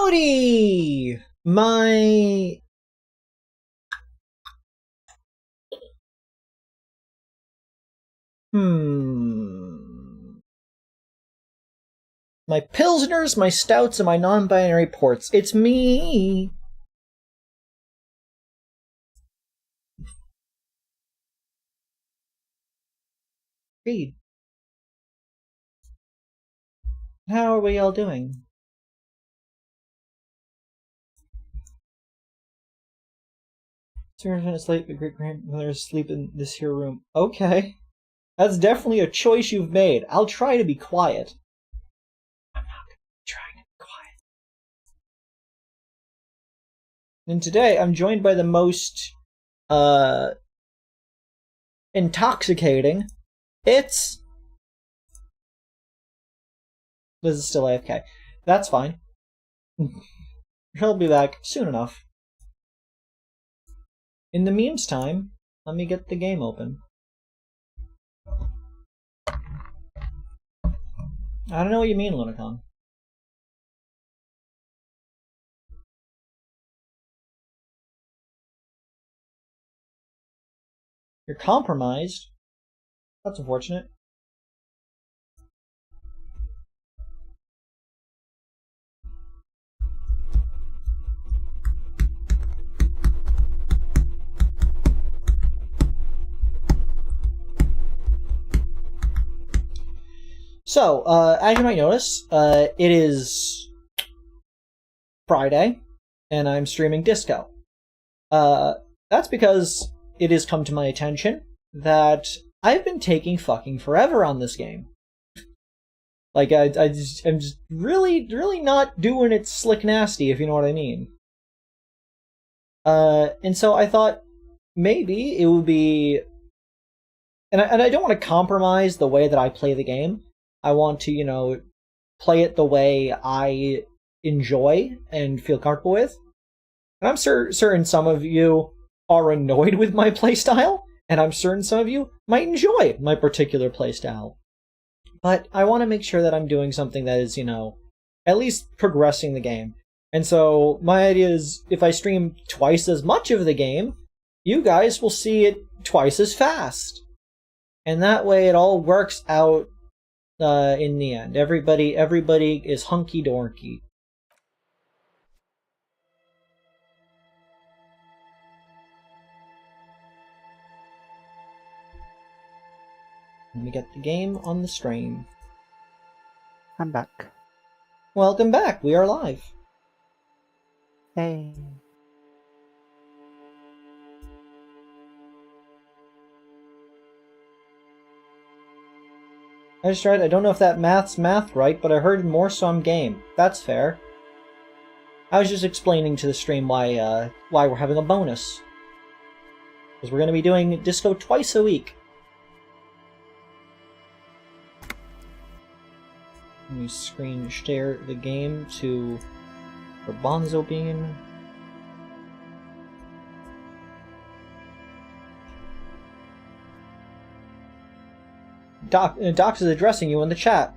Howdy! My pilsners, my stouts, and my non-binary ports. It's me! Reed. How are we all doing? Minutes late, the great-grandmother sleep in this here room. Okay. That's definitely a choice you've made. I'll try to be quiet. I'm not trying to be quiet. And today I'm joined by the most intoxicating. It's Liz is still AFK. That's fine. He'll be back soon enough. In the meantime, let me get the game open. I don't know what you mean, Lunacon. You're compromised? That's unfortunate. So, as you might notice, it is Friday, and I'm streaming Disco. That's because it has come to my attention that I've been taking fucking forever on this game. Like, I'm just really not doing it slick nasty, if you know what I mean. And so I thought maybe it would be... And I don't want to compromise the way that I play the game. I want to, play it the way I enjoy and feel comfortable with. And I'm certain some of you are annoyed with my playstyle, and I'm certain some of you might enjoy my particular playstyle. But I want to make sure that I'm doing something that is, at least progressing the game. And so my idea is if I stream twice as much of the game, you guys will see it twice as fast. And that way it all works out in the end. Everybody is hunky-dorky. Let me get the game on the stream. I'm back. Welcome back. We are live. Hey. I just tried. I don't know if that math right, but I heard more, so I'm game. That's fair. I was just explaining to the stream why we're having a bonus. Because we're going to be doing Disco twice a week. Let me screen share the game to Garbanzo Bean. Docs is addressing you in the chat.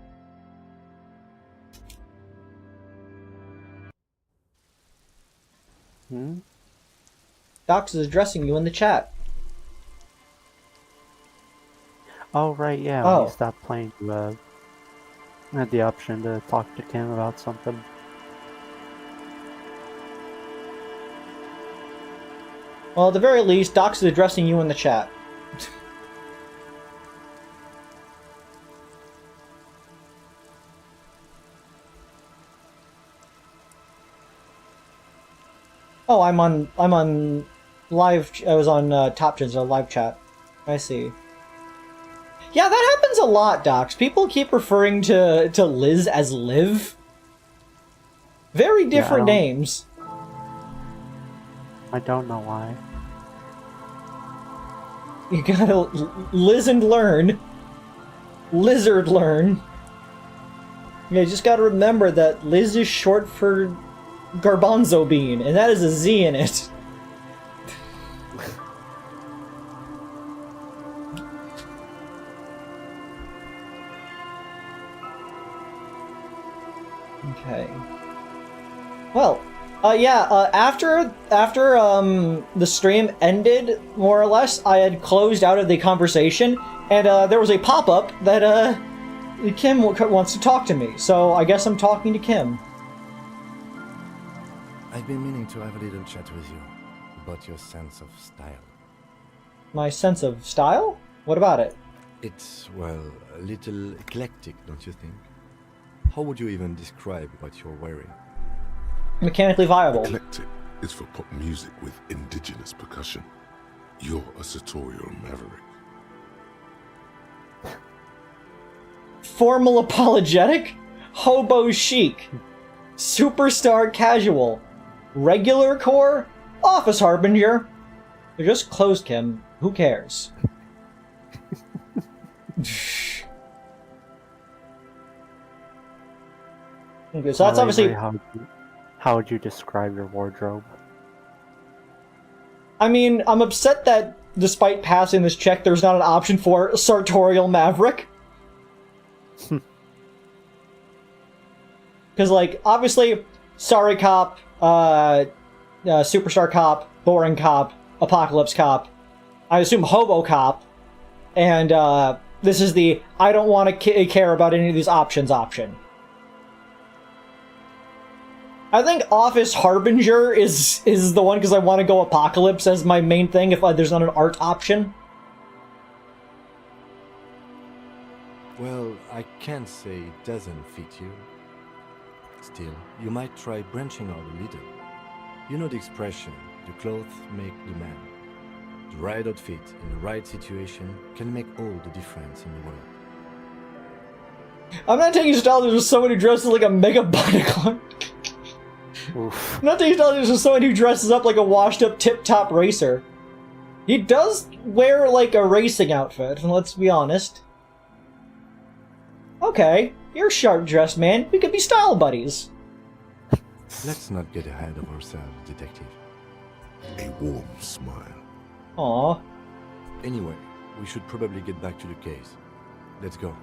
Docs is addressing you in the chat. Oh, right, yeah. When you stopped playing, you had the option to talk to Kim about something. Well, at the very least, Docs is addressing you in the chat. Oh, I'm on live. I was on Top Gen, so live chat. I see. Yeah, that happens a lot, Docs. People keep referring to Liz as Liv. Very different names. I don't know why. You gotta Liz and learn. Lizard learn. You just gotta remember that Liz is short for Garbanzo Bean, and that is a Z in it. Okay. Well, after the stream ended, more or less, I had closed out of the conversation, and there was a pop-up that Kim wants to talk to me, so I guess I'm talking to Kim. I've been meaning to have a little chat with you about your sense of style. My sense of style? What about it? It's, well, a little eclectic, don't you think? How would you even describe what you're wearing? Mechanically viable. Eclectic is for pop music with indigenous percussion. You're a sartorial maverick. Formal apologetic? Hobo chic. Superstar casual. Regular core? Office harbinger. They're just closed, Kim. Who cares? Okay, so that's obviously... How would you describe your wardrobe? I mean, I'm upset that despite passing this check, there's not an option for sartorial maverick. Because, like, obviously, sorry cop, superstar cop, boring cop, apocalypse cop, I assume hobo cop, and this is the I don't want to care about any of these options option. I think Office Harbinger is the one because I want to go Apocalypse as my main thing if there's not an art option. Well, I can't say it doesn't fit you. Still, you might try branching out a little. You know the expression, the clothes make the man. The right outfit in the right situation can make all the difference in the world. I'm not taking style, there's just someone who dresses like a Mega Bionicle. I'm not taking style, there's just someone who dresses up like a washed up tip-top racer. He does wear like a racing outfit, and let's be honest. Okay, you're sharp dressed, man. We could be style buddies. Let's not get ahead of ourselves, detective. A warm smile. Aww. Anyway, we should probably get back to the case. Let's go.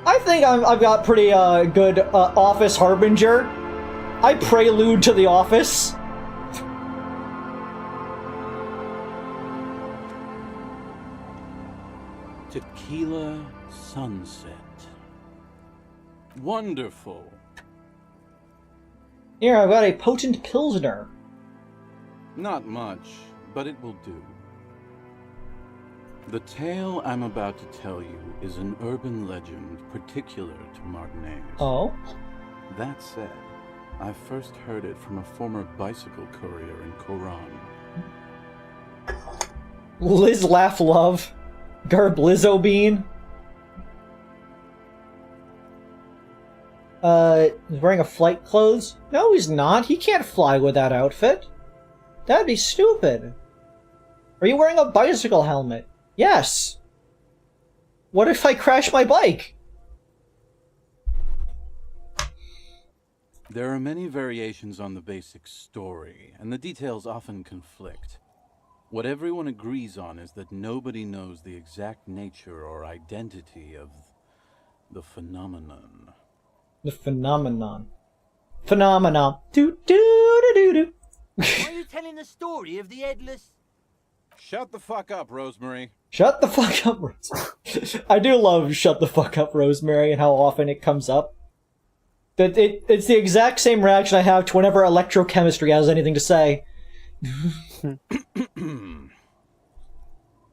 I think I've got pretty good Office Harbinger. I prelude to the Office. Tequila sunset. Wonderful. Here, I've got a potent Pilsner. Not much, but it will do. The tale I'm about to tell you is an urban legend particular to Martinez. Oh? That said, I first heard it from a former bicycle courier in Koran. Liz Laugh Love. Garb Lizzo Bean. He's wearing a flight clothes? No, he's not. He can't fly with that outfit. That'd be stupid. Are you wearing a bicycle helmet? Yes. What if I crash my bike? There are many variations on the basic story, and the details often conflict. What everyone agrees on is that nobody knows the exact nature or identity of the phenomenon. The phenomenon. Phenomenon. Do do do do do. Are you telling the story of the headless? Shut the fuck up, Rosemary. Shut the fuck up, Rosemary. I do love Shut the Fuck Up, Rosemary, and how often it comes up. It's the exact same reaction I have to whenever electrochemistry has anything to say.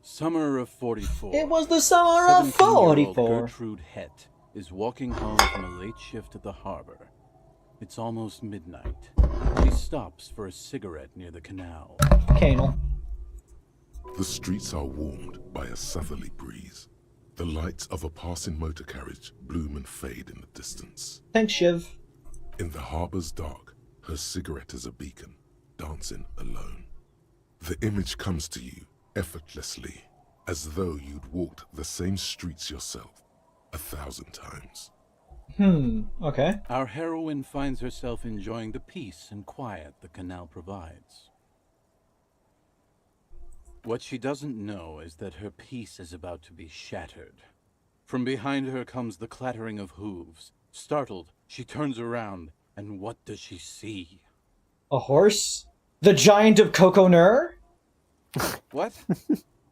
Summer of 44. It was the summer of 44. Gertrude Het is walking home from a late shift at the harbor. It's almost midnight. She stops for a cigarette near the canal. Canal. The streets are warmed by a southerly breeze. The lights of a passing motor carriage bloom and fade in the distance. Thanks, Shiv. In the harbor's dark, her cigarette is a beacon, dancing alone. The image comes to you effortlessly, as though you'd walked the same streets yourself 1,000 times. Okay. Our heroine finds herself enjoying the peace and quiet the canal provides. What she doesn't know is that her peace is about to be shattered. From behind her comes the clattering of hooves. Startled, she turns around, And what does she see? A horse? The giant of Coconur? What?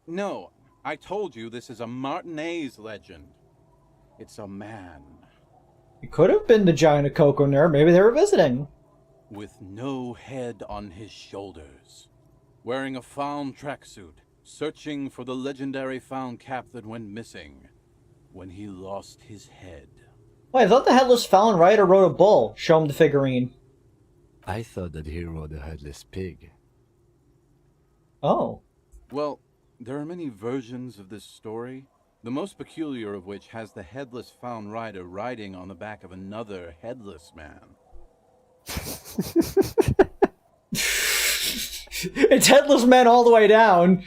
No, I told you this is a Martinez legend. It's a man. It could have been the giant of Coconur. Maybe they were visiting. With no head on his shoulders. Wearing a found tracksuit. Searching for the legendary found cap that went missing. When he lost his head. Wait, I thought the Headless Fallen Rider rode a bull. Show him the figurine. I thought that he rode a headless pig. Oh. Well, there are many versions of this story. The most peculiar of which has the Headless Found Rider riding on the back of another headless man. It's Headless Man all the way down.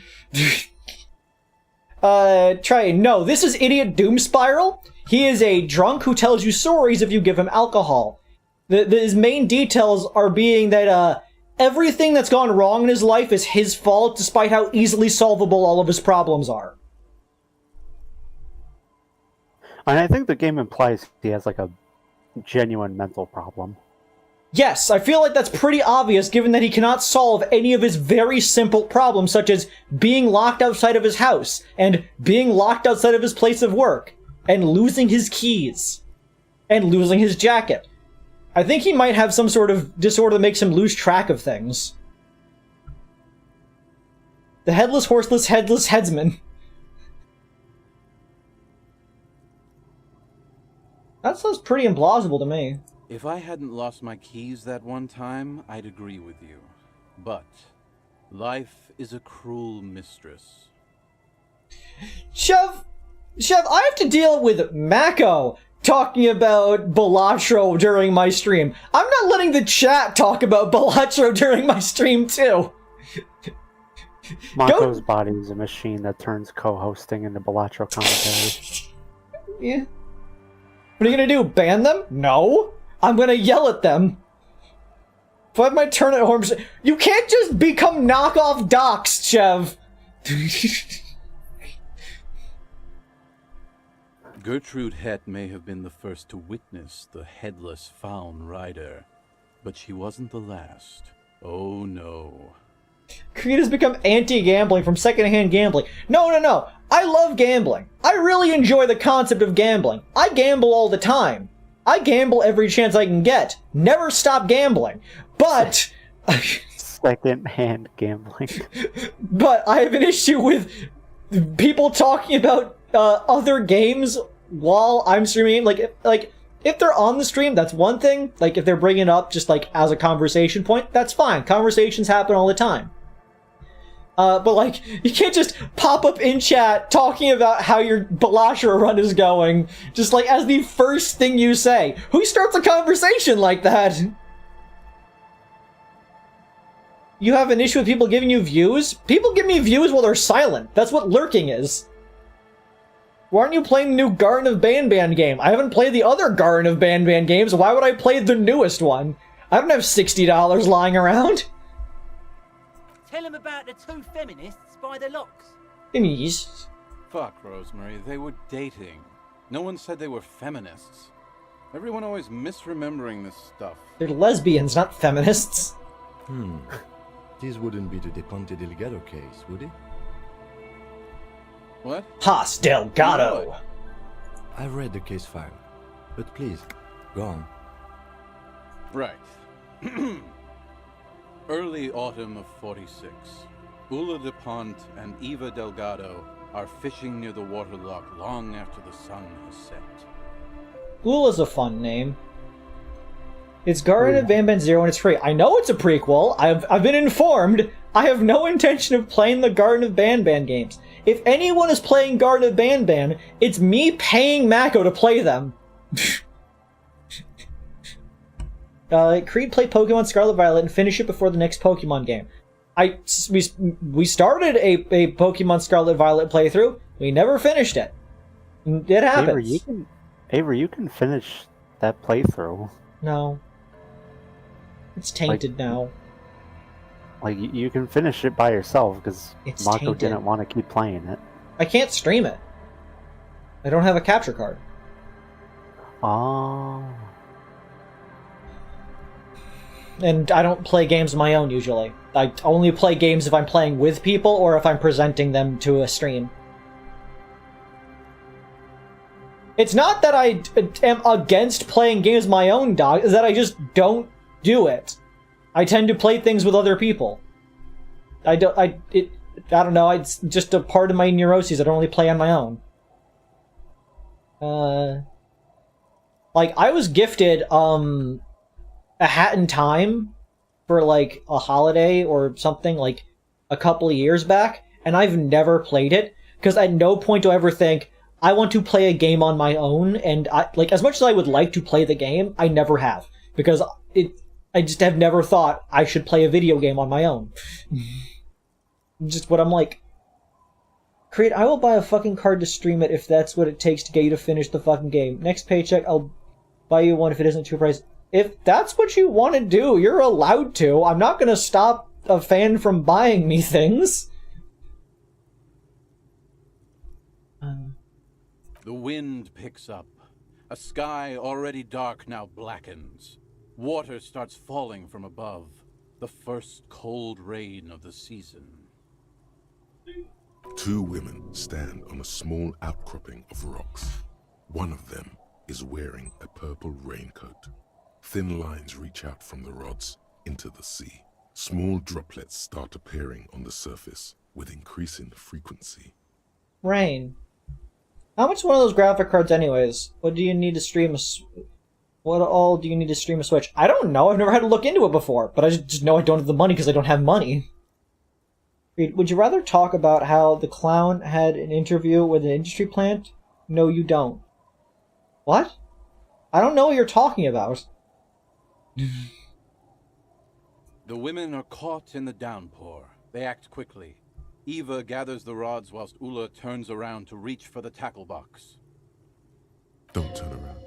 Trey, no, this is Idiot Doom Spiral. He is a drunk who tells you stories if you give him alcohol. His main details are being that, everything that's gone wrong in his life is his fault, despite how easily solvable all of his problems are. And I think the game implies he has, like, a genuine mental problem. Yes, I feel like that's pretty obvious given that he cannot solve any of his very simple problems, such as being locked outside of his house, and being locked outside of his place of work, and losing his keys, and losing his jacket. I think he might have some sort of disorder that makes him lose track of things. The Headless Horseless Headless Headsman. That sounds pretty implausible to me. If I hadn't lost my keys that one time, I'd agree with you. But life is a cruel mistress. Chev, I have to deal with Mako talking about Balatro during my stream. I'm not letting the chat talk about Balatro during my stream, too. Mako's body is a machine that turns co-hosting into Balatro commentary. Yeah. What are you gonna do, ban them? No. I'm gonna yell at them. If I have my turn at home, you can't just become knockoff docs, Chev. Gertrude Het may have been the first to witness the Headless Found Rider, but she wasn't the last. Oh no. Creed has become anti-gambling from secondhand gambling. No. I love gambling. I really enjoy the concept of gambling. I gamble all the time. I gamble every chance I can get. Never stop gambling. But... second-hand gambling. But I have an issue with people talking about other games while I'm streaming. Like, if they're on the stream, that's one thing. Like, if they're bringing it up just, like, as a conversation point, that's fine. Conversations happen all the time. But, like, you can't just pop up in chat talking about how your Balasha run is going, just, like, as the first thing you say. Who starts a conversation like that? You have an issue with people giving you views? People give me views while they're silent. That's what lurking is. Why aren't you playing the new Garden of Banban game? I haven't played the other Garden of Banban games. Why would I play the newest one? I don't have $60 lying around. Tell him about the two feminists by the locks. Feminists? Fuck, Rosemary, they were dating. No one said they were feminists. Everyone always misremembering this stuff. They're lesbians, not feminists. This wouldn't be the De Ponte Delgado case, would it? What? Haas Delgado! I read the case file, but please, go on. Right. Early autumn of 46. Ula de Pont and Eva Delgado are fishing near the waterlock long after the sun has set. Ula's a fun name. It's Garden of Banban Zero and it's free. I know it's a prequel. I've been informed. I have no intention of playing the Garden of Banban games. If anyone is playing Garden of Banban, it's me paying Mako to play them. Creed play Pokemon Scarlet Violet and finish it before the next Pokemon game. We started a Pokemon Scarlet Violet playthrough. We never finished it. It happens. Avery, you can finish that playthrough. No. It's tainted now. Like, you can finish it by yourself, because Mako didn't want to keep playing it. I can't stream it. I don't have a capture card. Oh. And I don't play games of my own, usually. I only play games if I'm playing with people or if I'm presenting them to a stream. It's not that I am against playing games of my own, dog, it's that I just don't do it. I tend to play things with other people. I don't know, it's just a part of my neuroses. I don't really play on my own. Like, I was gifted, a Hat in Time for, like, a holiday or something, like, a couple of years back, and I've never played it, because at no point do I ever think, I want to play a game on my own, and like, as much as I would like to play the game, I never have, because I just have never thought I should play a video game on my own. Just what I'm like. Creed, I will buy a fucking card to stream it if that's what it takes to get you to finish the fucking game. Next paycheck, I'll buy you one if it isn't too pricey. If that's what you want to do, you're allowed to. I'm not gonna stop a fan from buying me things. The wind picks up. A sky already dark now blackens. Water starts falling from above. The first cold rain of the season. 2 women stand on a small outcropping of rocks. One of them is wearing a purple raincoat. Thin lines reach out from the rods into the sea. Small droplets start appearing on the surface with increasing frequency. Rain. How much is one of those graphic cards anyways? What do you need to stream What all do you need to stream a Switch? I don't know, I've never had to look into it before, but I just know I don't have the money because I don't have money. Would you rather talk about how the clown had an interview with an industry plant? No, you don't. What? I don't know what you're talking about. The women are caught in the downpour. They act quickly. Eva gathers the rods whilst Ula turns around to reach for the tackle box. Don't turn around.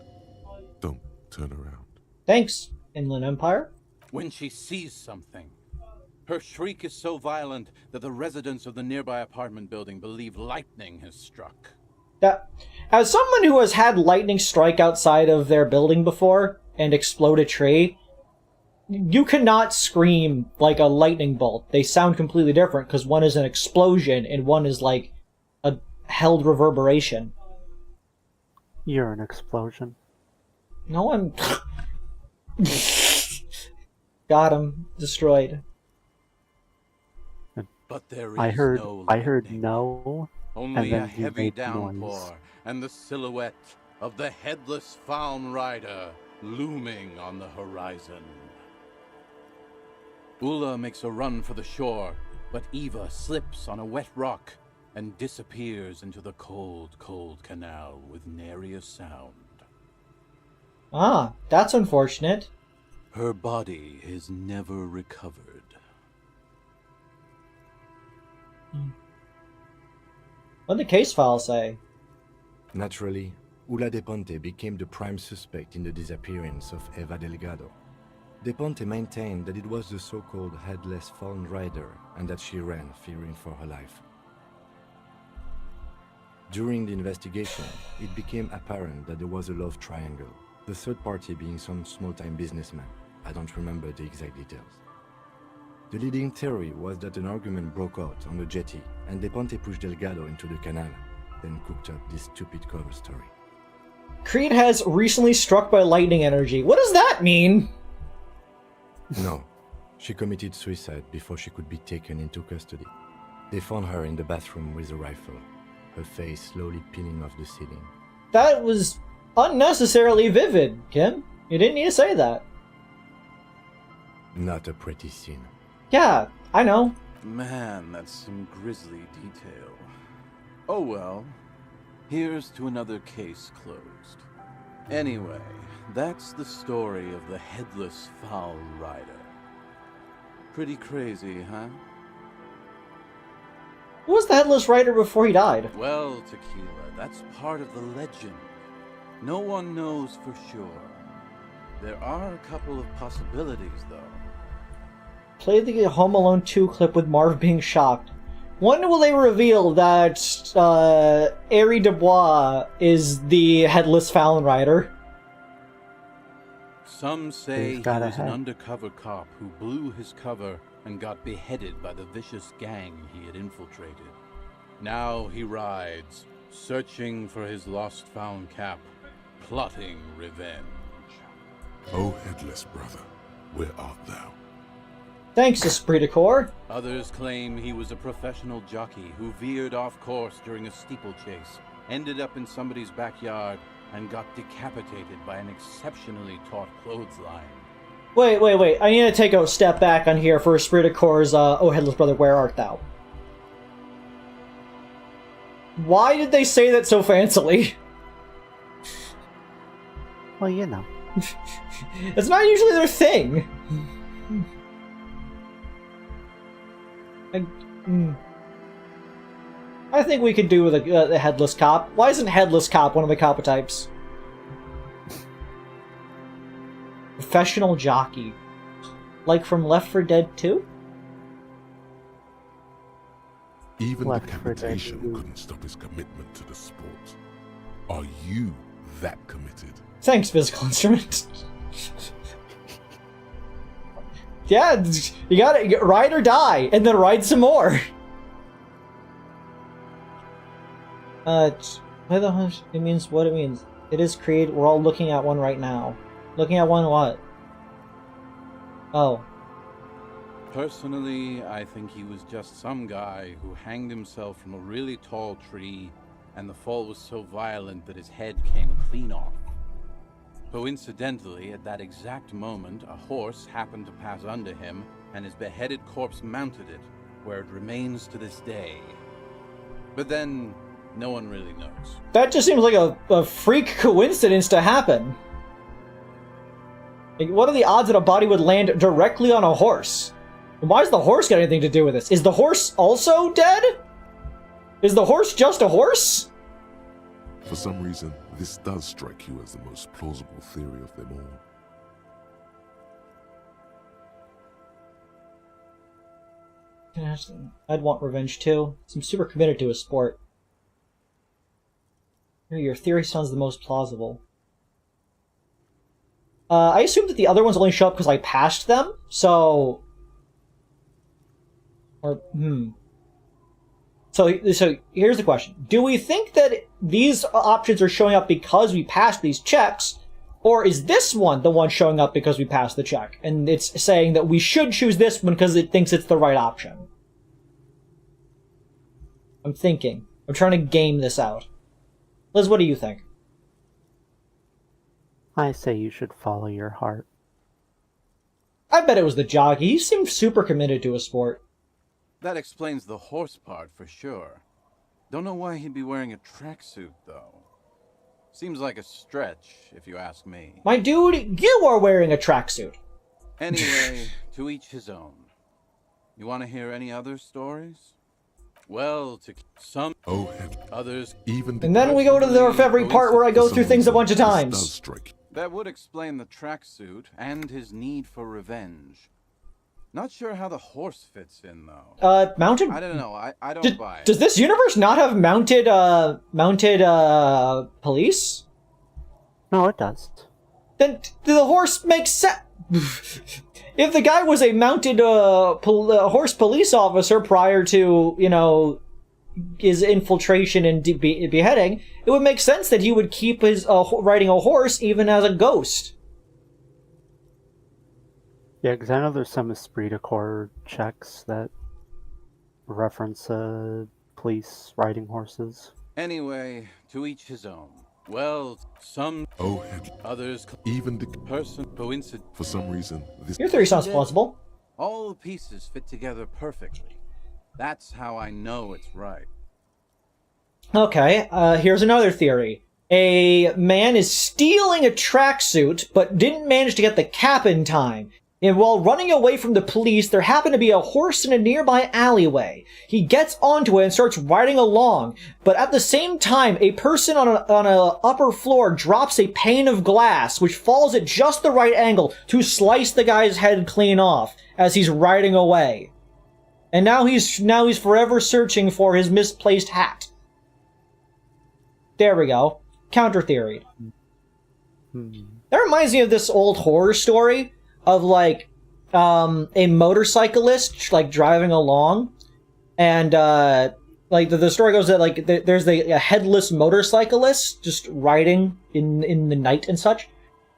Don't turn around. Thanks, Inland Empire. When she sees something. Her shriek is so violent that the residents of the nearby apartment building believe lightning has struck. As someone who has had lightning strike outside of their building before and explode a tree, you cannot scream like a lightning bolt. They sound completely different because one is an explosion and one is like a held reverberation. You're an explosion. No one... Got him. Destroyed. But there is I heard lightning. no. Only and a then you heavy made downpour noise. and the silhouette of the headless Faun Rider looming on the horizon. Ula makes a run for the shore, but Eva slips on a wet rock and disappears into the cold, cold canal with nary a sound. Ah, that's unfortunate. Her body is never recovered. What did the case file say? Naturally, Ula de Ponte became the prime suspect in the disappearance of Eva Delgado. De Ponte maintained that it was the so-called headless Faun Rider and that she ran, fearing for her life. During the investigation, it became apparent that there was a love triangle, the third party being some small-time businessman. I don't remember the exact details. The leading theory was that an argument broke out on the jetty and De Ponte pushed Delgado into the canal, then cooked up this stupid cover story. Creed has recently struck by lightning energy. What does that mean? No, she committed suicide before she could be taken into custody. They found her in the bathroom with a rifle, her face slowly peeling off the ceiling. That was unnecessarily vivid, Kim. You didn't need to say that. Not a pretty scene. Yeah, I know. Man, that's some grisly detail. Oh well, here's to another case closed. Anyway, that's the story of the headless Faun Rider. Pretty crazy, huh? Who was the headless rider before he died? Well, Tequila, that's part of the legend. No one knows for sure. There are a couple of possibilities, though. Play the Home Alone 2 clip with Marv being shocked. When will they reveal that Ari Dubois is the headless Faun Rider? Some say he got was an ahead. undercover cop who blew his cover and got beheaded by the vicious gang he had infiltrated. Now he rides, searching for his lost-found cap, plotting revenge. O headless brother, where art thou? Thanks, Esprit de Corps. Others claim he was a professional jockey who veered off course during a steeplechase, ended up in somebody's backyard, and got decapitated by an exceptionally taut clothesline. Wait. I need to take a step back on here for Esprit de Corps' Oh Headless Brother, Where Art Thou? Why did they say that so fancily? Well, you know. It's not usually their thing. I think we could do with a headless cop. Why isn't headless cop one of the cop types? Professional jockey. Like from Left 4 Dead 2? Even Left 4 Dead decapitation 2. couldn't stop his commitment to the sport. Are you that committed? Thanks, physical instrument. Yeah, you gotta ride or die, and then ride some more. It means what it means. It is created. We're all looking at one right now. Looking at one what? Oh. Personally, I think he was just some guy who hanged himself from a really tall tree, and the fall was so violent that his head came clean off. Coincidentally, at that exact moment, a horse happened to pass under him, and his beheaded corpse mounted it, where it remains to this day. But then, no one really knows. That just seems like a freak coincidence to happen. Like, what are the odds that a body would land directly on a horse? And why does the horse got anything to do with this? Is the horse also dead? Is the horse just a horse? For some reason, this does strike you as the most plausible theory of them all. I'd want revenge too. I'm super committed to a sport. Your theory sounds the most plausible. I assume that the other ones only show up because I passed them, so... So here's the question. Do we think that these options are showing up because we passed these checks, or is this one the one showing up because we passed the check? And it's saying that we should choose this one because it thinks it's the right option. I'm thinking. I'm trying to game this out. Liz, what do you think? I say you should follow your heart. I bet it was the jockey. He seemed super committed to a sport. That explains the horse part for sure. Don't know why he'd be wearing a tracksuit, though. Seems like a stretch, if you ask me. My dude, you are wearing a tracksuit. Anyway, to each his own. You want to hear any other stories? Well, to some, others. And then we go to the every part where I go through things a bunch of times. That would explain the tracksuit and his need for revenge. Not sure how the horse fits in, though. Mounted? I don't know. I don't buy it. Does this universe not have mounted police? No, it does. Then the horse makes sense. If the guy was a mounted horse police officer prior to, you know, his infiltration and beheading, it would make sense that he would keep his riding a horse even as a ghost. Yeah, because I know there's some esprit de corps checks that reference police riding horses. Anyway, to each his own. Well, some others, even the person coincidence. For some reason, this... Your theory sounds plausible. All the pieces fit together perfectly. That's how I know it's right. Okay, here's another theory. A man is stealing a tracksuit, but didn't manage to get the cap in time. And while running away from the police, there happened to be a horse in a nearby alleyway. He gets onto it and starts riding along, but at the same time, a person on a upper floor drops a pane of glass, which falls at just the right angle to slice the guy's head clean off as he's riding away. And now he's forever searching for his misplaced hat. There we go. Counter theory. That reminds me of this old horror story of, like, a motorcyclist, like, driving along, and, like, the story goes that, like, there's a headless motorcyclist just riding in the night and such,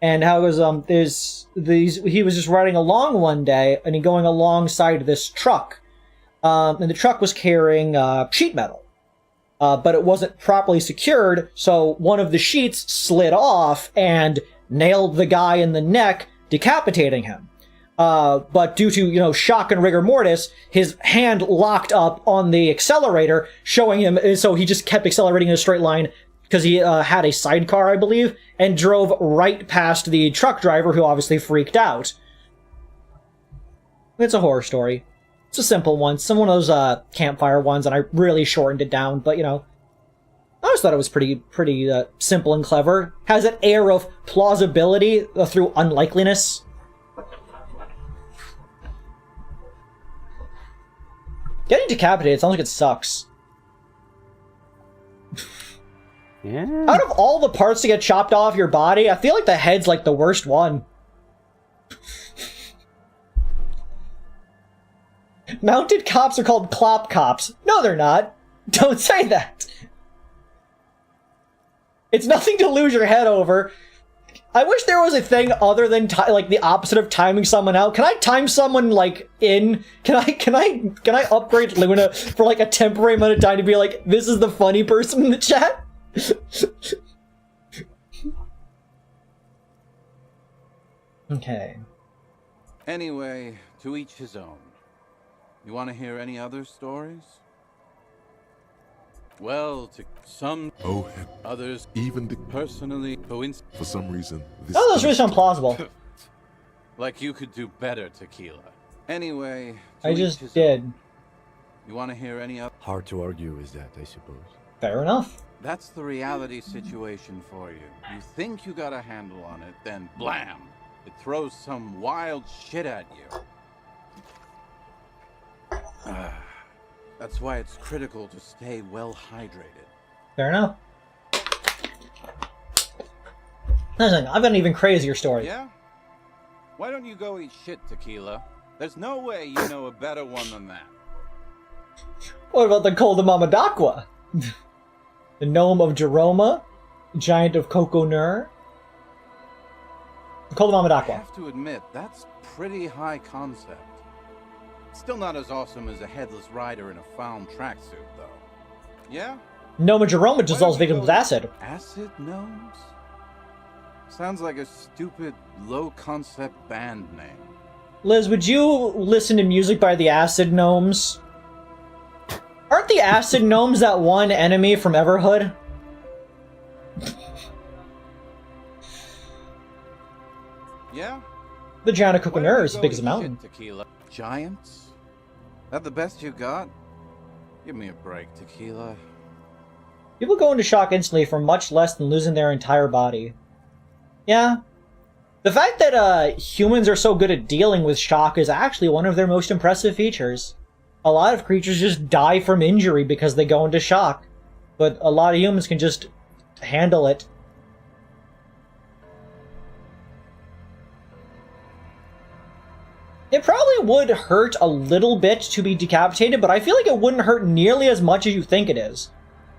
and how it was, he was just riding along one day, and he going alongside this truck, and the truck was carrying, sheet metal. But it wasn't properly secured, so one of the sheets slid off and nailed the guy in the neck, decapitating him. But due to, shock and rigor mortis, his hand locked up on the accelerator, showing him, so he just kept accelerating in a straight line, because he had a sidecar, I believe, and drove right past the truck driver, who obviously freaked out. It's a horror story. It's a simple one. Some one of those campfire ones, and I really shortened it down, but, I always thought it was pretty simple and clever. Has an air of plausibility through unlikeliness. Getting decapitated sounds like it sucks. Yeah. Out of all the parts to get chopped off your body, I feel like the head's like the worst one. Mounted cops are called clop cops. No, they're not. Don't say that. It's nothing to lose your head over. I wish there was a thing other than like the opposite of timing someone out. Can I time someone like in? Can I upgrade Luna for like a temporary amount of time to be like, this is the funny person in the chat? Okay. Anyway, to each his own. You want to hear any other stories? Well, to some, Oh, others, even personally, for some reason, this Oh, those really sound plausible. like you could do better, Tequila. Anyway, to I each just his did. own. You want to hear any other? Hard to argue with that, I suppose. Fair enough. That's the reality situation for you. You think you got a handle on it, then blam! It throws some wild shit at you. That's why it's critical to stay well hydrated. Fair enough. Listen, I've got an even crazier story. Yeah? Why don't you go eat shit, Tequila? There's no way you know a better one than that. What about the Col de Mamadaqua? The Gnome of Jeroma? Giant of Coconur? The Col de I Mamadaqua. have to admit, that's pretty high concept. Still not as awesome as a headless rider in a found tracksuit, though. Yeah? Gnome of Jeroma Why dissolves don't you victims with go acid. Acid gnomes? Sounds like a stupid, low-concept band name. Liz, would you listen to music by the Acid Gnomes? Aren't the Acid Gnomes that one enemy from Everhood? Yeah? The Giant of Why don't Coconur you is as go big as a eat mountain. shit, Tequila? Giants? That the best you got? Give me a break, Tequila. People go into shock instantly for much less than losing their entire body. Yeah. The fact that humans are so good at dealing with shock is actually one of their most impressive features. A lot of creatures just die from injury because they go into shock, but a lot of humans can just handle it. It probably would hurt a little bit to be decapitated, but I feel like it wouldn't hurt nearly as much as you think it is.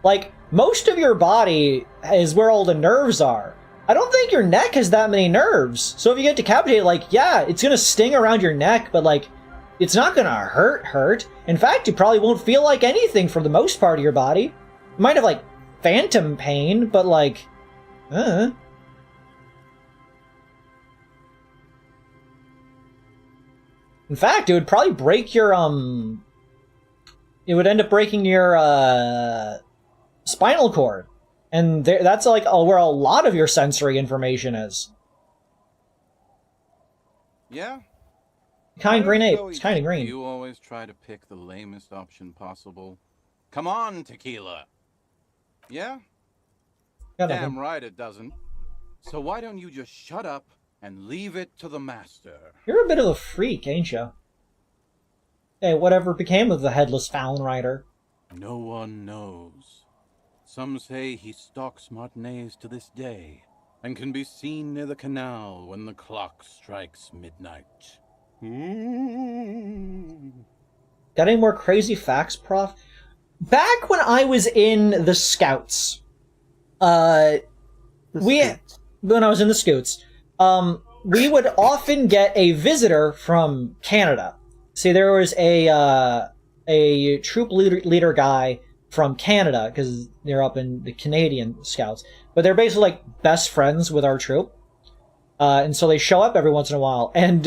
Like, most of your body is where all the nerves are. I don't think your neck has that many nerves. So if you get decapitated, like, yeah, it's gonna sting around your neck, but, like, it's not gonna hurt. In fact, you probably won't feel like anything for the most part of your body. You might have, like, phantom pain, but, like, In fact, it would probably break your, it would end up breaking your, spinal cord. And that's, like, where a lot of your sensory information is. Yeah? Kind Why don't you green ape. go It's eat kind of shit? green. You always try to pick the lamest option possible. Come on, Tequila. Yeah? Got Damn nothing. right it doesn't. So why don't you just shut up and leave it to the master? You're a bit of a freak, ain't you? Hey, whatever became of the headless Fallon Rider? No one knows. Some say he stalks Martinez to this day, and can be seen near the canal when the clock strikes midnight. Got any more crazy facts, Prof? Back when I was in the Scouts, when I was in the Scouts, we would often get a visitor from Canada. See, there was a troop leader guy from Canada, because they're up in the Canadian Scouts, but they're basically like best friends with our troop. And so they show up every once in a while, and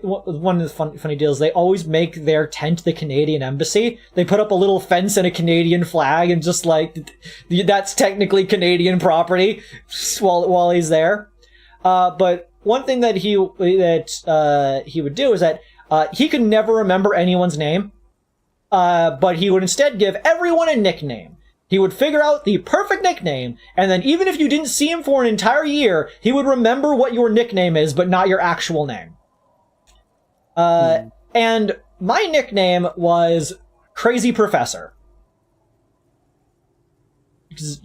one of the funny deals, they always make their tent the Canadian embassy. They put up a little fence and a Canadian flag, and just like, that's technically Canadian property while he's there. But one thing that he would do is that he could never remember anyone's name, but he would instead give everyone a nickname. He would figure out the perfect nickname, and then even if you didn't see him for an entire year, he would remember what your nickname is, but not your actual name. And my nickname was Crazy Professor.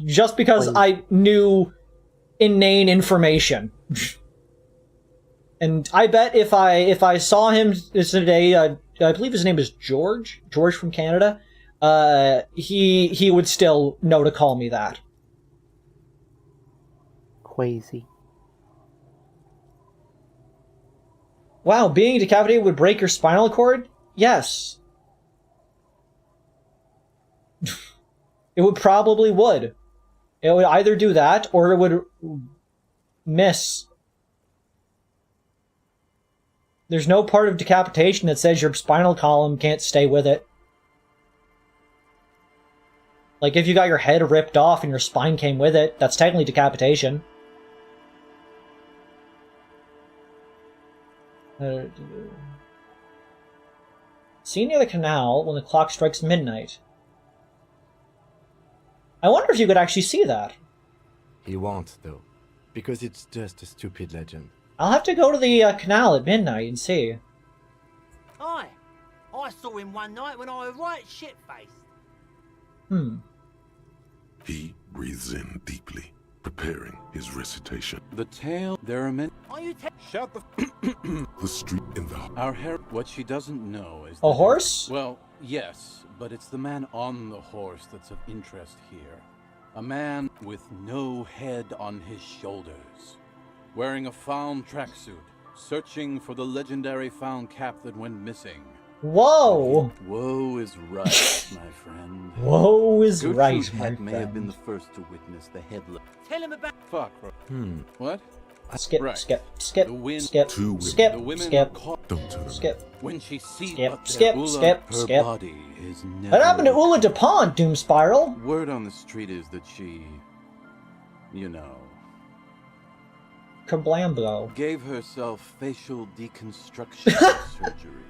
Just because I knew inane information. And I bet if I saw him today, I believe his name is George from Canada, he would still know to call me that. Crazy. Wow, being decapitated would break your spinal cord? Yes. It would probably would. It would either do that, or it would miss. There's no part of decapitation that says your spinal column can't stay with it. Like, if you got your head ripped off and your spine came with it, that's technically decapitation. See near the canal when the clock strikes midnight. I wonder if you could actually see that. He won't, though, because it's just a stupid legend. I'll have to go to the canal at midnight and see. Aye, I saw him one night when I was right shit-faced. He breathes in deeply, preparing his recitation. The tale there are many. Are you Shut the. The street in the... Our hair. What she doesn't know is. A horse? Well, yes, but it's the man on the horse that's of interest here. A man with no head on his shoulders, wearing a found tracksuit, searching for the legendary found cap that went missing. Whoa! Woe is right, my friend. Woe is Gertrude right, my Heck may have been friend. the first to witness the headless. tell him about... Fuck. What? Skip, Right. skip, The wind- skip, Two women. skip, The women skip, are caught. Don't turn. skip. When she sees Skip, up there, skip, Ulla, skip, her skip. body is never. What happened to Ulla DuPont, Doom Spiral? Word on the street is that she, you know, Kablambo. gave herself facial deconstruction surgery.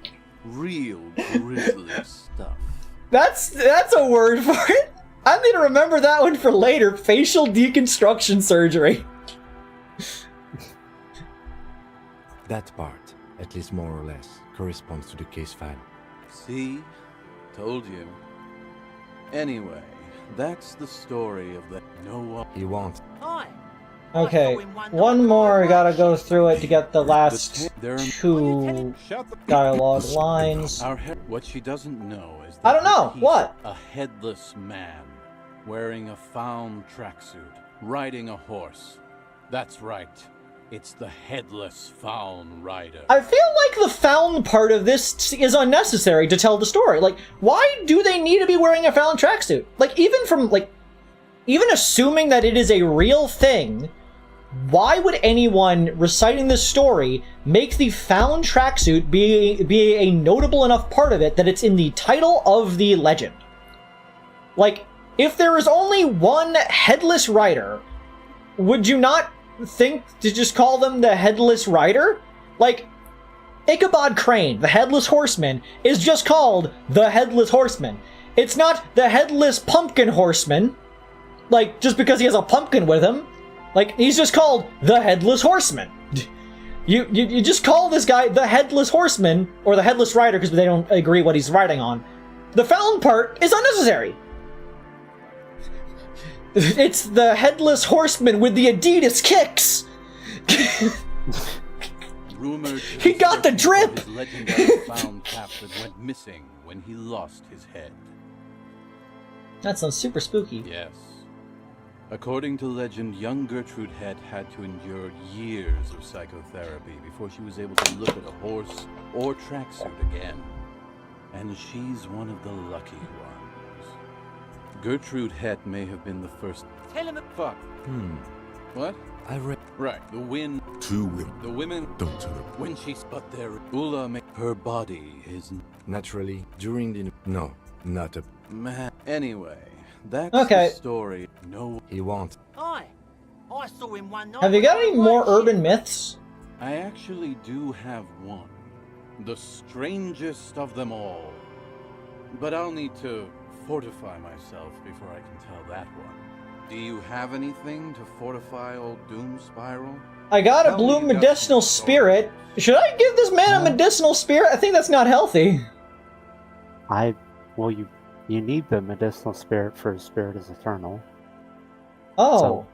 Real grisly stuff. That's a word for it. I need to remember that one for later. Facial deconstruction surgery. That part, at least more or less, corresponds to the case file. See? Told you. Anyway, that's the story of the no one. He won't. Aye. Okay, one more. I gotta go through it to get the last There are two Shut the dialogue lines. Our what she doesn't know is that I don't know, he's what? a headless man wearing a found tracksuit, riding a horse. That's right. It's the headless found rider. I feel like the found part of this is unnecessary to tell the story. Like, why do they need to be wearing a found tracksuit? Like, even assuming that it is a real thing, why would anyone reciting this story make the found tracksuit be a notable enough part of it that it's in the title of the legend? Like, if there is only one headless rider, would you not think to just call them the Headless Rider? Like, Ichabod Crane, the Headless Horseman, is just called the Headless Horseman. It's not the Headless Pumpkin Horseman, like, just because he has a pumpkin with him. Like, he's just called the Headless Horseman. You just call this guy the Headless Horseman, or the Headless Rider, because they don't agree what he's riding on. The found part is unnecessary. It's the Headless Horseman with the Adidas kicks! Rumored He got the drip! his legendary found cap that went missing when he lost his head. That sounds super spooky. Yes. According to legend, young Gertrude Head had to endure years of psychotherapy before she was able to look at a horse or tracksuit again. And she's one of the lucky ones. Gertrude Head may have been the first. Tell him. Fuck. What? I read. Right. The wind. 2 women. The women. Don't tell them. When she's but there, Ula, her body is Naturally, during the. No, not a. man. Anyway, that's Okay. the story. No, He wants. Aye. I saw him one night. Have you got any more Right, urban myths? I actually do have one. The strangest of them all. But I'll need to fortify myself before I can tell that one. Do you have anything to fortify old Doom Spiral? I got a Tell blue me you got medicinal some spirit. Should I give this man a medicinal spirit? I think that's not healthy. Well, you need the medicinal spirit for spirit is eternal. Oh. So-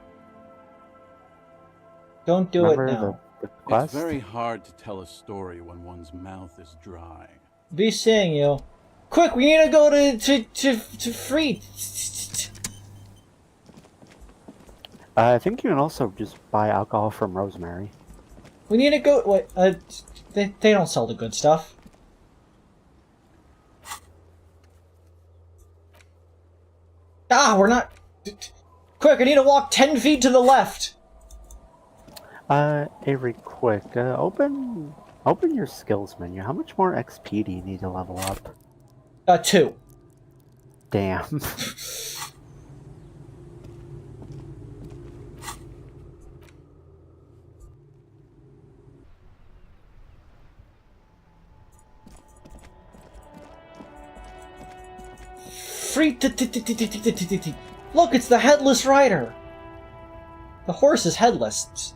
Don't do it Remember now. the quest? It's very hard to tell a story when one's mouth is dry. Be seeing you. Quick, we need to go to free. I think you can also just buy alcohol from Rosemary. We need to go. Wait, they don't sell the good stuff. Ah, we're not. Quick, I need to walk 10 feet to the left. Avery, quick, open your skills menu. How much more XP do you need to level up? 2. Damn. Free. Look, it's the headless rider. The horse is headless.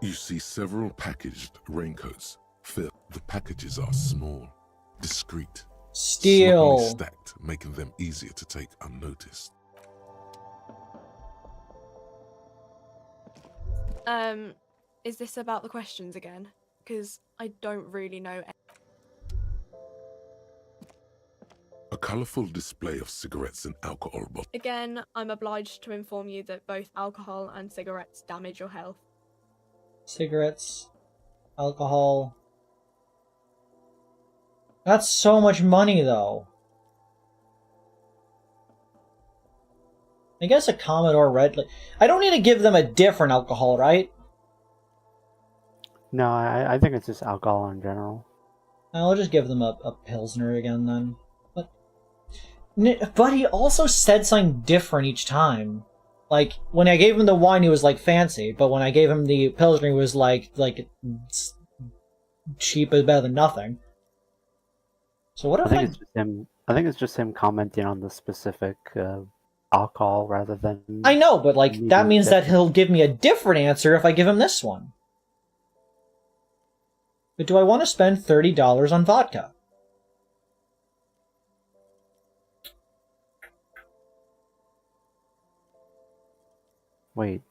You see several packaged raincoats. Phil, the packages are small, discreet, Steel. sloppily stacked, making them easier to take unnoticed. Is this about the questions again? Because I don't really know. A colourful display of cigarettes and alcohol bottles. Again, I'm obliged to inform you that both alcohol and cigarettes damage your health. Cigarettes, alcohol. That's so much money, though. I guess a Commodore Red. I don't need to give them a different alcohol, right? No, I think it's just alcohol in general. I'll just give them a Pilsner again then. But he also said something different each time. Like, when I gave him the wine, he was like fancy, but when I gave him the Pilsner, he was like cheap is better than nothing. So what I if think it's just him. I think it's just him commenting on the specific alcohol rather than. I know, but like Maybe that means that different. he'll give me a different answer if I give him this one. But do I want to spend $30 on vodka? Wait.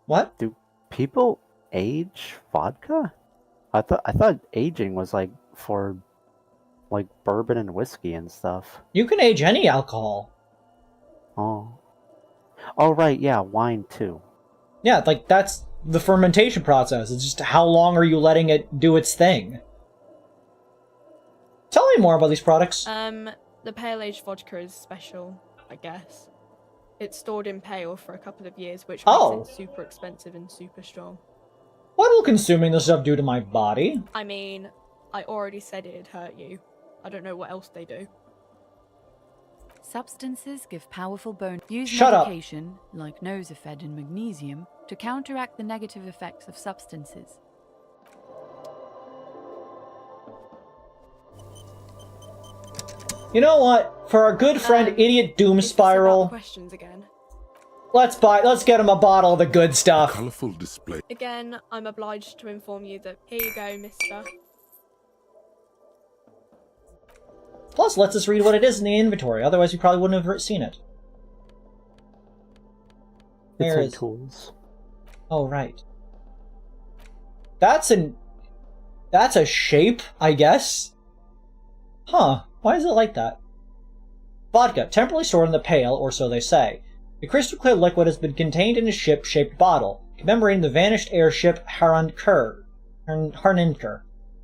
What? Do people age vodka? I thought aging was like for like bourbon and whiskey and stuff. You can age any alcohol. Oh. Oh right, yeah, wine too. Yeah, like that's the fermentation process. It's just how long are you letting it do its thing? Tell me more about these products. The pale aged vodka is special, I guess. It's stored in pale for a couple of years, which makes it super expensive and super strong. What will consuming this stuff do to my body? I mean, I already said it'd hurt you. I don't know what else they do. Substances give powerful bone. Use Shut up. medication, like Nosifed and magnesium, to counteract the negative effects of substances. You know what? For our good friend Idiot Doom Is this about the Spiral, questions again? Let's get him a bottle of the good stuff. Colorful display. Again, I'm obliged to inform you that here you go, mister. Plus, lets us read what it is in the inventory. Otherwise, we probably wouldn't have seen it. It's There in is. tools. Oh, right. That's a shape, I guess? Huh. Why is it like that? Vodka, temporarily stored in the pail, or so they say. The crystal-clear liquid has been contained in a ship-shaped bottle, commemorating the vanished airship Harninker.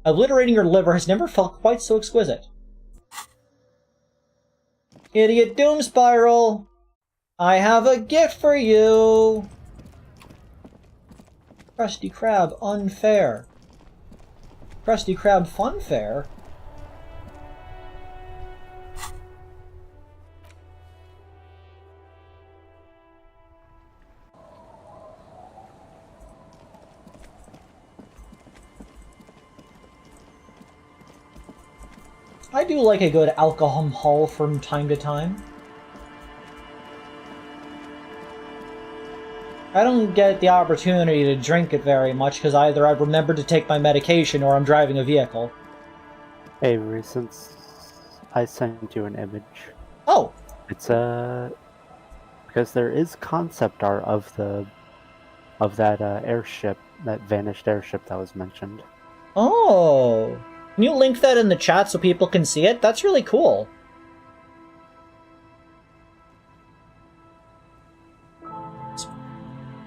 Obliterating your liver has never felt quite so exquisite. Idiot Doom Spiral! I have a gift for you! Krusty Krab unfair. Krusty Krab funfair? I do like a good alcohol haul from time to time. I don't get the opportunity to drink it very much because either I've remembered to take my medication or I'm driving a vehicle. Avery, since I sent you an image. Oh! It's because there is concept art of that airship, that vanished airship that was mentioned. Oh! Can you link that in the chat so people can see it? That's really cool. It's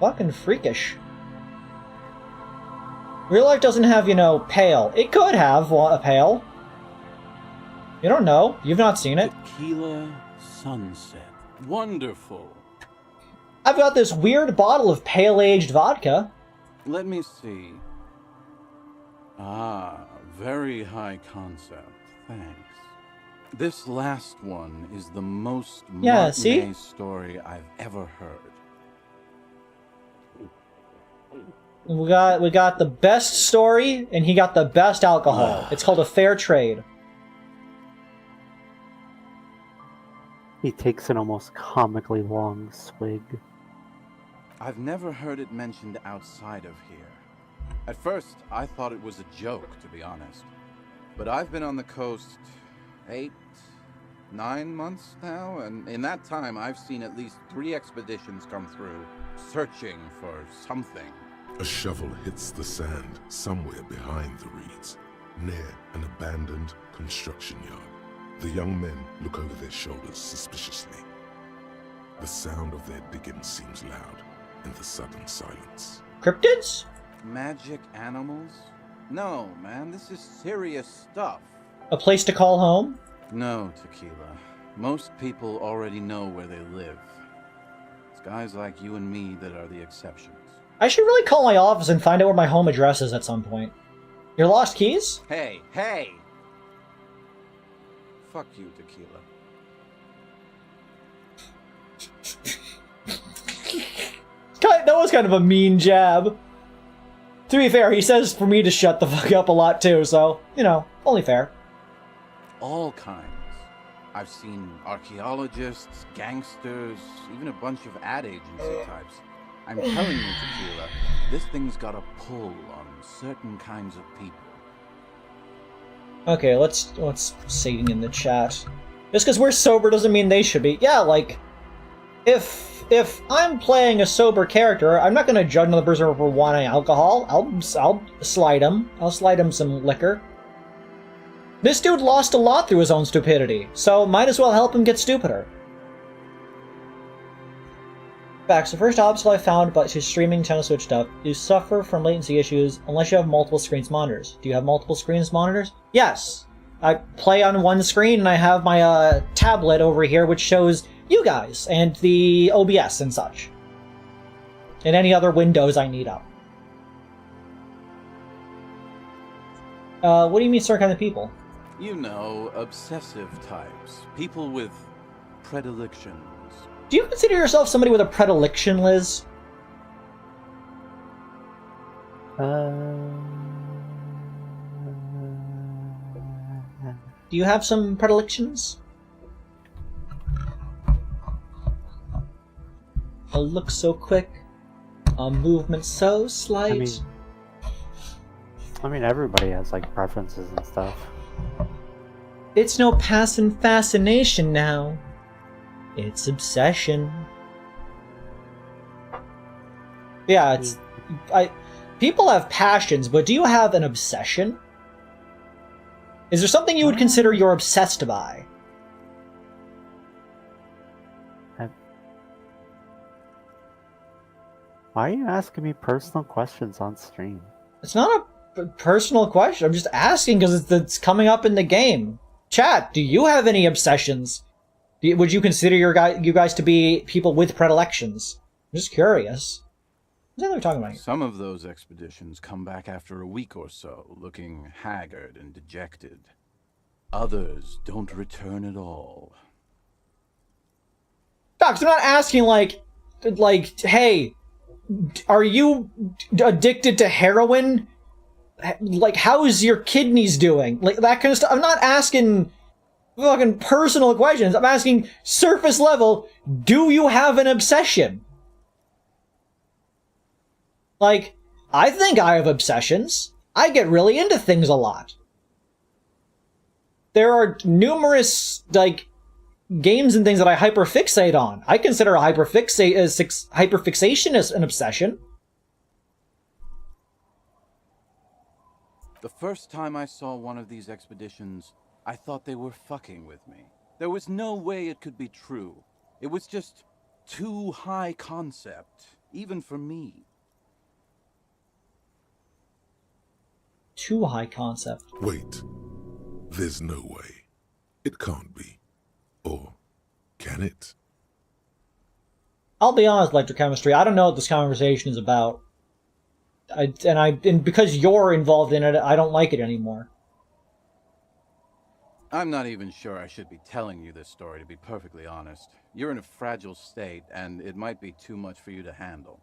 fucking freakish. Real life doesn't have, you know, pale. It could have a pale. You don't know. You've not seen it. Tequila sunset. Wonderful. I've got this weird bottle of pale-aged vodka. Let me see. Ah, very high concept. Thanks. This last one is the most Martinet story I've ever heard. We got the best story, and he got the best alcohol. It's called a fair trade. He takes an almost comically long swig. I've never heard it mentioned outside of here. At first, I thought it was a joke, to be honest. But I've been on the coast 8, 9 months now, and in that time I've seen at least 3 expeditions come through, searching for something. A shovel hits the sand somewhere behind the reeds, near an abandoned construction yard. The young men look over their shoulders suspiciously. The sound of their digging seems loud in the sudden silence. Cryptids? Magic animals? No, man, this is serious stuff. A place to call home? No, Tequila. Most people already know where they live. It's guys like you and me that are the exceptions. I should really call my office and find out where my home address is at some point. Your lost keys? Hey, hey! Fuck you, Tequila. That was kind of a mean jab. To be fair, he says for me to shut the fuck up a lot too, so, you know, only fair. All kinds. I've seen archaeologists, gangsters, even a bunch of ad agency types. I'm telling you, Tequila, this thing's got a pull on certain kinds of people. Okay, let's say in the chat. Just because we're sober doesn't mean they should be. Yeah, like, if I'm playing a sober character, I'm not gonna judge another person for wanting alcohol. I'll slide him. I'll slide him some liquor. This dude lost a lot through his own stupidity, so might as well help him get stupider. Facts. The first obstacle I found but to streaming channel switched up. You suffer from latency issues unless you have multiple screens monitors. Do you have multiple screens monitors? Yes. I play on one screen and I have my tablet over here which shows you guys and the OBS and such. And any other windows I need up. What do you mean certain kind of people? You know, obsessive types. People with predilections. Do you consider yourself somebody with a predilection, Liz? Do you have some predilections? A look so quick, a movement so slight. I mean, everybody has like preferences and stuff. It's no passing fascination now. It's obsession. Yeah, it's people have passions, but do you have an obsession? Is there something you would consider you're obsessed by? Why are you asking me personal questions on stream? It's not a personal question. I'm just asking because it's coming up in the game. Chat, do you have any obsessions? Would you consider you guys to be people with predilections? I'm just curious. What are we talking about here? Some of those expeditions come back after a week or so, looking haggard and dejected. Others don't return at all. Doc, I'm not asking like, hey, are you addicted to heroin? Like, how is your kidneys doing? Like, that kind of stuff. I'm not asking fucking personal questions. I'm asking surface level, do you have an obsession? Like, I think I have obsessions. I get really into things a lot. There are numerous, like, games and things that I hyperfixate on. I consider hyperfixation as an obsession. The first time I saw one of these expeditions, I thought they were fucking with me. There was no way it could be true. It was just too high concept, even for me. Too high concept. Wait. There's no way. It can't be. Or can it? I'll be honest, electrochemistry, I don't know what this conversation is about. And because you're involved in it, I don't like it anymore. I'm not even sure I should be telling you this story, to be perfectly honest. You're in a fragile state, and it might be too much for you to handle.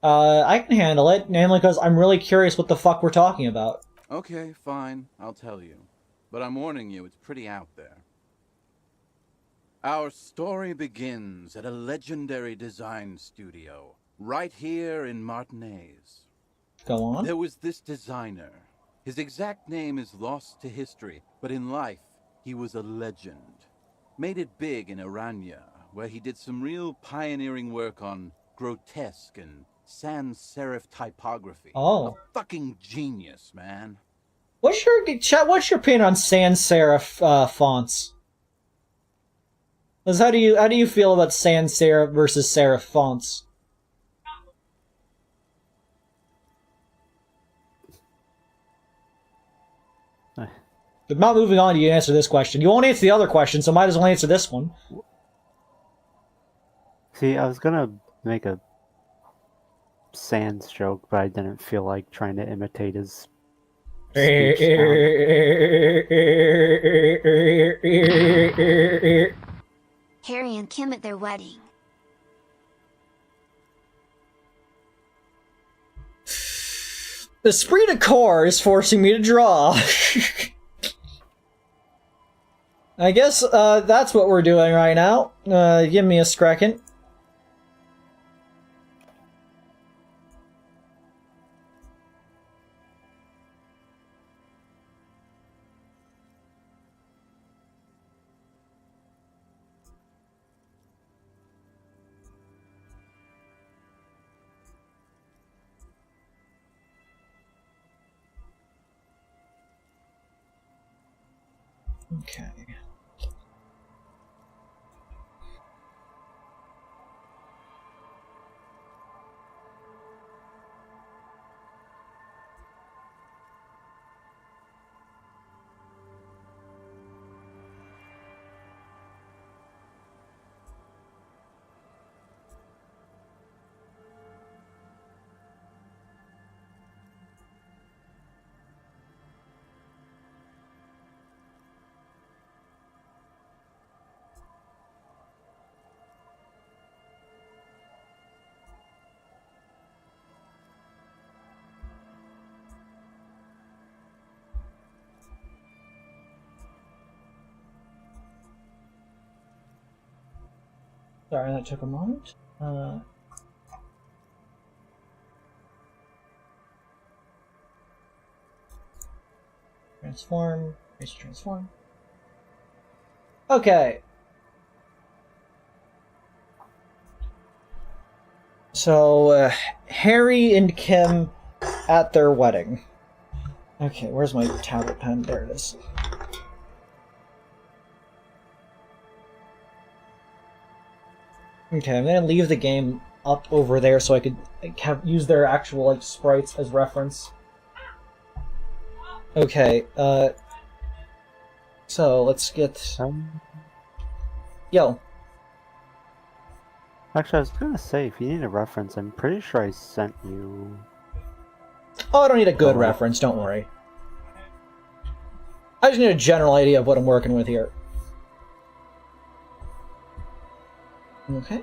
I can handle it, namely because I'm really curious what the fuck we're talking about. Okay, fine, I'll tell you. But I'm warning you, it's pretty out there. Our story begins at a legendary design studio, right here in Martinez. Go on. There was this designer. His exact name is lost to history, but in life, he was a legend. Made it big in Aranya, where he did some real pioneering work on grotesque and sans serif typography. Oh. A fucking genius, man. What's your opinion on sans serif fonts? How do you feel about sans serif versus serif fonts? I'm not moving on to you answer this question. You won't answer the other question, so might as well answer this one. See, I was gonna make a sans joke, but I didn't feel like trying to imitate his speech sound. Harry and Kim at their wedding. The esprit de corps is forcing me to draw. I guess that's what we're doing right now. Give me a second. Okay. Sorry, that took a moment. Transform. Transform. Okay. So, Harry and Kim at their wedding. Okay, where's my tablet pen? There it is. Okay, I'm gonna leave the game up over there so I could use their actual sprites as reference. Okay, so let's get... Yo. Actually, I was gonna say, if you need a reference, I'm pretty sure I sent you... Oh, I don't need a good reference, don't worry. I just need a general idea of what I'm working with here. Okay.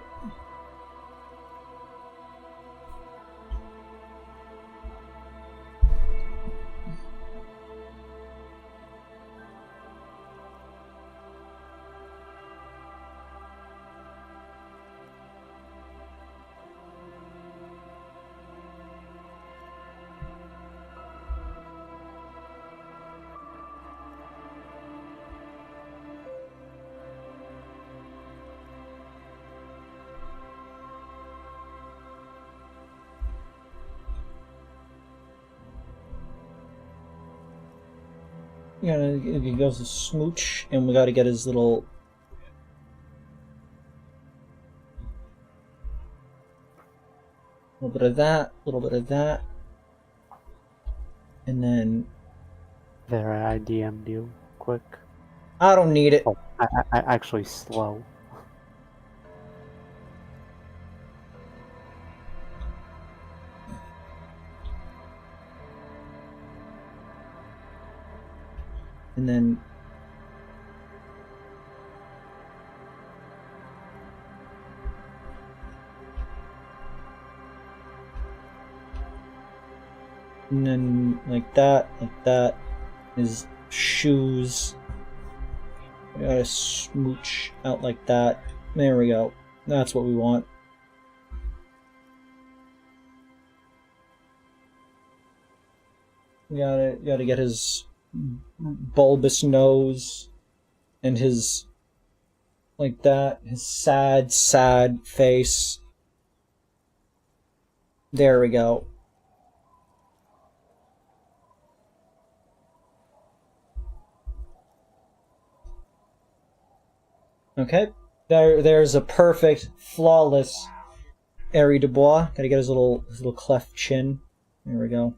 He goes to smooch, and we gotta get his little... A little bit of that, a little bit of that. And then... There, I DM'd you. Quick. I don't need it. Oh, I actually slow. And then... And then, like that, his shoes. We gotta smooch out like that. There we go. That's what we want. We gotta get his bulbous nose and his like that, his sad face. There we go. Okay, there's a perfect, flawless Airy Dubois. Gotta get his little cleft chin. There we go.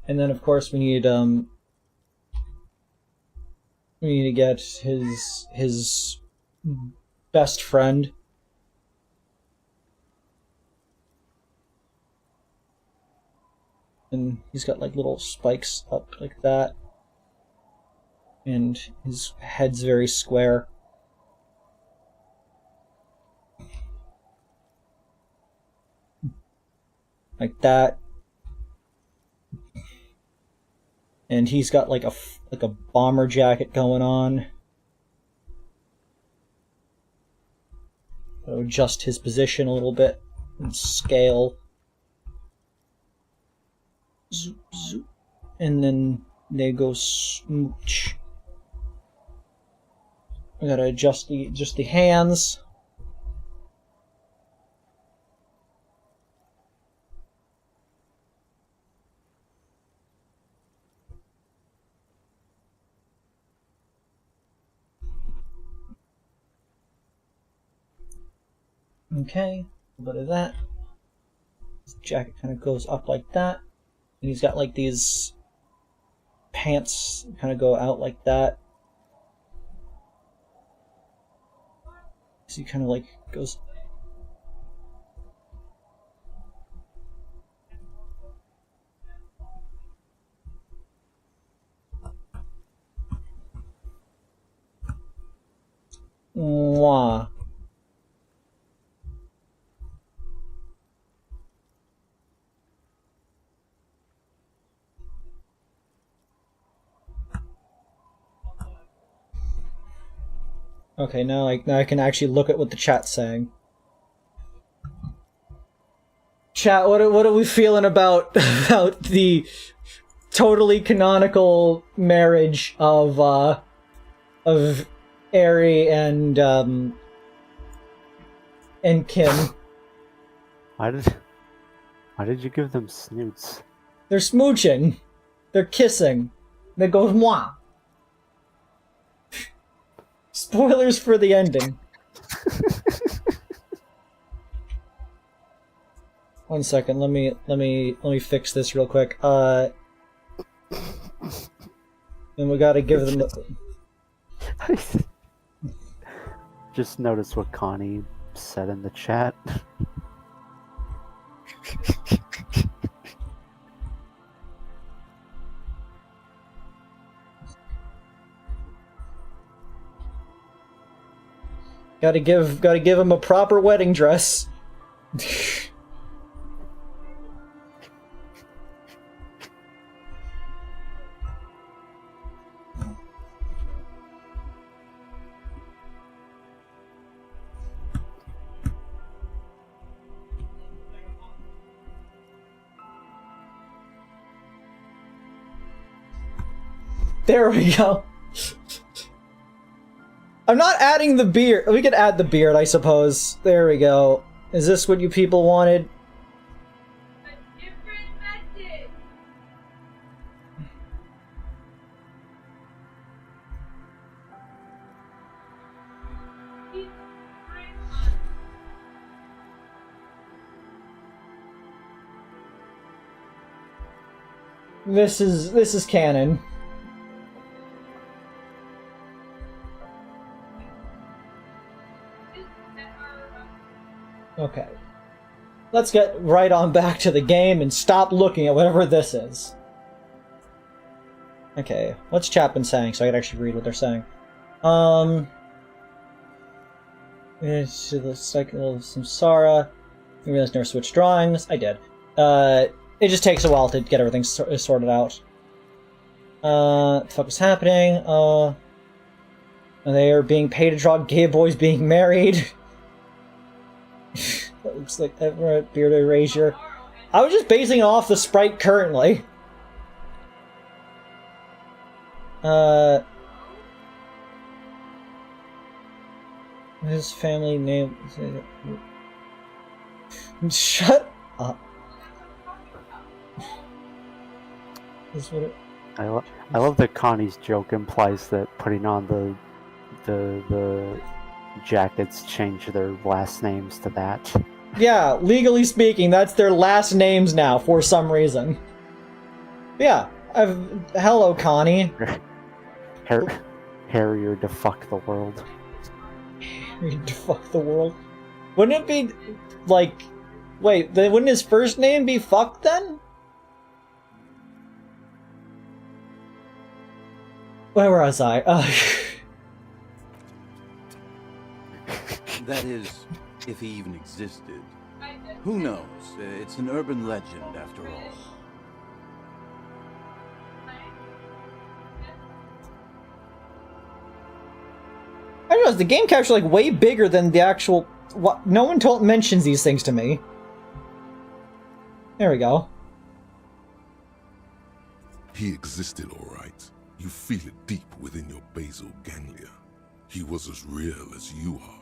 And then of course we need to get his best friend. And he's got like little spikes up like that. And his head's very square. Like that. And he's got like a bomber jacket going on. So adjust his position a little bit and scale. Zoop, zoop. And then they go smooch. We gotta adjust the hands. Okay, a little bit of that. His jacket kind of goes up like that. And he's got like these pants kind of go out like that. So he kind of like goes... Mwah. Okay, now I can actually look at what the chat's saying. Chat, what are we feeling about the totally canonical marriage of Eri and Kim? Why did you give them snoots? They're smooching. They're kissing. They go mwah. Spoilers for the ending. One second, let me fix this real quick. And we gotta give them the... Just notice what Connie said in the chat. Gotta give him a proper wedding dress. There we go. I'm not adding the beard. We could add the beard, I suppose. There we go. Is this what you people wanted? A different message. This is canon. Okay. Let's get right on back to the game and stop looking at whatever this is. Okay, what's Chapman saying so I can actually read what they're saying? It's the cycle of samsara. I realized never switched drawings. I did. It just takes a while to get everything sorted out. What the fuck is happening? They are being paid to draw gay boys being married. That looks like we're at beard erasure. I was just basing it off the sprite currently. His family name. Shut up. Is what it... I love that Connie's joke implies that putting on the jackets change their last names to that. Yeah, legally speaking, that's their last names now for some reason. Yeah, hello, Connie. Harrier to fuck the world. Harrier to fuck the world. Wouldn't it be like? Wait, then wouldn't his first name be fuck then? Where was I? That is, if he even existed. Who knows? It's an urban legend, after all. I realize the game capture like way bigger than the actual. What? No one mentions these things to me. There we go. He existed, all right. You feel it deep within your basal ganglia. He was as real as you are.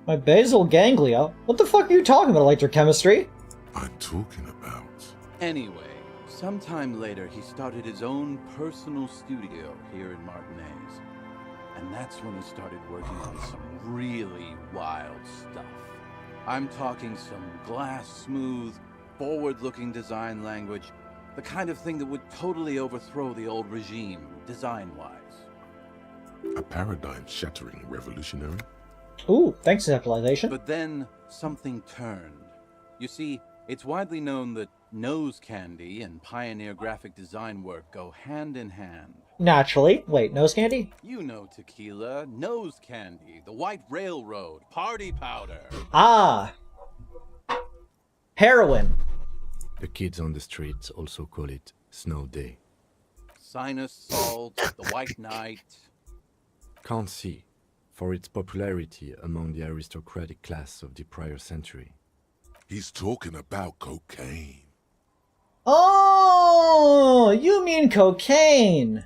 My basal ganglia? What the fuck are you talking about, electrochemistry? I'm talking about... Anyway, sometime later he started his own personal studio here in Martinez. And that's when he started working on some really wild stuff. I'm talking some glass-smooth, forward-looking design language, the kind of thing that would totally overthrow the old regime, design-wise. A paradigm-shattering revolutionary? Ooh, thanks, capitalization. But then something turned. You see, it's widely known that nose candy and pioneer graphic design work go hand in hand. Naturally. Wait, nose candy? You know tequila, nose candy, the White Railroad, party powder. Ah! Heroin. The kids on the streets also call it Snow Day. Sinus salt, the White Knight. Can't see. for its popularity among the aristocratic class of the prior century. He's talking about cocaine. Oh, you mean cocaine.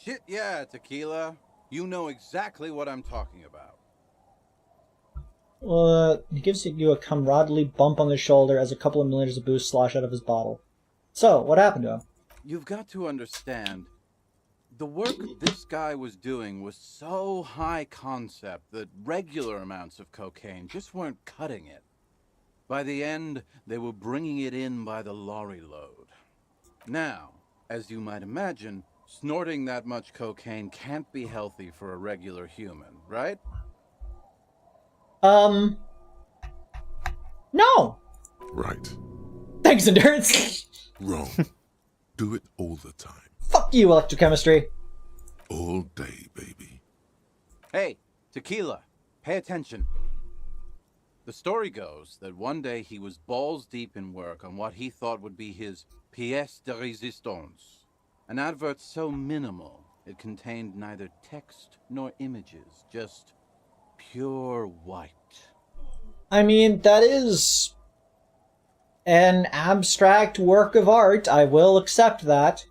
Shit, yeah, Tequila. You know exactly what I'm talking about. He gives you a comradely bump on the shoulder as a couple of milliliters of booze slosh out of his bottle. So, what happened to him? You've got to understand, the work this guy was doing was so high concept that regular amounts of cocaine just weren't cutting it. By the end, they were bringing it in by the lorry load. Now, as you might imagine, snorting that much cocaine can't be healthy for a regular human, right? No! Right. Thanks, Endurance! Wrong. Do it all the time. Fuck you, electrochemistry! All day, baby. Hey, Tequila, pay attention. The story goes that one day he was balls deep in work on what he thought would be his pièce de résistance, an advert so minimal it contained neither text nor images, just pure white. I mean, that is an abstract work of art. I will accept that.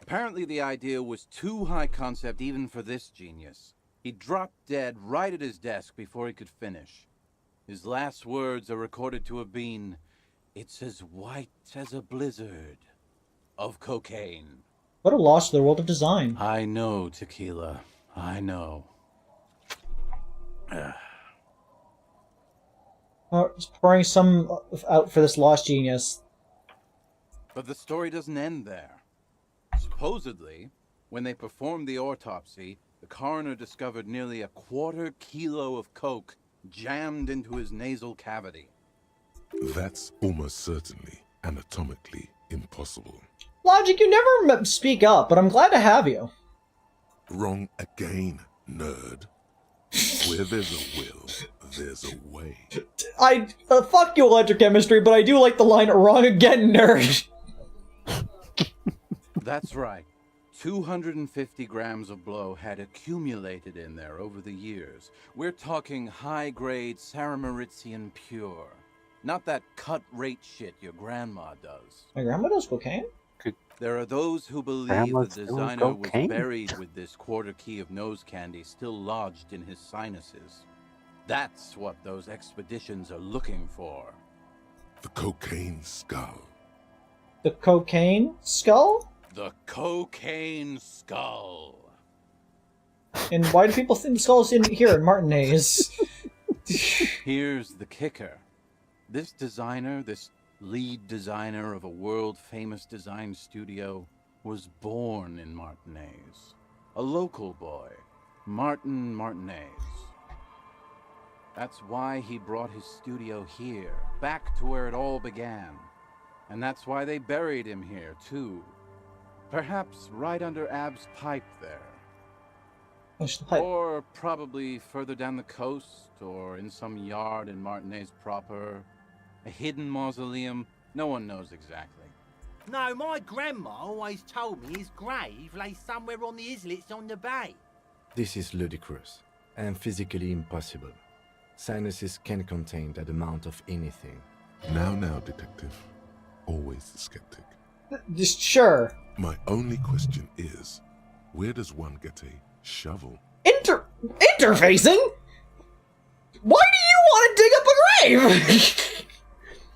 Apparently the idea was too high concept even for this genius. He dropped dead right at his desk before he could finish. His last words are recorded to have been, "It's as white as a blizzard of cocaine." What a loss to the world of design. I know, Tequila. I know. Just pouring some out for this lost genius. But the story doesn't end there. Supposedly, when they performed the autopsy, the coroner discovered nearly a quarter kilo of coke jammed into his nasal cavity. That's almost certainly anatomically impossible. Logic, you never speak up, but I'm glad to have you. Wrong again, nerd. Where there's a will, there's a way. Fuck you, electrochemistry, but I do like the line, "Wrong again, nerd." That's right. 250 grams of blow had accumulated in there over the years. We're talking high-grade Saramaritsian pure. Not that cut-rate shit your grandma does. My grandma does cocaine? There are those who believe Grandma's the doing designer was cocaine? buried with this quarter key of nose candy still lodged in his sinuses. That's what those expeditions are looking for. The cocaine skull. The cocaine skull? The cocaine skull. And why do people think the skull's in here in Martinez? Here's the kicker. This designer, this lead designer of a world-famous design studio, was born in Martinez. A local boy, Martin Martinez. That's why he brought his studio here, back to where it all began. And that's why they buried him here, too. Perhaps right under Ab's pipe there. What's the pipe? Or probably further down the coast, or in some yard in Martinez proper. A hidden mausoleum, no one knows exactly. No, my grandma always told me his grave lay somewhere on the islets on the bay. This is ludicrous and physically impossible. Sinuses can contain that amount of anything. Now, detective. Always the skeptic. Just sure. My only question is, where does one get a shovel? Interfacing? Why do you want to dig up a grave?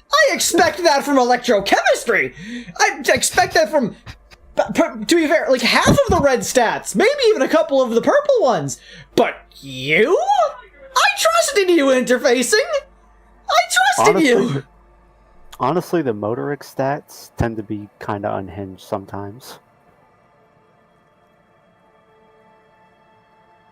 I expect that from electrochemistry. I expect that from, to be fair, like half of the red stats, maybe even a couple of the purple ones. But you? I trusted you, interfacing. I trusted you. Honestly, the motoric stats tend to be kind of unhinged sometimes.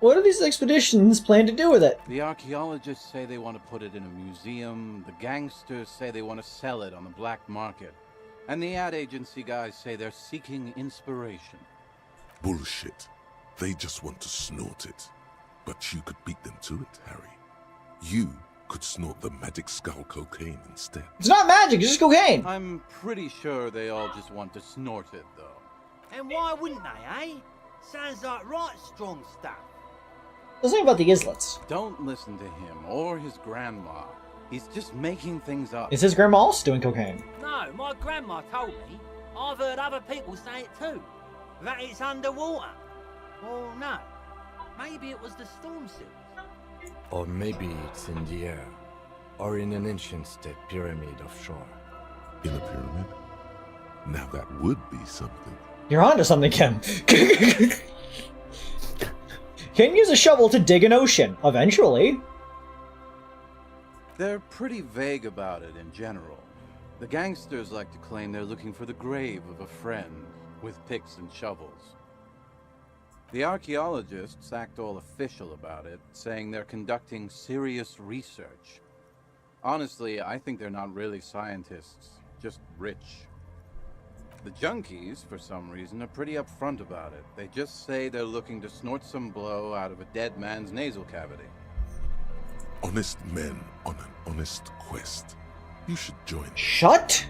What do these expeditions plan to do with it? The archaeologists say they want to put it in a museum, the gangsters say they want to sell it on the black market, and the ad agency guys say they're seeking inspiration. Bullshit. They just want to snort it. But you could beat them to it, Harry. You could snort the magic skull cocaine instead. It's not magic, it's just cocaine. I'm pretty sure they all just want to snort it, though. And why wouldn't they, eh? Sounds like right strong stuff. Something about the islets. Don't listen to him or his grandma. He's just making things up. Is his grandma also doing cocaine? No, my grandma told me. I've heard other people say it too. That it's underwater. Or no, maybe it was the storm sewers. Or maybe it's in the air. Or in an ancient state pyramid offshore. In a pyramid? Now that would be something. You're onto something, Kim. Can use a shovel to dig an ocean, eventually. They're pretty vague about it in general. The gangsters like to claim they're looking for the grave of a friend, with picks and shovels. The archaeologists act all official about it, saying they're conducting serious research. Honestly, I think they're not really scientists, just rich. The junkies, for some reason, are pretty upfront about it. They just say they're looking to snort some blow out of a dead man's nasal cavity. Honest men on an honest quest. You should join. Shut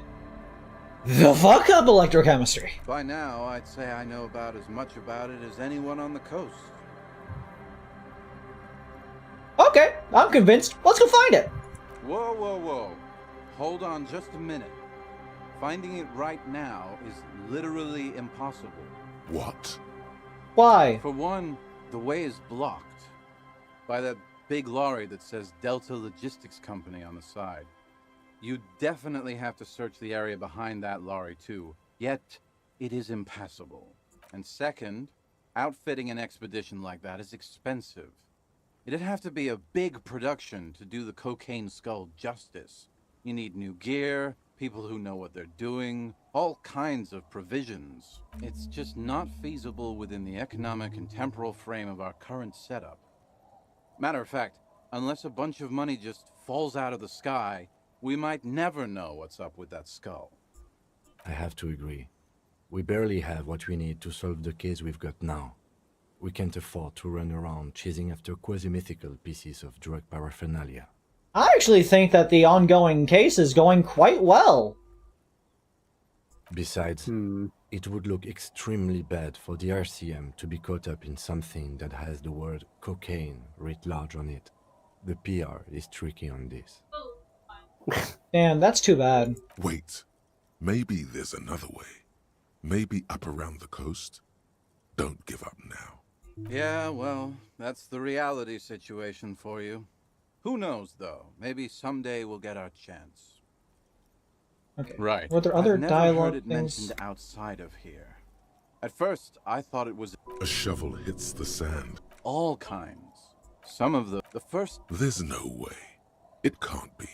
the fuck up, electrochemistry. By now, I'd say I know about as much about it as anyone on the coast. Okay, I'm convinced. Let's go find it. Whoa, whoa, whoa. Hold on just a minute. Finding it right now is literally impossible. What? Why? For one, the way is blocked by that big lorry that says Delta Logistics Company on the side. You definitely have to search the area behind that lorry too, yet it is impassable. And second, outfitting an expedition like that is expensive. It'd have to be a big production to do the cocaine skull justice. You need new gear, people who know what they're doing, all kinds of provisions. It's just not feasible within the economic and temporal frame of our current setup. Matter of fact, unless a bunch of money just falls out of the sky, we might never know what's up with that skull. I have to agree. We barely have what we need to solve the case we've got now. We can't afford to run around chasing after quasi-mythical pieces of drug paraphernalia. I actually think that the ongoing case is going quite well. Besides, it would look extremely bad for the RCM to be caught up in something that has the word cocaine writ large on it. The PR is tricky on this. Damn, that's too bad. Wait. Maybe there's another way. Maybe up around the coast? Don't give up now. Yeah, well, that's the reality situation for you. Who knows, though? Maybe someday we'll get our chance. Okay. Right. Were there other I've never dialogue heard it things? mentioned outside of here. At first, I thought it was A shovel hits the sand. all kinds. Some of the first... There's no way. It can't be.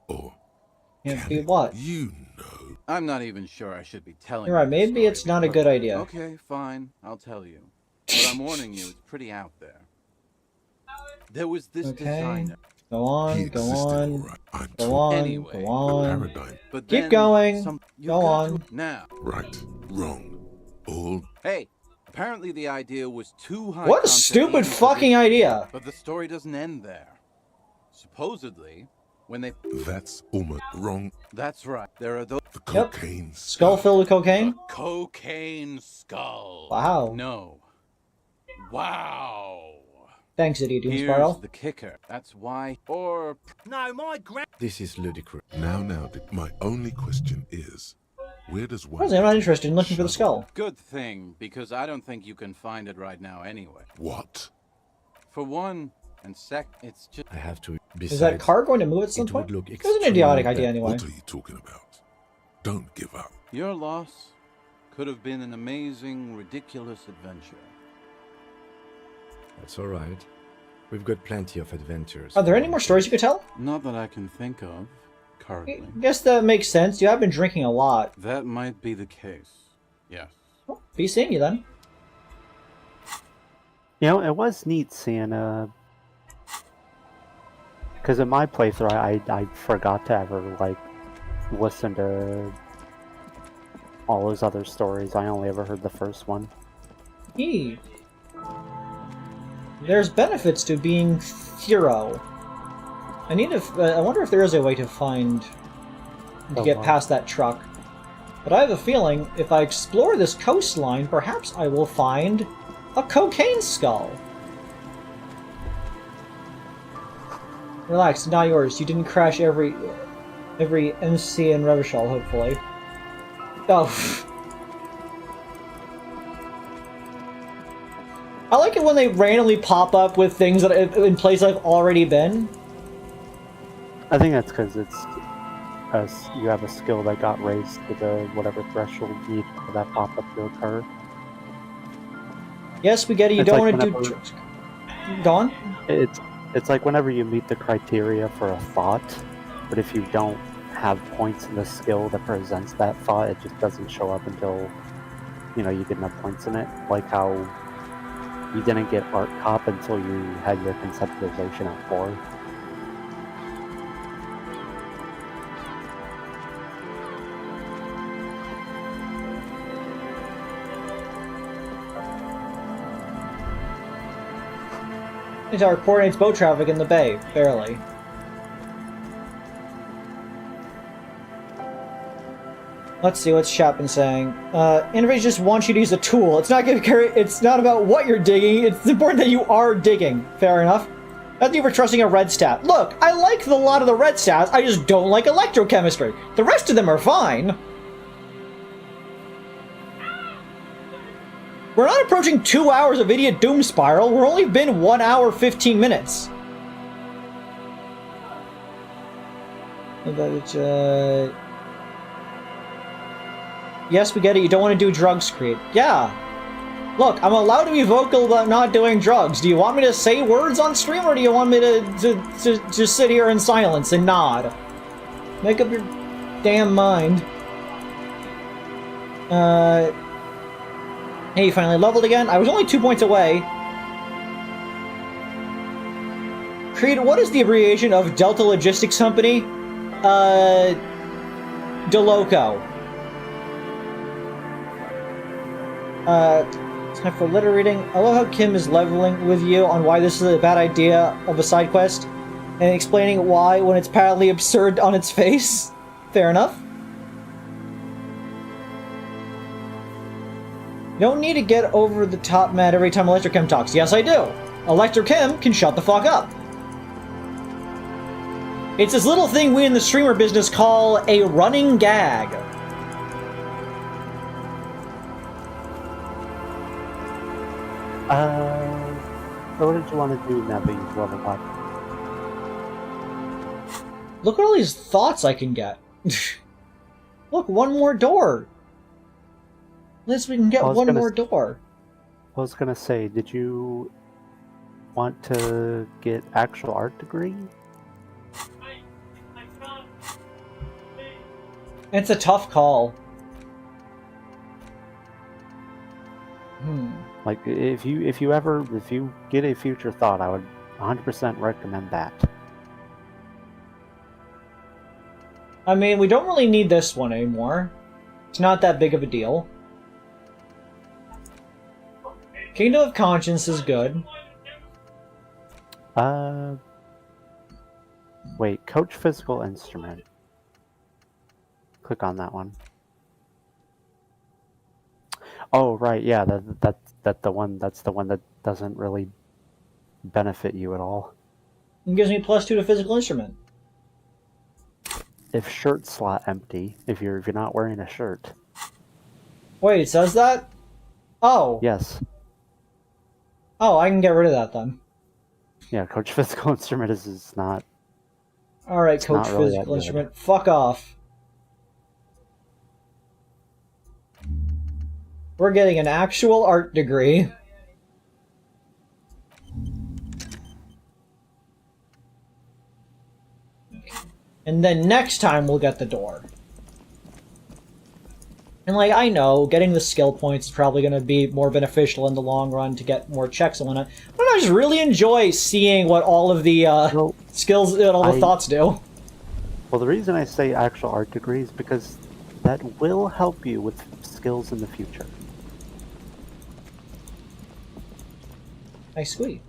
Or Can't can be it? what? You know. I'm not even sure I should be telling You're right, you the maybe it's story, not a but- good idea. Okay, fine. I'll tell you. But I'm warning you, it's pretty out there. There was this Okay. designer. Go on, He go existed, on, all right. I'm go told. on, Anyway, go The on. paradigm. But Keep then going. you've Go got on. to- Now, Right. Wrong. All. hey, apparently the idea was too high. What a concept stupid even for fucking this- idea. But the story doesn't end there. Supposedly, when they... That's almost wrong. That's right. There are those... The Yep. cocaine Skull filled with cocaine? A cocaine skull. Wow. No. Wow. Thanks, Idiot Doom Here's Spiral. the kicker. That's why... Or... No, my grand... This is ludicrous. Now, my only question is, where does one... Honestly, I'm not interested in looking for the skull. Good thing, because I don't think you can find it right now anyway. What? For one, and it's just... I have to. Besides, Is that car going to move at some it point? would look It was an idiotic extremely idea bad. anyway. What are you talking about? Don't give up. Your loss could have been an amazing, ridiculous adventure. That's all right. We've got plenty of adventures. Are there any more stories you could tell? Not that I can think of, I currently. guess that makes sense. You have been drinking a lot. That might be the case. Yes. Well, be seeing you then. You know, it was neat seeing because in my playthrough, I forgot to ever like listen to all those other stories. I only ever heard the first one. There's benefits to being thorough. I wonder if there is a way to find to get past that truck. But I have a feeling if I explore this coastline, perhaps I will find a cocaine skull. Relax, not yours. You didn't crash every MC in Revachol, hopefully. Oh. I like it when they randomly pop up with things that in places I've already been. I think that's because you have a skill that got raised to the whatever threshold you need for that pop-up to occur. Yes, we get it. You It's don't like want to whenever- do... Go on? It's like whenever you meet the criteria for a thought, but if you don't have points in the skill that presents that thought, it just doesn't show up until, you know, you get enough points in it. Like how you didn't get Art Cop until you had your conceptualization at 4. It coordinates boat traffic in the bay, barely. Let's see what's Chapman saying. Innovators just want you to use a tool. It's not about what you're digging. It's important that you are digging. Fair enough. Thank you for trusting a red stat. Look, I like a lot of the red stats. I just don't like electrochemistry. The rest of them are fine. We're not approaching 2 hours of Idiot Doom Spiral. We're only been 1 hour 15 minutes. Yes, we get it. You don't want to do drugs, Creed. Yeah. Look, I'm allowed to be vocal about not doing drugs. Do you want me to say words on stream, or do you want me to just sit here in silence and nod? Make up your damn mind. Hey, you finally leveled again? I was only 2 points away. Creed, what is the abbreviation of Delta Logistics Company? DeLoco. Time for letter reading. I love how Kim is leveling with you on why this is a bad idea of a side quest, and explaining why when it's patently absurd on its face. Fair enough. You don't need to get over the top mad every time Electrochem talks. Yes, I do. Electrochem can shut the fuck up. It's this little thing we in the streamer business call a running gag. So what did you want to do now that you've leveled up? Look at all these thoughts I can get. Look, one more door. At least we can get one more door. I was gonna say, did you want to get actual art degree? It's a tough call. Like, if you get a future thought, I would 100% recommend that. I mean, we don't really need this one anymore. It's not that big of a deal. Kingdom of Conscience is good. Wait, Coach Physical Instrument. Click on that one. Oh, right, yeah, that's the one that doesn't really benefit you at all. It gives me +2 to Physical Instrument. If shirt slot empty, if you're not wearing a shirt. Wait, it says that? Oh. Yes. Oh, I can get rid of that then. Yeah, Coach Physical Instrument is not... Alright, Coach really Physical Instrument, fuck off. We're getting an actual art degree. And then next time we'll get the door. And like, I know, getting the skill points is probably going to be more beneficial in the long run to get more checks and whatnot. But I just really enjoy seeing what all of the skills and all the thoughts do. Well, the reason I say actual art degree is because that will help you with skills in the future. I squeak.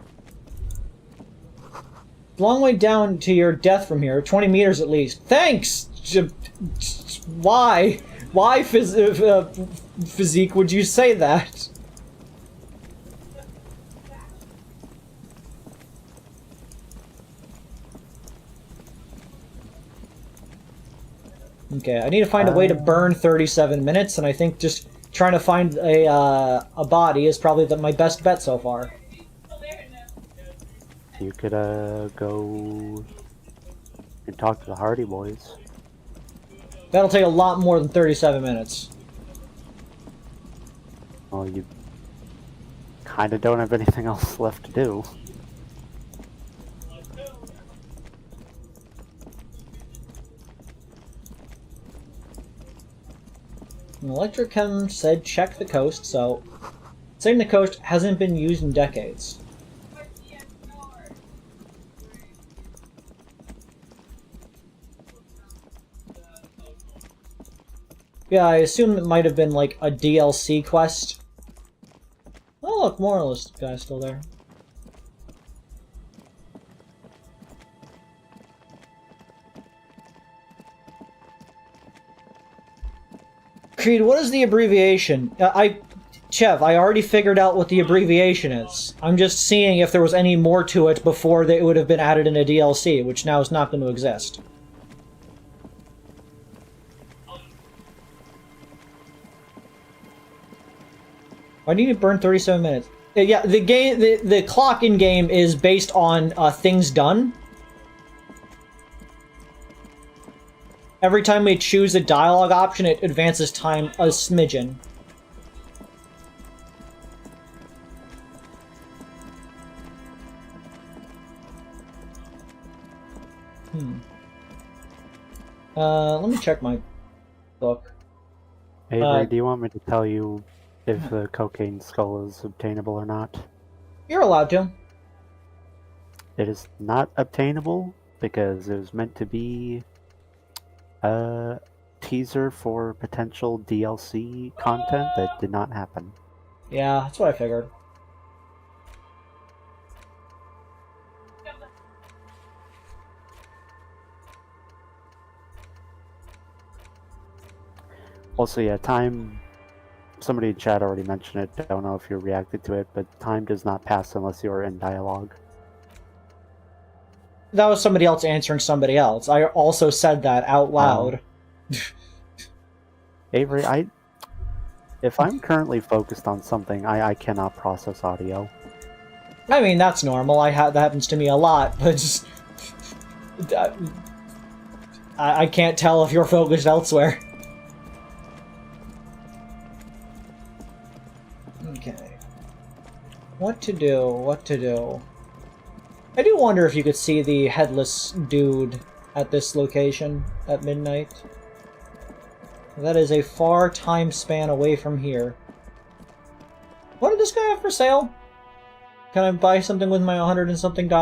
Long way down to your death from here, 20 meters at least. Thanks! Why? Why, Physique, would you say that? Okay, I need to find a way to burn 37 minutes, and I think just trying to find a body is probably my best bet so far. You could go and talk to the Hardy Boys. That'll take a lot more than 37 minutes. Well, you kind of don't have anything else left to do. Electrochem said check the coast, so saying the coast hasn't been used in decades. Yeah, I assume it might have been like a DLC quest. Oh look, Moralist guy's still there. Creed, what is the abbreviation? Chev, I already figured out what the abbreviation is. I'm just seeing if there was any more to it before it would have been added in a DLC, which now is not going to exist. Why do you need to burn 37 minutes? Yeah, the clock in game is based on things done. Every time we choose a dialogue option, it advances time a smidgen. Let me check my book. Avery, do you want me to tell you if the cocaine skull is obtainable or not? You're allowed to. It is not obtainable because it was meant to be a teaser for potential DLC content that did not happen. Yeah, that's what I figured. Also, yeah, time... Somebody in chat already mentioned it. I don't know if you reacted to it, but time does not pass unless you're in dialogue. That was somebody else answering somebody else. I also said that out loud. Avery, if I'm currently focused on something, I cannot process audio. I mean, that's normal. That happens to me a lot, but just... I can't tell if you're focused elsewhere. Okay. What to do? I do wonder if you could see the headless dude at this location at midnight. That is a far time span away from here. What did this guy have for sale? Can I buy something with my $100 and something?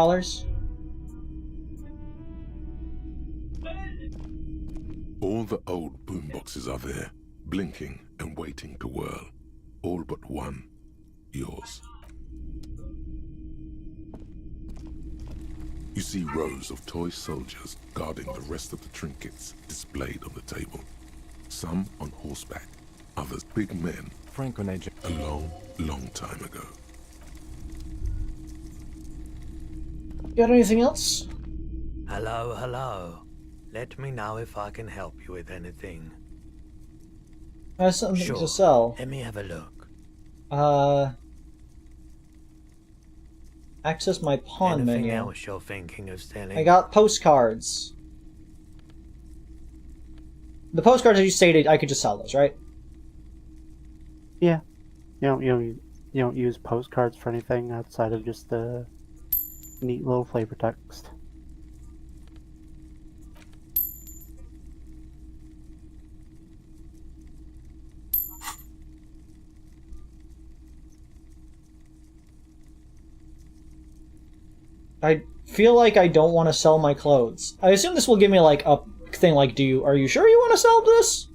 All the old boomboxes are there, blinking and waiting to whirl. All but one. Yours. You see rows of toy soldiers guarding the rest of the trinkets displayed on the table. Some on horseback, others big men. Frank and AJ. A long, long time ago. Got anything else? Hello, hello. Let me know if I can help you with anything. I have something Sure. to sell. Let me have a look. Access my pawn Anything menu. else you're thinking of selling? I got postcards. The postcards that you stated, I could just sell those, right? Yeah. You don't use postcards for anything outside of just the neat little flavor text. I feel like I don't want to sell my clothes. I assume this will give me like a thing like, are you sure you want to sell this?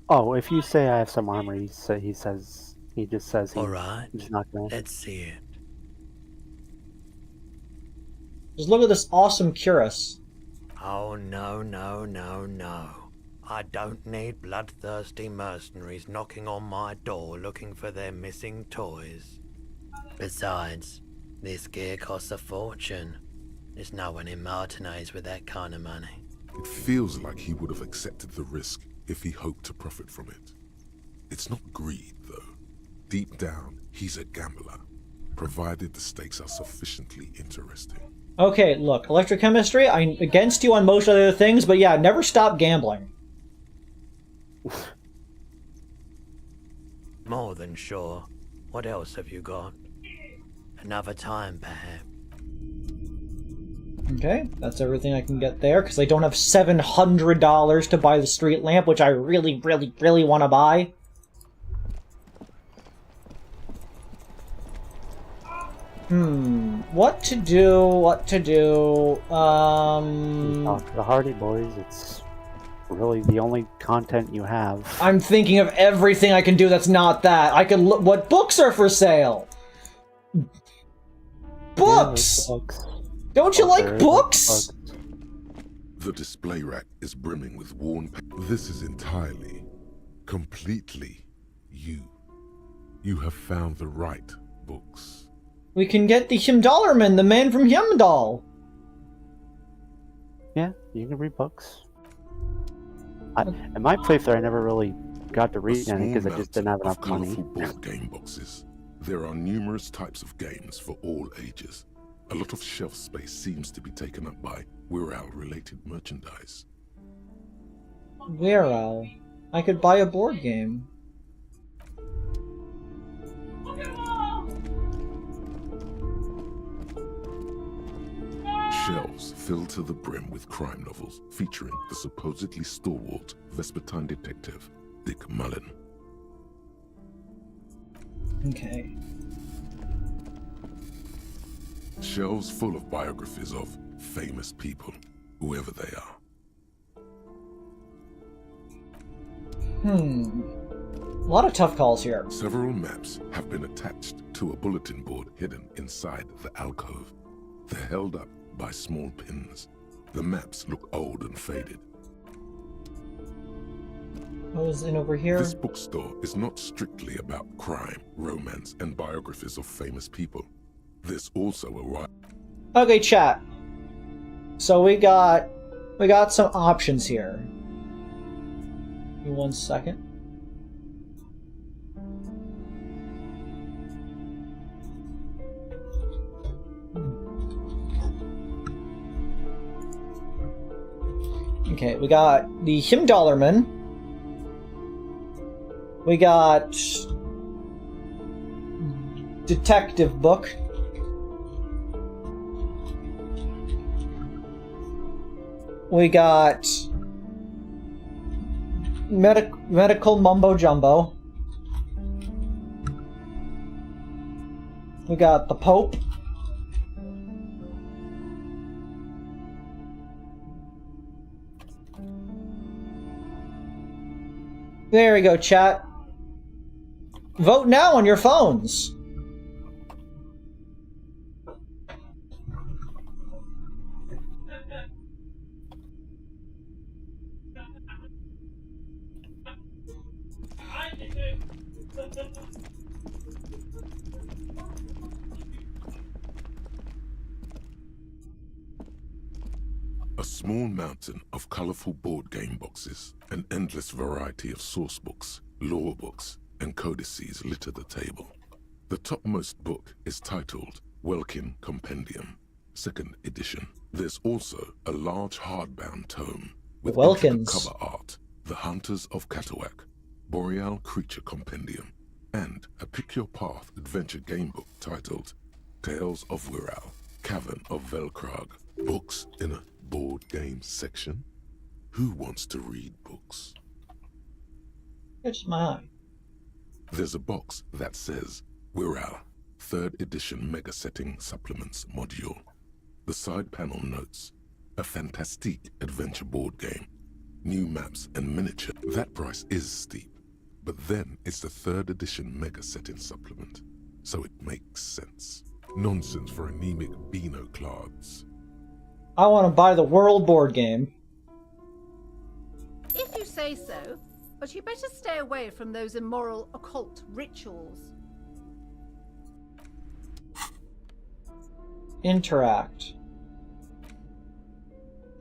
Oh, if you say I have some armor, he just says he's Alright, not gonna. let's see it. Just look at this awesome cuirass. Oh no, no, no, no. I don't need bloodthirsty mercenaries knocking on my door looking for their missing toys. Besides, this gear costs a fortune. There's no one in Martinez with that kind of money. It feels like he would have accepted the risk if he hoped to profit from it. It's not greed, though. Deep down, he's a gambler, provided the stakes are sufficiently interesting. Okay, look, electrochemistry, I'm against you on most other things, but yeah, never stop gambling. More than sure. What else have you got? Another time, perhaps. Okay, that's everything I can get there, because I don't have $700 to buy the street lamp, which I really, really, really want to buy. What to do, The Hardy Boys, it's really the only content you have. I'm thinking of everything I can do that's not that. I can look. What books are for sale? Books! Yeah, books. Don't you like books? The display rack is brimming with worn This is entirely, completely you. You have found the right books. We can get the Himdallerman, the man from Himdall. Yeah, you can read books. In my playthrough, I never really got to read any because I just didn't have enough money. Board game boxes. There are numerous types of games for all ages. A lot of shelf space seems to be taken up by Wirral-related merchandise. Wirral? I could buy a board game. Shelves filled to the brim with crime novels featuring the supposedly stalwart Vespertine detective Dick Mullen. Okay. Shelves full of biographies of famous people, whoever they are. A lot of tough calls here. Several maps have been attached to a bulletin board hidden inside the alcove. They're held up by small pins. The maps look old and faded. What was in over here? This bookstore is not strictly about crime, romance, and biographies of famous people. There's also a Okay, chat. So we got some options here. Give me 1 second. Okay, we got the Himdallerman. We got detective book. We got medical mumbo jumbo. We got the Pope. There we go, chat. Vote now on your phones. A small mountain of colorful board game boxes, an endless variety of source books, lore books, and codices litter the table. The topmost book is titled Welkin Compendium, 2nd edition. There's also a large hardbound tome with intricate cover art, The Hunters of Catawak, Boreal Creature Compendium, and a Pick Your Path adventure game book titled Tales of Wirral, Cavern of Velkrag. Books in a board game section? Who wants to read books? It's mine. There's a box that says Wirral, 3rd edition Mega Setting Supplements Module. The side panel notes, a fantastique adventure board game. New maps and miniature. That price is steep, but then it's the 3rd edition Mega Setting Supplement, so it makes sense. Nonsense for anemic Beano-clads. I want to buy the World board game. If you say so, but you better stay away from those immoral occult rituals. Interact.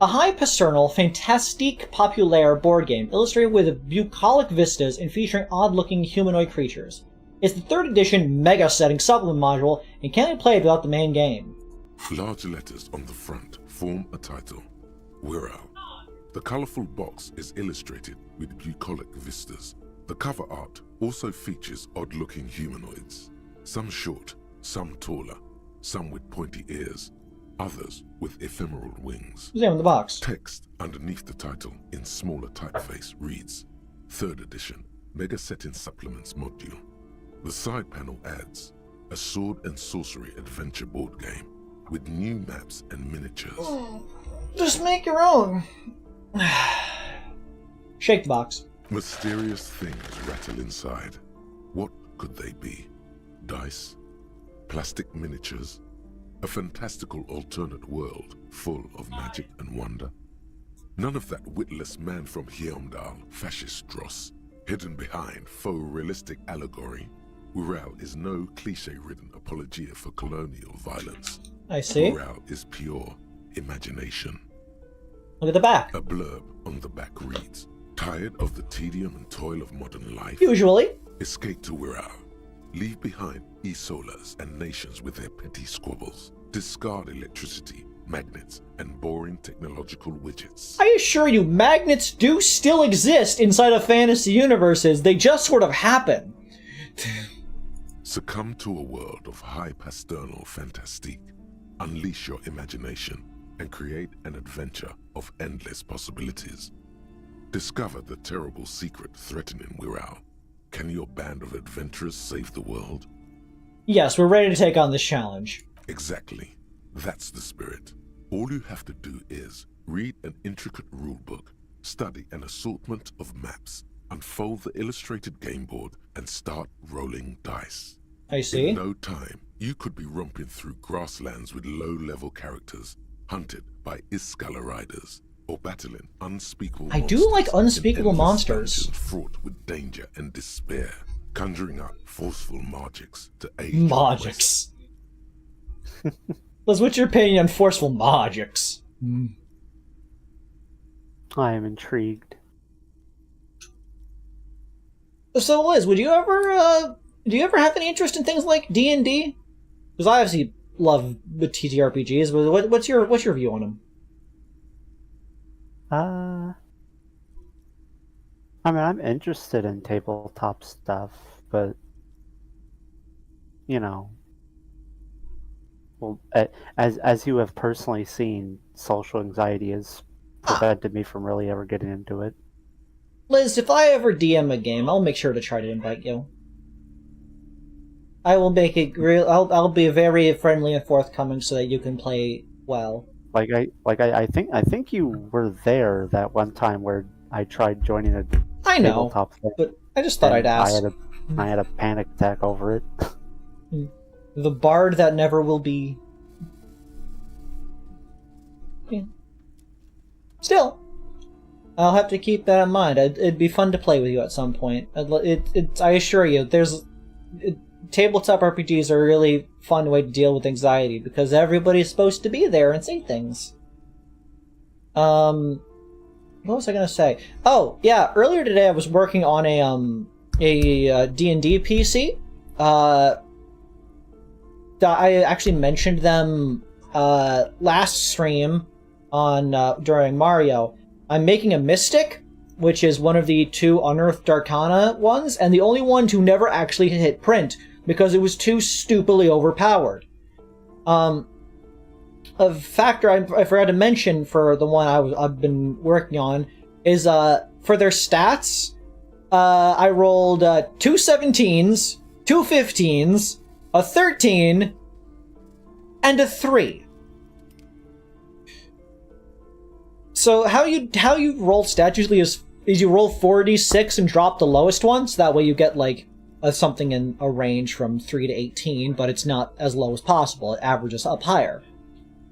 A high-pasernal, fantastique populaire board game illustrated with bucolic vistas and featuring odd-looking humanoid creatures. It's the 3rd edition mega-setting supplement module and can't be played without the main game. Large letters on the front form a title. Wirral. The colourful box is illustrated with bucolic vistas. The cover art also features odd-looking humanoids. Some short, some taller, some with pointy ears, others with ephemeral wings. Who's in the box? Text underneath the title in smaller typeface reads, 3rd edition, Mega Setting Supplements Module. The side panel adds, a sword and sorcery adventure board game with new maps and miniatures. Just make your own. Shake the box. Mysterious things rattle inside. What could they be? Dice? Plastic miniatures? A fantastical alternate world full of magic and wonder? None of that witless man from Heimdall, fascist dross, hidden behind faux realistic allegory. Wirral is no cliche-ridden apologia for colonial violence. I see. Wirral is pure imagination. Look at the back. A blurb on the back reads, tired of the tedium and toil of modern life? Usually. Escape to Wirral. Leave behind e-solas and nations with their petty squabbles. Discard electricity, magnets, and boring technological widgets. I assure you, magnets do still exist inside of fantasy universes. They just sort of happen. Succumb to a world of high pasternal fantastique. Unleash your imagination and create an adventure of endless possibilities. Discover the terrible secret threatening Wirral. Can your band of adventurers save the world? Yes, we're ready to take on this challenge. Exactly. That's the spirit. All you have to do is read an intricate rulebook, study an assortment of maps, unfold the illustrated game board, and start rolling dice. I see. In no time, you could be romping through grasslands with low-level characters, hunted by Iskala riders, or battling unspeakable I monsters do like unspeakable in endless monsters. dungeons fraught with danger and despair, conjuring up forceful magics to aid Magics. Liz, what's your opinion on forceful magics? I am intrigued. So, Liz, would you ever, do you ever have any interest in things like D&D? Because I obviously love the TTRPGs, but what's your view on them? I mean, I'm interested in tabletop stuff, but you know, well, as you have personally seen, social anxiety has prevented me from really ever getting into it. Liz, if I ever DM a game, I'll make sure to try to invite you. I will make it real. I'll be very friendly and forthcoming so that you can play well. I think you were there that one time where I tried joining a I know, tabletop thing, but I just thought I'd ask. I had a panic attack over it. The bard that never will be. Yeah. Still, I'll have to keep that in mind. It'd be fun to play with you at some point. I assure you, tabletop RPGs are a really fun way to deal with anxiety because everybody's supposed to be there and say things. What was I gonna say? Oh, yeah, earlier today I was working on a D&D PC. I actually mentioned them last stream on during Mario. I'm making a Mystic, which is one of the 2 Unearthed Arcana ones, and the only one to never actually hit print because it was too stupidly overpowered. A factor I forgot to mention for the one I've been working on is for their stats, I rolled 2 17s, 2 15s, a 13, and a 3. So how you roll stats usually is you roll 4d6 and drop the lowest one, so that way you get like something in a range from 3 to 18, but it's not as low as possible. It averages up higher.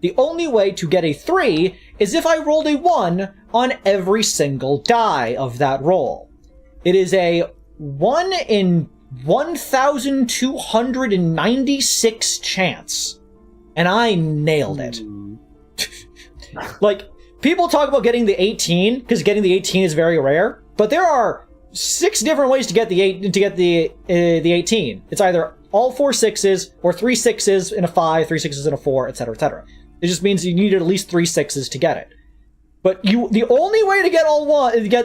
The only way to get a 3 is if I rolled a 1 on every single die of that roll. It is a 1 in 1,296 chance. And I nailed it. Like, people talk about getting the 18 because getting the 18 is very rare, but there are 6 different ways to get the 18. It's either all 4 6s or 3 6s in a 5, 3 6s in a 4, etc., etc. It just means you need at least 3 6s to get it. But the only way to get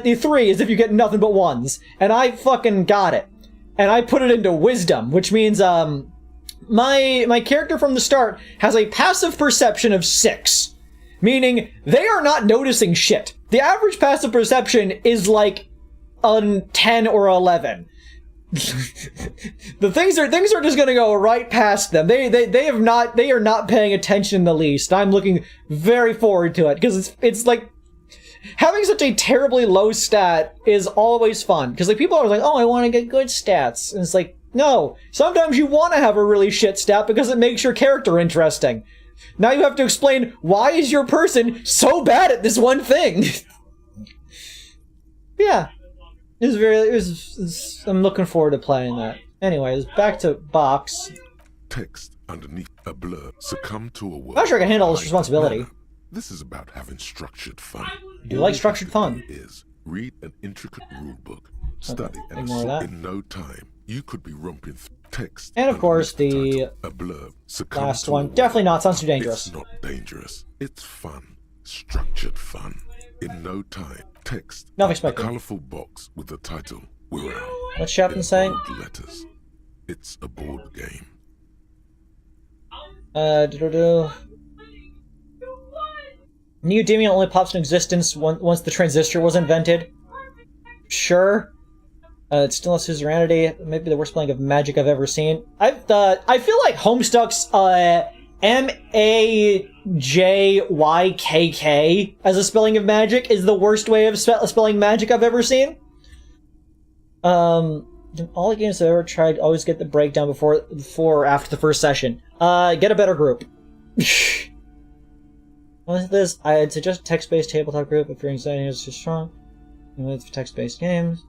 the 3 is if you get nothing but 1s, and I fucking got it, and I put it into wisdom, which means my character from the start has a passive perception of 6, meaning they are not noticing shit. The average passive perception is like 10 or 11. The things are just gonna go right past them. They are not paying attention in the least. I'm looking very forward to it because it's like having such a terribly low stat is always fun because like people are like, oh, I want to get good stats, and it's like, no, sometimes you want to have a really shit stat because it makes your character interesting. Now you have to explain why is your person so bad at this one thing. Yeah. I'm looking forward to playing that. Anyways, back to box. Text underneath a blur. Succumb to a world. I'm not sure I can handle this responsibility. This is about having structured fun. Do you like structured fun? Is read an intricate rulebook, study, okay, and that. in no time you could be romping text. And of course, the a blurb. Last one definitely not sounds too dangerous. It's not dangerous. It's fun, structured fun. In no time. Text. Not A expected. colourful box with the title. We're out. What's Chapman saying? Bold letters. It's a board game. Neodymium only pops in existence once the transistor was invented. Sure. It still has suzerainty. Maybe the worst spelling of magic I've ever seen. I feel like Homestuck's MAJYKK as a spelling of magic is the worst way of spelling magic I've ever seen. All the games I've ever tried always get the breakdown before or after the first session. Get a better group. What is this? I'd suggest a text-based tabletop group if your anxiety is too strong. With text-based games.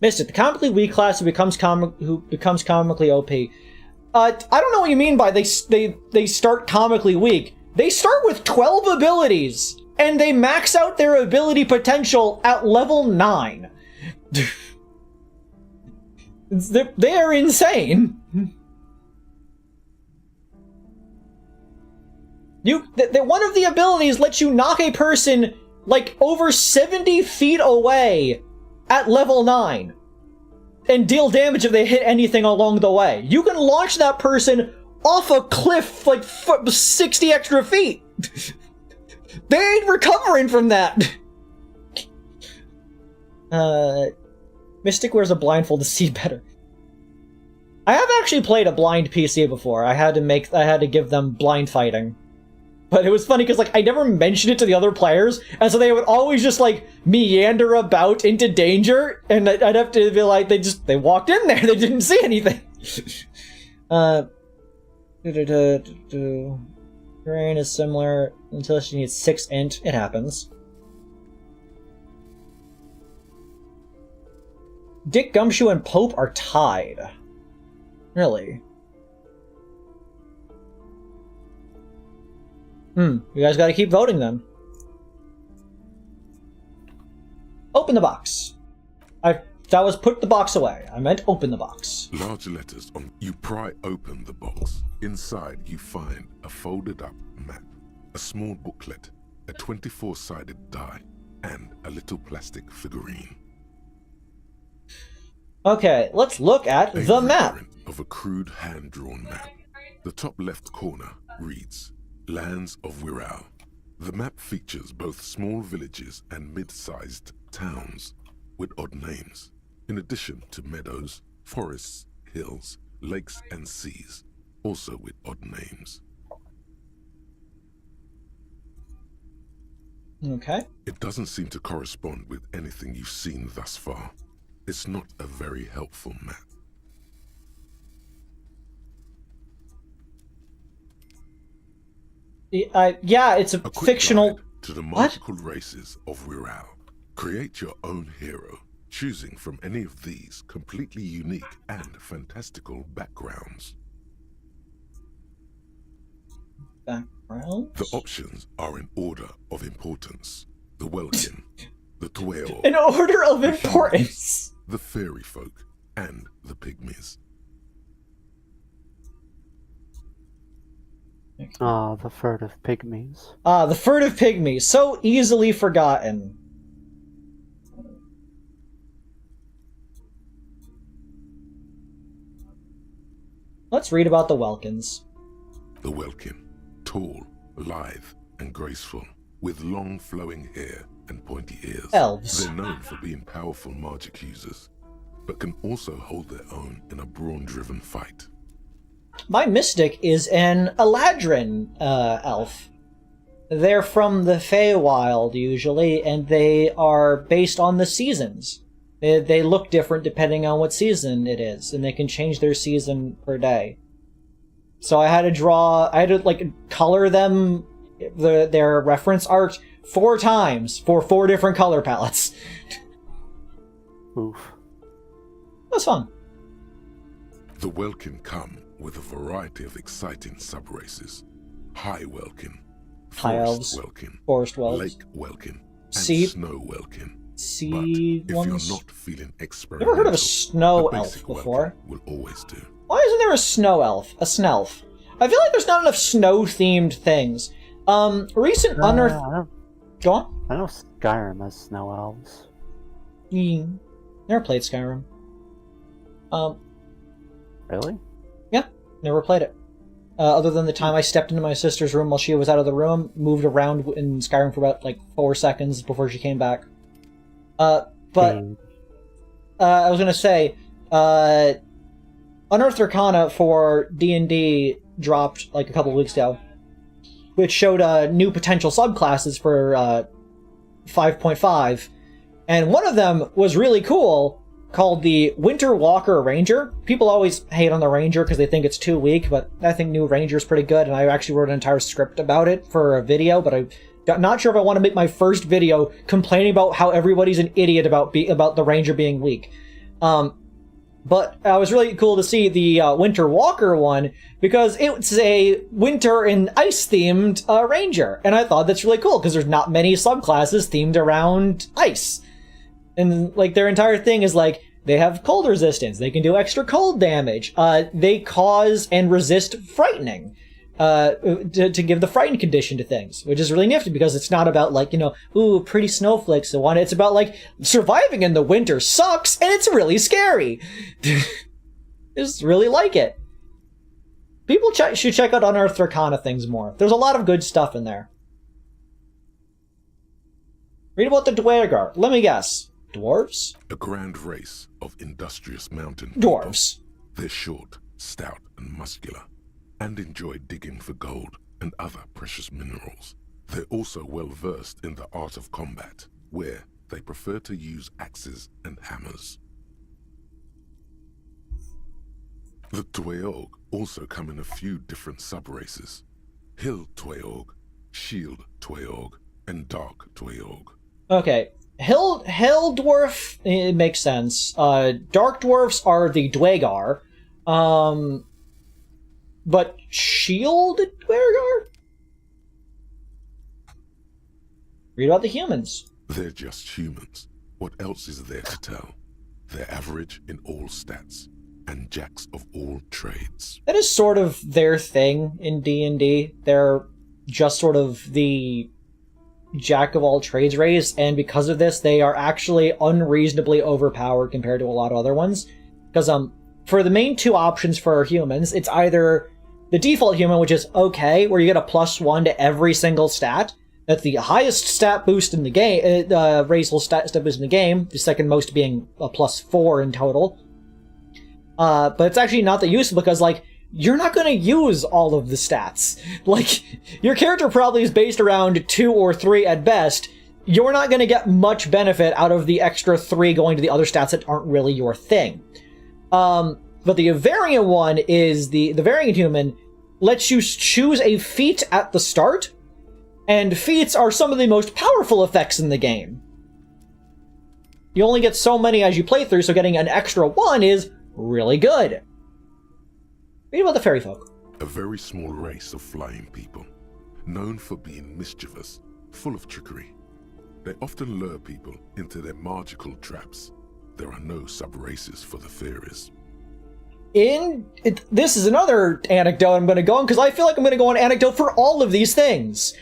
Missed it. The comically weak class who becomes comically OP. I don't know what you mean by they start comically weak. They start with 12 abilities, and they max out their ability potential at level 9. They are insane. One of the abilities lets you knock a person like over 70 feet away at level 9 and deal damage if they hit anything along the way. You can launch that person off a cliff like 60 extra feet. They ain't recovering from that. Mystic wears a blindfold to see better. I have actually played a blind PC before. I had to give them blind fighting. But it was funny because like I never mentioned it to the other players, and so they would always just like meander about into danger, and I'd have to be like, they walked in there, they didn't see anything. Terrain is similar until she needs 6 int. It happens. Dick Gumshoe and Pope are tied. Really? You guys gotta keep voting then. Open the box. That was put the box away. I meant open the box. Large letters on. You pry open the box. Inside you find a folded up map, a small booklet, a 24-sided die, and a little plastic figurine. Okay, let's look at the map. Of a crude hand-drawn map. The top left corner reads, Lands of Wirral. The map features both small villages and mid-sized towns with odd names, in addition to meadows, forests, hills, lakes and seas, also with odd names. Okay. It doesn't seem to correspond with anything you've seen thus far. It's not a very helpful map. Yeah, it's a fictional... To the multiple races of Wirral. Create your own hero, choosing from any of these completely unique and fantastical backgrounds. background. The options are in order of importance. The Welkin, the Dweor, In order of importance. the fairy folk, and the pygmies. The furtive pygmies. The furtive pygmies, so easily forgotten. Let's read about the Welkins. The Welkin, tall, lithe, and graceful, with long flowing hair and pointy ears. Elves. They're known for being powerful magic users, but can also hold their own in a brawn-driven fight. My mystic is an Eladrin elf. They're from the Feywild, usually, and they are based on the seasons. They look different depending on what season it is, and they can change their season per day. So I had to color them, their reference art 4 times for 4 different color palettes. Oof. That's fun. The Welkin come with a variety of exciting subraces. High Welkin, High elves, Forest Welkin, Forest elves, Lake Welkin, and Sea- Snow Welkin. Sea But if ones? you're not feeling experimental, Never heard of a snow the elf basic before. Welkin will always do. Why isn't there a snow elf? A snelf? I feel like there's not enough snow-themed things. Recent unearthed... Go on? I know Skyrim has snow elves. Never played Skyrim. Really? Yeah, never played it. Other than the time I stepped into my sister's room while she was out of the room, moved around in Skyrim for about, 4 seconds before she came back. I was gonna say, Unearthed Arcana for D&D dropped, a couple of weeks ago, which showed new potential subclasses for 5.5, and one of them was really cool, called the Winter Walker Ranger. People always hate on the Ranger because they think it's too weak, but I think new Ranger's pretty good, and I actually wrote an entire script about it for a video, but I'm not sure if I want to make my first video complaining about how everybody's an idiot about the Ranger being weak. But it was really cool to see the Winter Walker one, because it's a winter and ice-themed Ranger, and I thought that's really cool, because there's not many subclasses themed around ice. And, their entire thing is, they have cold resistance, they can do extra cold damage, they cause and resist frightening, to give the frightened condition to things, which is really nifty, because it's not about, ooh, pretty snowflakes and one. It's about, surviving in the winter sucks, and it's really scary. Just really like it. People should check out Unearthed Arcana things more. There's a lot of good stuff in there. Read about the Dwergar. Let me guess. Dwarves? A grand race of industrious mountain Dwarves. people. They're short, stout, and muscular, and enjoy digging for gold and other precious minerals. They're also well versed in the art of combat, where they prefer to use axes and hammers. The Dweorg also come in a few different sub-races. Hill Dweorg, Shield Dweorg, and Dark Dweorg. Okay. Hill Dwarf, it makes sense. Dark Dwarfs are the Dwegar. But Shield Dwergar? Read about the humans. They're just humans. What else is there to tell? They're average in all stats, and jacks of all trades. That is sort of their thing in D&D. They're just sort of the jack of all trades race, and because of this, they are actually unreasonably overpowered compared to a lot of other ones. Because for the main 2 options for humans, it's either the default human, which is okay, where you get a +1 to every single stat. That's the highest stat boost in the game, racial stat boost in the game, the second most being a +4 in total. But it's actually not that useful because, you're not going to use all of the stats. Your character probably is based around 2 or 3 at best. You're not going to get much benefit out of the extra 3 going to the other stats that aren't really your thing. But the variant one is the variant human lets you choose a feat at the start, and feats are some of the most powerful effects in the game. You only get so many as you play through, so getting an extra 1 is really good. Read about the fairy folk. A very small race of flying people, known for being mischievous, full of trickery. They often lure people into their magical traps. There are no sub-races for the fairies. This is another anecdote I'm going to go on, because I feel like I'm going to go on anecdote for all of these things.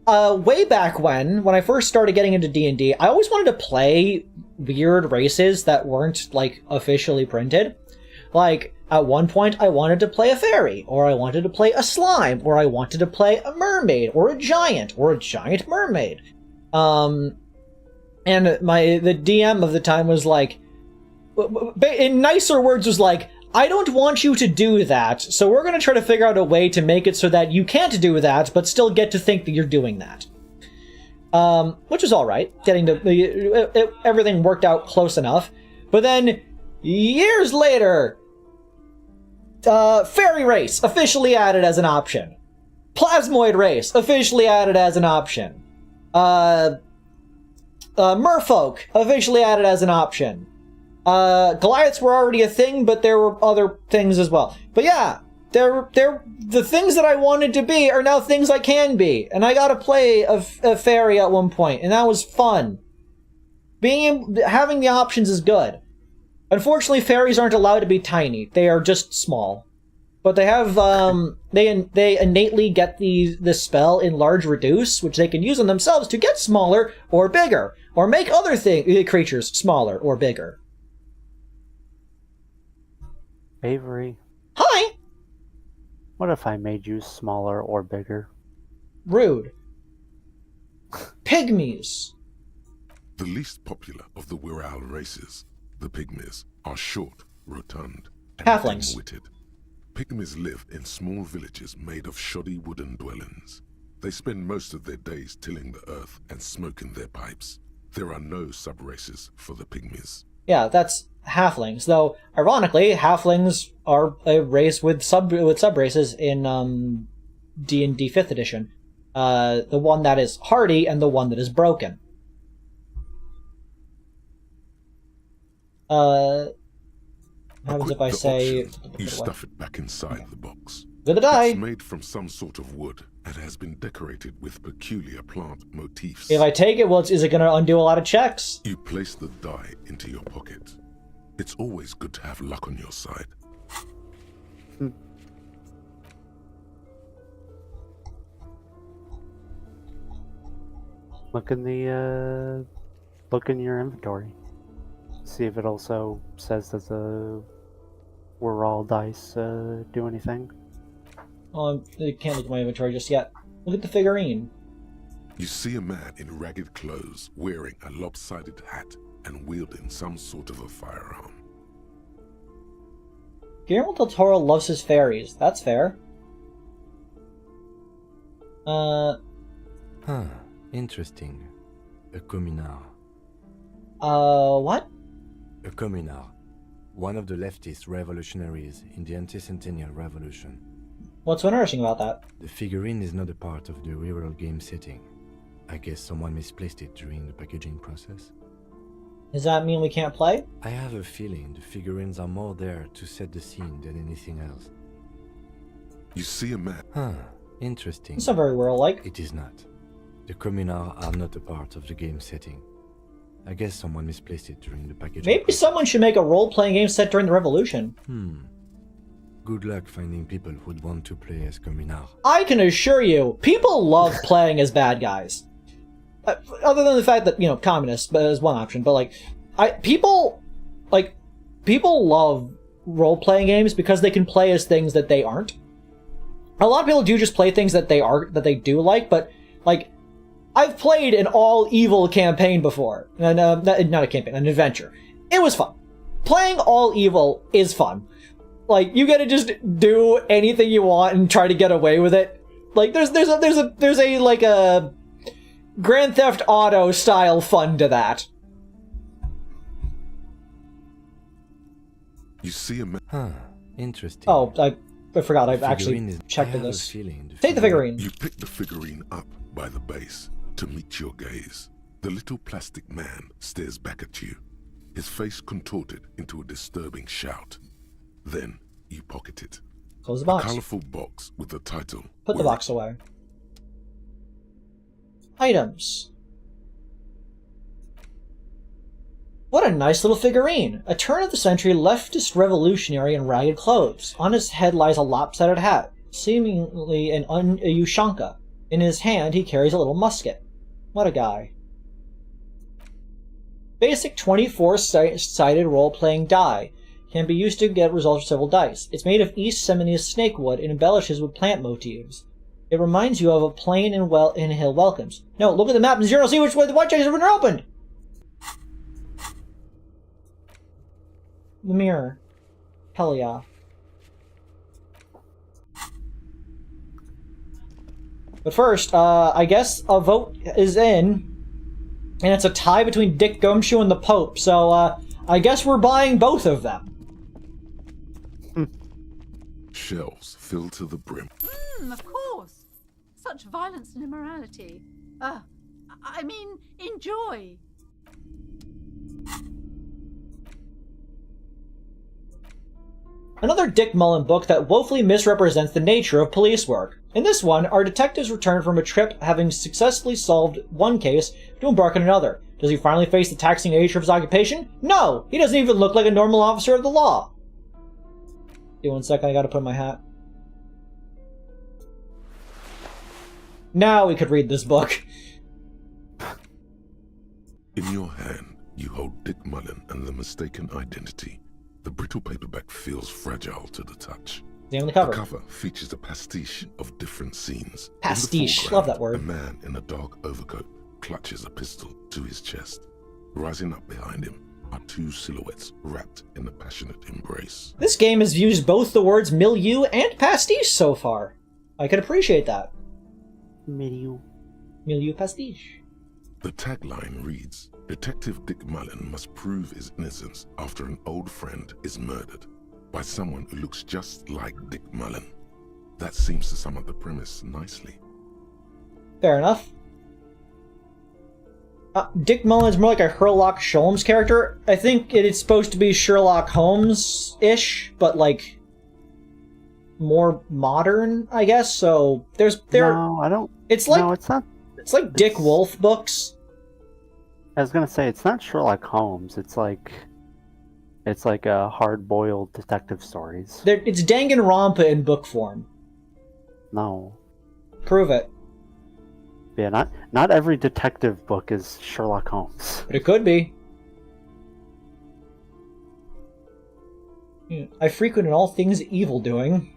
Way back when I first started getting into D&D, I always wanted to play weird races that weren't, like, officially printed. Like, at one point, I wanted to play a fairy, or I wanted to play a slime, or I wanted to play a mermaid, or a giant mermaid. And the DM of the time was like, in nicer words, was like, I don't want you to do that, so we're going to try to figure out a way to make it so that you can't do that, but still get to think that you're doing that. Which was alright. Everything worked out close enough. But then, years later, fairy race officially added as an option. Plasmoid race officially added as an option. Merfolk officially added as an option. Goliaths were already a thing, but there were other things as well. But yeah, the things that I wanted to be are now things I can be, and I got to play a fairy at one point, and that was fun. Having the options is good. Unfortunately, fairies aren't allowed to be tiny; they are just small. But they have they innately get the spell Enlarge Reduce, which they can use on themselves to get smaller or bigger, or make other creatures smaller or bigger. Avery. Hi! What if I made you smaller or bigger? Rude. Pygmies. The least popular of the Wirral races, the Pygmies, are short, rotund, and halflings. dim-witted. Pygmies live in small villages made of shoddy wooden dwellings. They spend most of their days tilling the earth and smoking their pipes. There are no sub-races for the Pygmies. Yeah, that's halflings. Though, ironically, halflings are a race with sub-races in D&D 5th edition. The one that is hardy and the one that is broken. What happens if I say... You stuff it back inside the box. Good to die! It's made from some sort of wood and has been decorated with peculiar plant motifs. If I take it, well, is it going to undo a lot of checks? You place the die into your pocket. It's always good to have luck on your side. Look in your inventory. See if it also says that the Wirral dice do anything. Oh, I can't look at my inventory just yet. Look at the figurine. You see a man in ragged clothes, wearing a lopsided hat and wielding some sort of a firearm. Guillermo del Toro loves his fairies. That's fair. Interesting. A communard. What? A communard. One of the leftist revolutionaries in the anti-centennial revolution. What's so interesting about that? The figurine is not a part of the real game setting. I guess someone misplaced it during the packaging process. Does that mean we can't play? I have a feeling the figurines are more there to set the scene than anything else. You see a man. Interesting. It's not very Wirral-like. It is not. The communards are not a part of the game setting. I guess someone misplaced it during the packaging. Maybe someone should make a role-playing game set during the Revolution. Good luck finding people who'd want to play as communards. I can assure you, people love playing as bad guys. Other than the fact that, communists is one option, but people love role-playing games because they can play as things that they aren't. A lot of people do just play things that they do like, but I've played an all-evil campaign before. And, not a campaign, an adventure. It was fun. Playing all-evil is fun. You get to just do anything you want and try to get away with it. There's a Grand Theft Auto style fun to that. You see a man. Interesting. Oh, I forgot. I've actually checked this. Take the figurine. You pick the figurine up by the base to meet your gaze. The little plastic man stares back at you, his face contorted into a disturbing shout. Then you pocket it. Close the A box. colourful box with the title. Put the box away. Items. What a nice little figurine! A turn-of-the-century leftist revolutionary in ragged clothes. On his head lies a lopsided hat, seemingly a Ushanka. In his hand he carries a little musket. What a guy. Basic 24-sided role-playing die. Can be used to get results of several dice. It's made of East Seminoese snakewood and embellishes with plant motifs. It reminds you of a plain and hill welcomes. No, look at the map and zero, see which way the white checkers are opened! The mirror. Hell yeah. But first, I guess a vote is in, and it's a tie between Dick Gumshoe and the Pope, so, I guess we're buying both of them. Shelves filled to the brim. Of course. Such violence and immorality. I mean, enjoy. Another Dick Mullen book that woefully misrepresents the nature of police work. In this one, our detectives return from a trip having successfully solved one case to embark on another. Does he finally face the taxing nature of his occupation? No! He doesn't even look like a normal officer of the law. Give 1 second, I gotta put on my hat. Now we could read this book. In your hand, you hold Dick Mullen and the mistaken identity. The brittle paperback feels fragile to the touch. Name on the cover. The cover features a pastiche of different scenes. Pastiche, love that word. A man in a dark overcoat clutches a pistol to his chest. Rising up behind him are two silhouettes wrapped in a passionate embrace. This game has used both the words milieu and pastiche so far. I can appreciate that. Milieu. Milieu pastiche. The tagline reads, Detective Dick Mullen must prove his innocence after an old friend is murdered by someone who looks just like Dick Mullen. That seems to sum up the premise nicely. Fair enough. Dick Mullen's more like a Sherlock Holmes character. I think it is supposed to be Sherlock Holmes-ish, but like more modern, I guess. So No, I don't. It's like no, it's not. It's like Dick Wolf books. I was gonna say it's not Sherlock Holmes. It's like a hard-boiled detective stories. It's Danganronpa in book form. No. Prove it. Yeah, not every detective book is Sherlock Holmes. But it could be. I frequent in all things evil doing.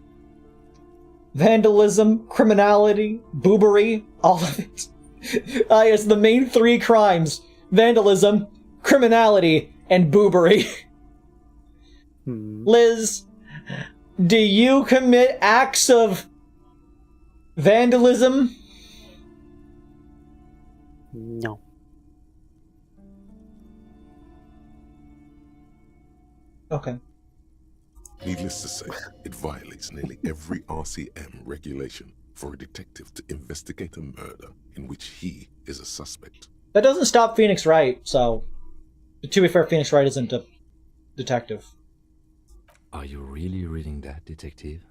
Vandalism, criminality, boobery, all of it. It's the main three crimes. Vandalism, criminality, and boobery. Liz, do you commit acts of vandalism? No. Okay. Needless to say, it violates nearly every RCM regulation for a detective to investigate a murder in which he is a suspect. That doesn't stop Phoenix Wright, so... To be fair, Phoenix Wright isn't a detective. Are you really reading that, detective?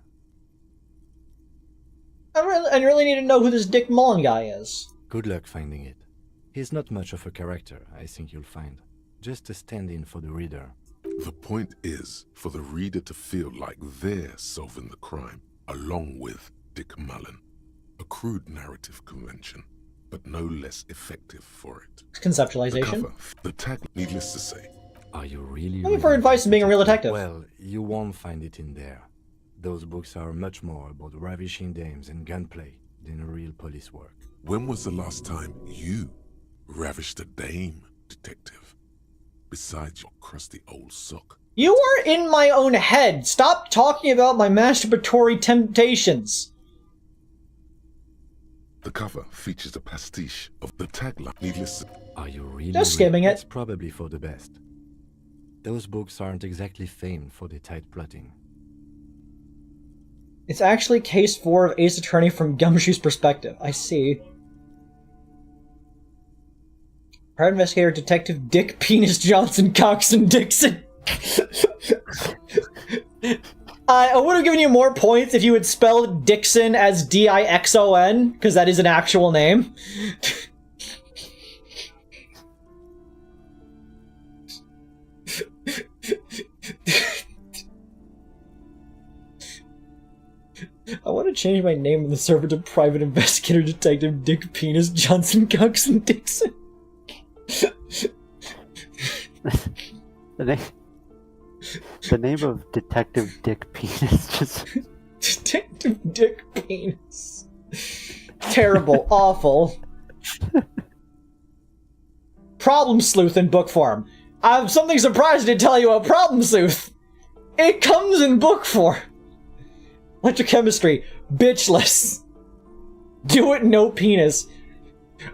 I really need to know who this Dick Mullen guy is. Good luck finding it. He's not much of a character, I think you'll find. Just a stand-in for the reader. The point is for the reader to feel like they're solving the crime, along with Dick Mullen. A crude narrative convention, but no less effective for it. Conceptualization. The cover, the tag, needless to say. Are you really Looking for advice on being a real detective. Well, you won't find it in there. Those books are much more about ravishing dames and gunplay than real police work. When was the last time you ravished a dame, detective? Besides your crusty old sock. You are in my own head. Stop talking about my masturbatory temptations. The cover features a pastiche of the tagline. Needless to... Are you really? Just skimming it. It's probably for the best. Those books aren't exactly famed for their tight plotting. It's actually case 4 of Ace Attorney from Gumshoe's perspective. I see. Private investigator Detective Dick Penis Johnson Coxon Dixon. I would have given you more points if you had spelled Dixon as Dixon, because that is an actual name. I want to change my name in the server to Private Investigator Detective Dick Penis Johnson Coxon Dixon. The name of Detective Dick Penis just... Detective Dick Penis. Terrible. Awful. Problem Sleuth in book form. I have something surprising to tell you about Problem Sleuth. It comes in book form. Electrochemistry. Bitchless. Do it, no penis.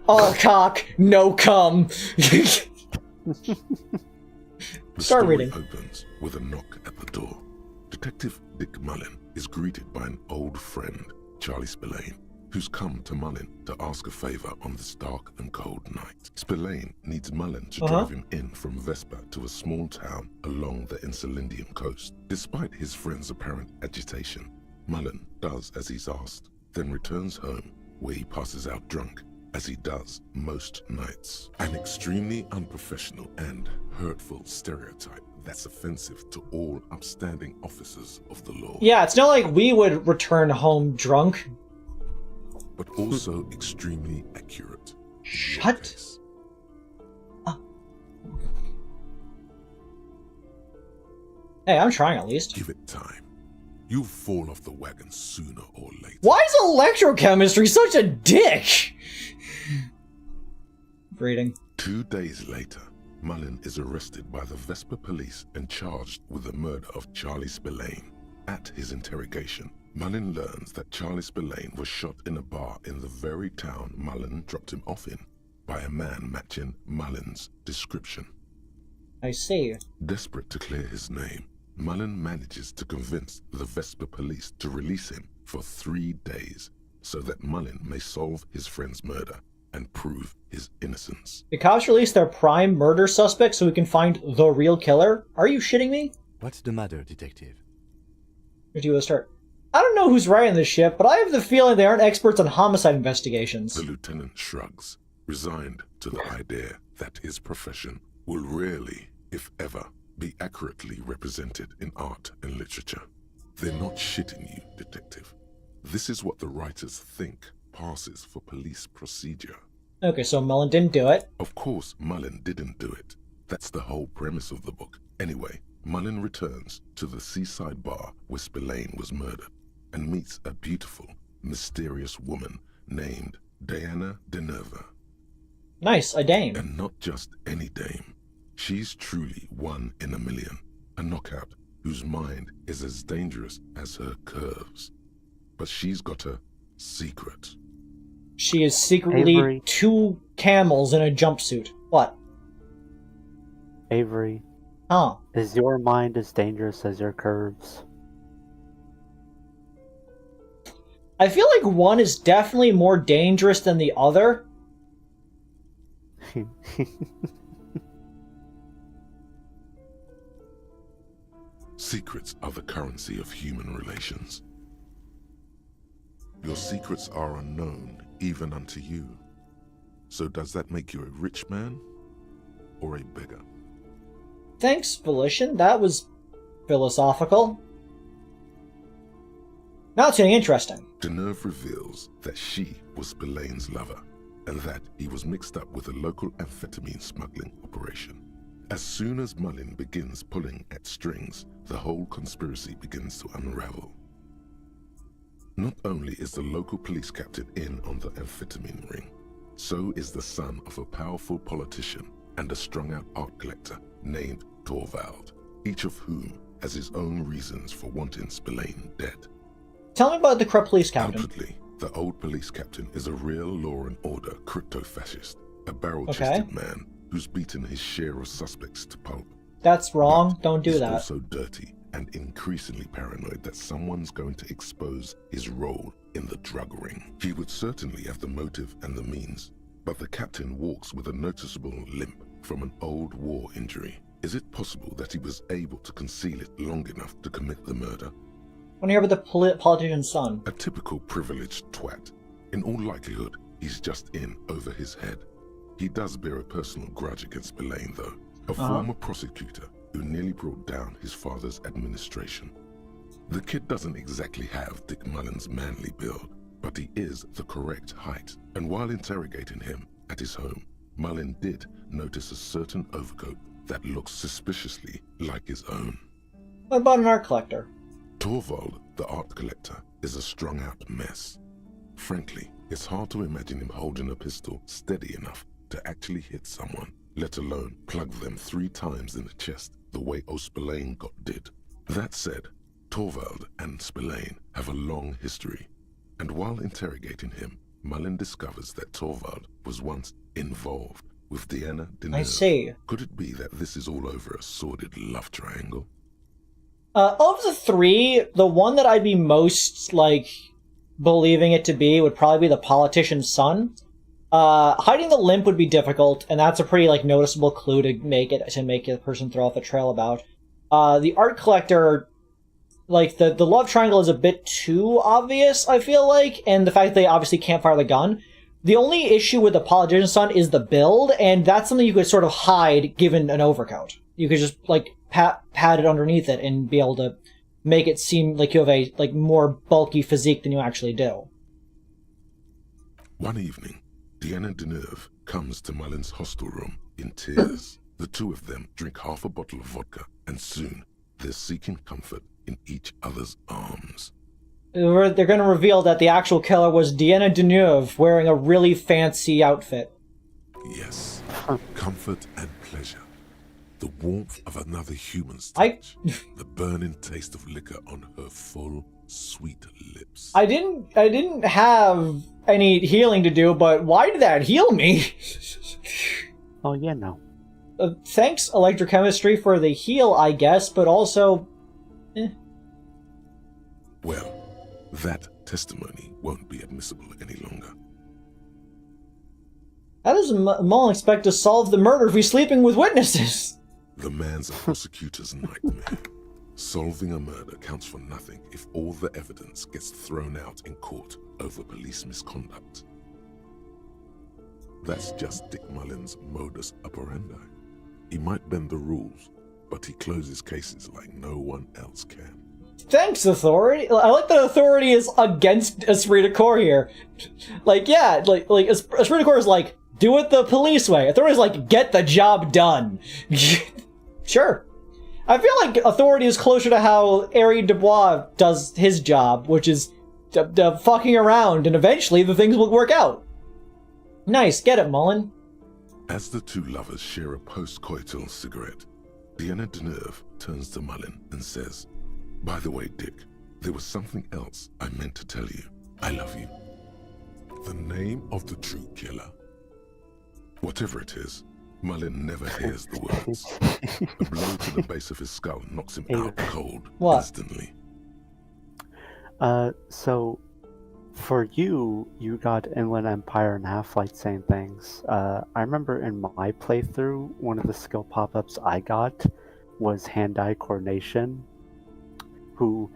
All cock, no cum. The Start story reading. opens with a knock at the door. Detective Dick Mullen is greeted by an old friend, Charlie Spillane, who's come to Mullen to ask a favor on this dark and cold night. Spillane needs Mullen to drive him in from Vesper to a small town along the Elysium coast. Despite his friend's apparent agitation, Mullen does as he's asked, then returns home where he passes out drunk, as he does most nights. An extremely unprofessional and hurtful stereotype that's offensive to all upstanding officers of the law. Yeah, it's not like we would return home drunk. But also extremely accurate. Shut up. Hey, I'm trying at least. Give it time. You'll fall off the wagon sooner or later. Why is electrochemistry such a dick? Reading. 2 days later, Mullen is arrested by the Vesper police and charged with the murder of Charlie Spillane. At his interrogation, Mullen learns that Charlie Spillane was shot in a bar in the very town Mullen dropped him off in by a man matching Mullen's description. I see. Desperate to clear his name, Mullen manages to convince the Vesper police to release him for 3 days so that Mullen may solve his friend's murder and prove his innocence. The cops released their prime murder suspect so we can find the real killer? Are you shitting me? What's the matter, detective? Where do you want to start? I don't know who's writing this shit, but I have the feeling they aren't experts on homicide investigations. The lieutenant shrugs, resigned to the idea that his profession will rarely, if ever, be accurately represented in art and literature. They're not shitting you, detective. This is what the writers think passes for police procedure. Okay, so Mullen didn't do it. Of course, Mullen didn't do it. That's the whole premise of the book. Anyway, Mullen returns to the seaside bar where Spillane was murdered and meets a beautiful, mysterious woman named Diana Denerva. Nice, a dame. And not just any dame. She's truly one in a million, a knockout whose mind is as dangerous as her curves. But she's got a secret. She is secretly Avery. 2 camels in a jumpsuit. What? Avery, Huh. is your mind as dangerous as your curves? I feel like one is definitely more dangerous than the other. Secrets are the currency of human relations. Your secrets are unknown even unto you. So does that make you a rich man or a beggar? Thanks, Volition. That was philosophical. Now it's getting interesting. Denerve reveals that she was Spillane's lover and that he was mixed up with a local amphetamine smuggling operation. As soon as Mullen begins pulling at strings, the whole conspiracy begins to unravel. Not only is the local police captain in on the amphetamine ring, so is the son of a powerful politician and a strung-out art collector named Torvald, each of whom has his own reasons for wanting Spillane dead. Tell me about the corrupt police captain. Outwardly, the old police captain is a real law and order crypto-fascist, a barrel-chested man who's beaten his share of suspects to pulp. That's wrong. But Don't do he's that. also dirty and increasingly paranoid that someone's going to expose his role in the drug ring. He would certainly have the motive and the means, but the captain walks with a noticeable limp from an old war injury. Is it possible that he was able to conceal it long enough to commit the murder? want to hear about the politician's son. A typical privileged twat. In all likelihood, he's just in over his head. He does bear a personal grudge against Spillane, though, a former prosecutor who nearly brought down his father's administration. The kid doesn't exactly have Dick Mullen's manly build, but he is the correct height, and while interrogating him at his home, Mullen did notice a certain overcoat that looks suspiciously like his own. What about an art collector? Torvald, the art collector, is a strung-out mess. Frankly, it's hard to imagine him holding a pistol steady enough to actually hit someone, let alone plug them 3 times in the chest the way Spillane got did. That said, Torvald and Spillane have a long history, and while interrogating him, Mullen discovers that Torvald was once involved with Deanna Deneuve. I see. Could it be that this is all over a sordid love triangle? Of the 3, the one that I'd be most, believing it to be would probably be the politician's son. Hiding the limp would be difficult, and that's a pretty, noticeable clue to make a person throw off a trail about. The art collector, the love triangle is a bit too obvious, I feel like, and the fact that they obviously can't fire the gun. The only issue with the politician's son is the build, and that's something you could sort of hide given an overcoat. You could just, pat it underneath it and be able to make it seem like you have a, more bulky physique than you actually do. One evening, Deanna Deneuve comes to Mullen's hostel room in tears. The two of them drink half a bottle of vodka, and soon they're seeking comfort in each other's arms. They're going to reveal that the actual killer was Deanna Deneuve wearing a really fancy outfit. Yes, comfort and pleasure. The warmth of another human's touch. The burning taste of liquor on her full, sweet lips. I didn't have any healing to do, but why did that heal me? Oh, yeah, no. Thanks, electrochemistry, for the heal, I guess, but also... Well, that testimony won't be admissible any longer. How does Mullen expect to solve the murder if he's sleeping with witnesses? The man's a prosecutor's nightmare. Solving a murder counts for nothing if all the evidence gets thrown out in court over police misconduct. That's just Dick Mullen's modus operandi. He might bend the rules, but he closes cases like no one else can. Thanks, Authority. I like that Authority is against Esprit de Corps here. Esprit de Corps is do it the police way. Authority is get the job done. Sure. I feel like Authority is closer to how Harry Dubois does his job, which is fucking around, and eventually the things will work out. Nice, get it, Mullen. As the two lovers share a post-coital cigarette, Deanna Deneuve turns to Mullen and says, "By the way, Dick, there was something else I meant to tell you. I love you." The name of the true killer. Whatever it is, Mullen never hears the words. A blow to the base of his skull knocks him out cold instantly. So, for you got Inland Empire and Half-Light saying things. I remember in my playthrough, one of the skill pop-ups I got was hand-eye coordination, who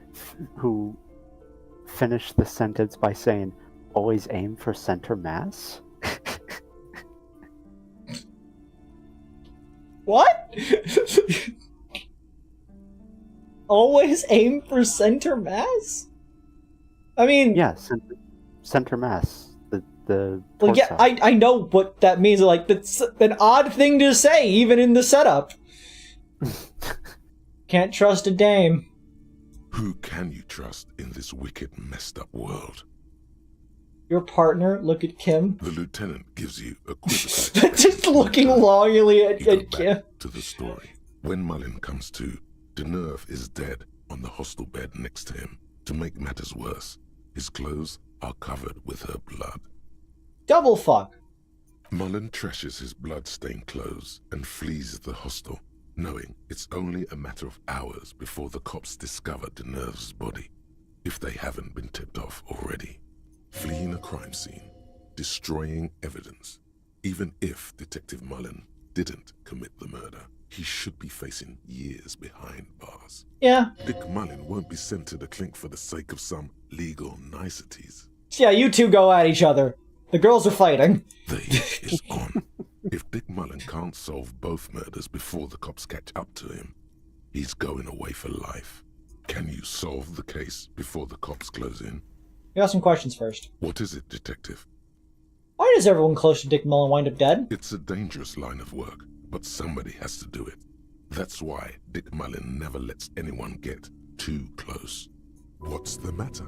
finished the sentence by saying, "Always aim for center mass." What? Always aim for center mass? I mean... Yeah, center mass. The well, yeah, I know what that means. That's an odd thing to say, even in the setup. Can't trust a dame. Who can you trust in this wicked, messed up world? Your partner, look at Kim. The lieutenant gives you a quizzical just looking longingly at Kim. To the story. When Mullen comes to, Deneuve is dead on the hostel bed next to him. To make matters worse, his clothes are covered with her blood. Double fuck. Mullen trashes his blood-stained clothes and flees the hostel, knowing it's only a matter of hours before the cops discover Deneuve's body, if they haven't been tipped off already. Fleeing a crime scene, destroying evidence, even if Detective Mullen didn't commit the murder. he should be facing years behind bars. Yeah. Dick Mullen won't be sent to the clink for the sake of some legal niceties. Yeah, you two go at each other. The girls are fighting. The heat is on. If Dick Mullen can't solve both murders before the cops catch up to him, he's going away for life. Can you solve the case before the cops close in? I got some questions first. What is it, Detective? Why does everyone close to Dick Mullen wind up dead? It's a dangerous line of work, but somebody has to do it. That's why Dick Mullen never lets anyone get too close. What's the matter?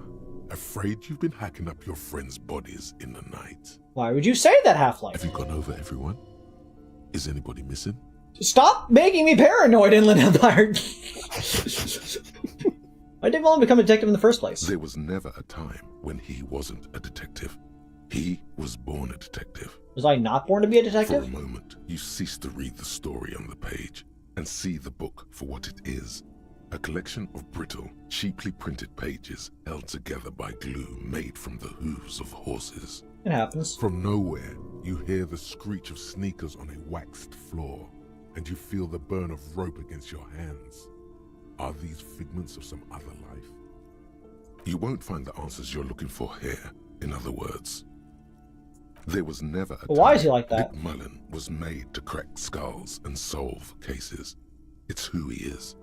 Afraid you've been hacking up your friends' bodies in the night? Why would you say that, Half-Life? Have you gone over everyone? Is anybody missing? Stop making me paranoid, Inland Empire! Why did Mullen become a detective in the first place? There was never a time when he wasn't a detective. He was born a detective. Was I not born to be a detective? For a moment, you cease to read the story on the page and see the book for what it is. A collection of brittle, cheaply printed pages held together by glue made from the hooves of horses. It happens. From nowhere, you hear the screech of sneakers on a waxed floor, and you feel the burn of rope against your hands. Are these figments of some other life? You won't find the answers you're looking for here, in other words. There was never a time why is he like that? Dick Mullen was made to crack skulls and solve cases. It's who he is.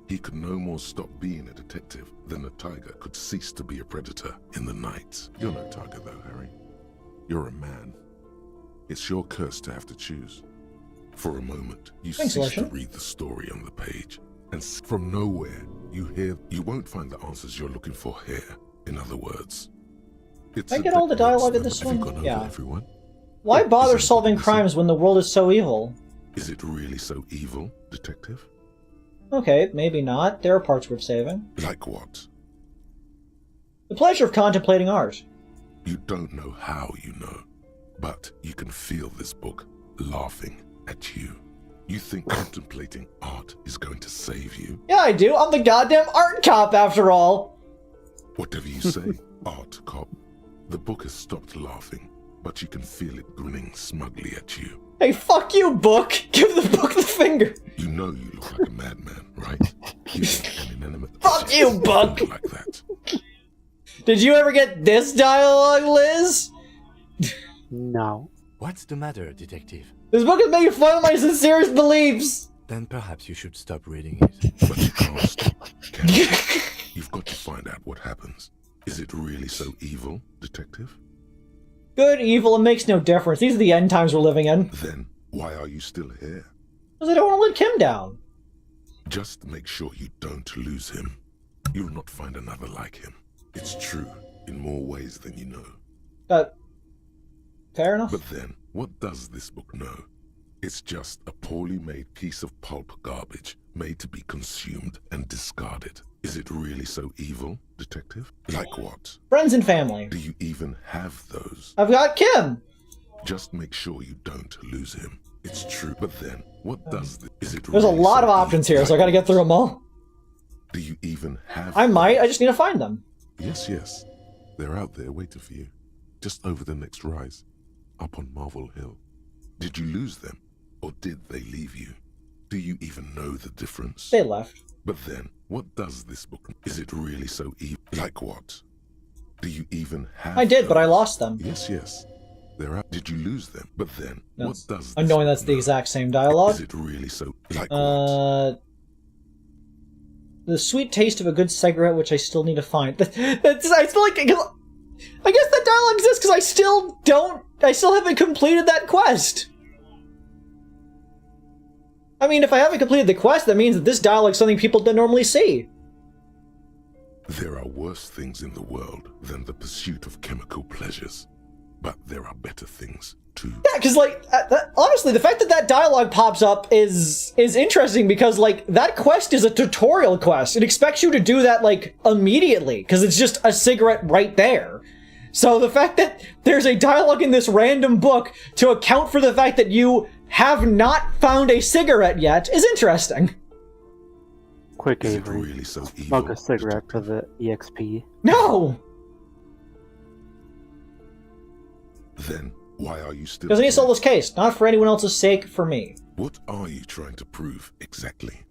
He could no more stop being a detective than a tiger could cease to be a predator in the night. You're no tiger though, Harry. You're a man. It's your curse to have to choose. For a moment, you cease to read the story on the page, and from nowhere, you won't find the answers you're looking for here, in other words. Can I get all the dialogue in this one? Yeah. Everyone? Why bother solving crimes when the world is so evil? Is it really so evil, Detective? Okay, maybe not. There are parts worth saving. Like what? The pleasure of contemplating art. You don't know how you know, but you can feel this book laughing at you. You think contemplating art is going to save you? Yeah, I do. I'm the goddamn art cop, after all. Whatever you say, art cop. The book has stopped laughing, but you can feel it grinning smugly at you. Hey, fuck you, book! Give the book the finger! You know you look like a madman, right? You an inanimate fuck you, book! Like that. Did you ever get this dialogue, Liz? No. What's the matter, Detective? This book is making fun of my sincerest beliefs! Then perhaps you should stop reading it. But you can't stop, can you? You've got to find out what happens. Is it really so evil, Detective? Good, evil, it makes no difference. These are the end times we're living in. Then, why are you still here? Because I don't want to let Kim down. Just make sure you don't lose him. You'll not find another like him. It's true, in more ways than you know. Fair enough. But then, what does this book know? It's just a poorly made piece of pulp garbage made to be consumed and discarded. Is it really so evil, Detective? Like what? Friends and family. Do you even have those? I've got Kim! Just make sure you don't lose him. It's true, but then, what does this... Is it There's really a lot so of options here, evil? so I gotta get through them all. Do you even have... I might, I just need to find them. Yes, yes. They're out there waiting for you. Just over the next rise. Up on Marvel Hill. Did you lose them? Or did they leave you? Do you even know the difference? They left. But then, what does this book... Is it really so evil? Like what? Do you even have... I did, but I lost them. Yes, yes. They're out. Did you lose them? But then, what does this Knowing that's book the know? exact same dialogue. Is it really so... Like what? The sweet taste of a good cigarette, which I still need to find. I feel like... I guess that dialogue exists because I still haven't completed that quest. I mean, if I haven't completed the quest, that means that this dialogue is something people don't normally see. There are worse things in the world than the pursuit of chemical pleasures. But there are better things, too. Yeah, because, like, honestly, the fact that that dialogue pops up is interesting because, like, that quest is a tutorial quest. It expects you to do that, like, immediately, because it's just a cigarette right there. So the fact that there's a dialogue in this random book to account for the fact that you have not found a cigarette yet is interesting. Quick, Is it Avery. really so evil? Smoke a cigarette for the EXP. No! Then, why are you still Because I need to here? solve this case, not for anyone else's sake, for me. What are you trying to prove exactly?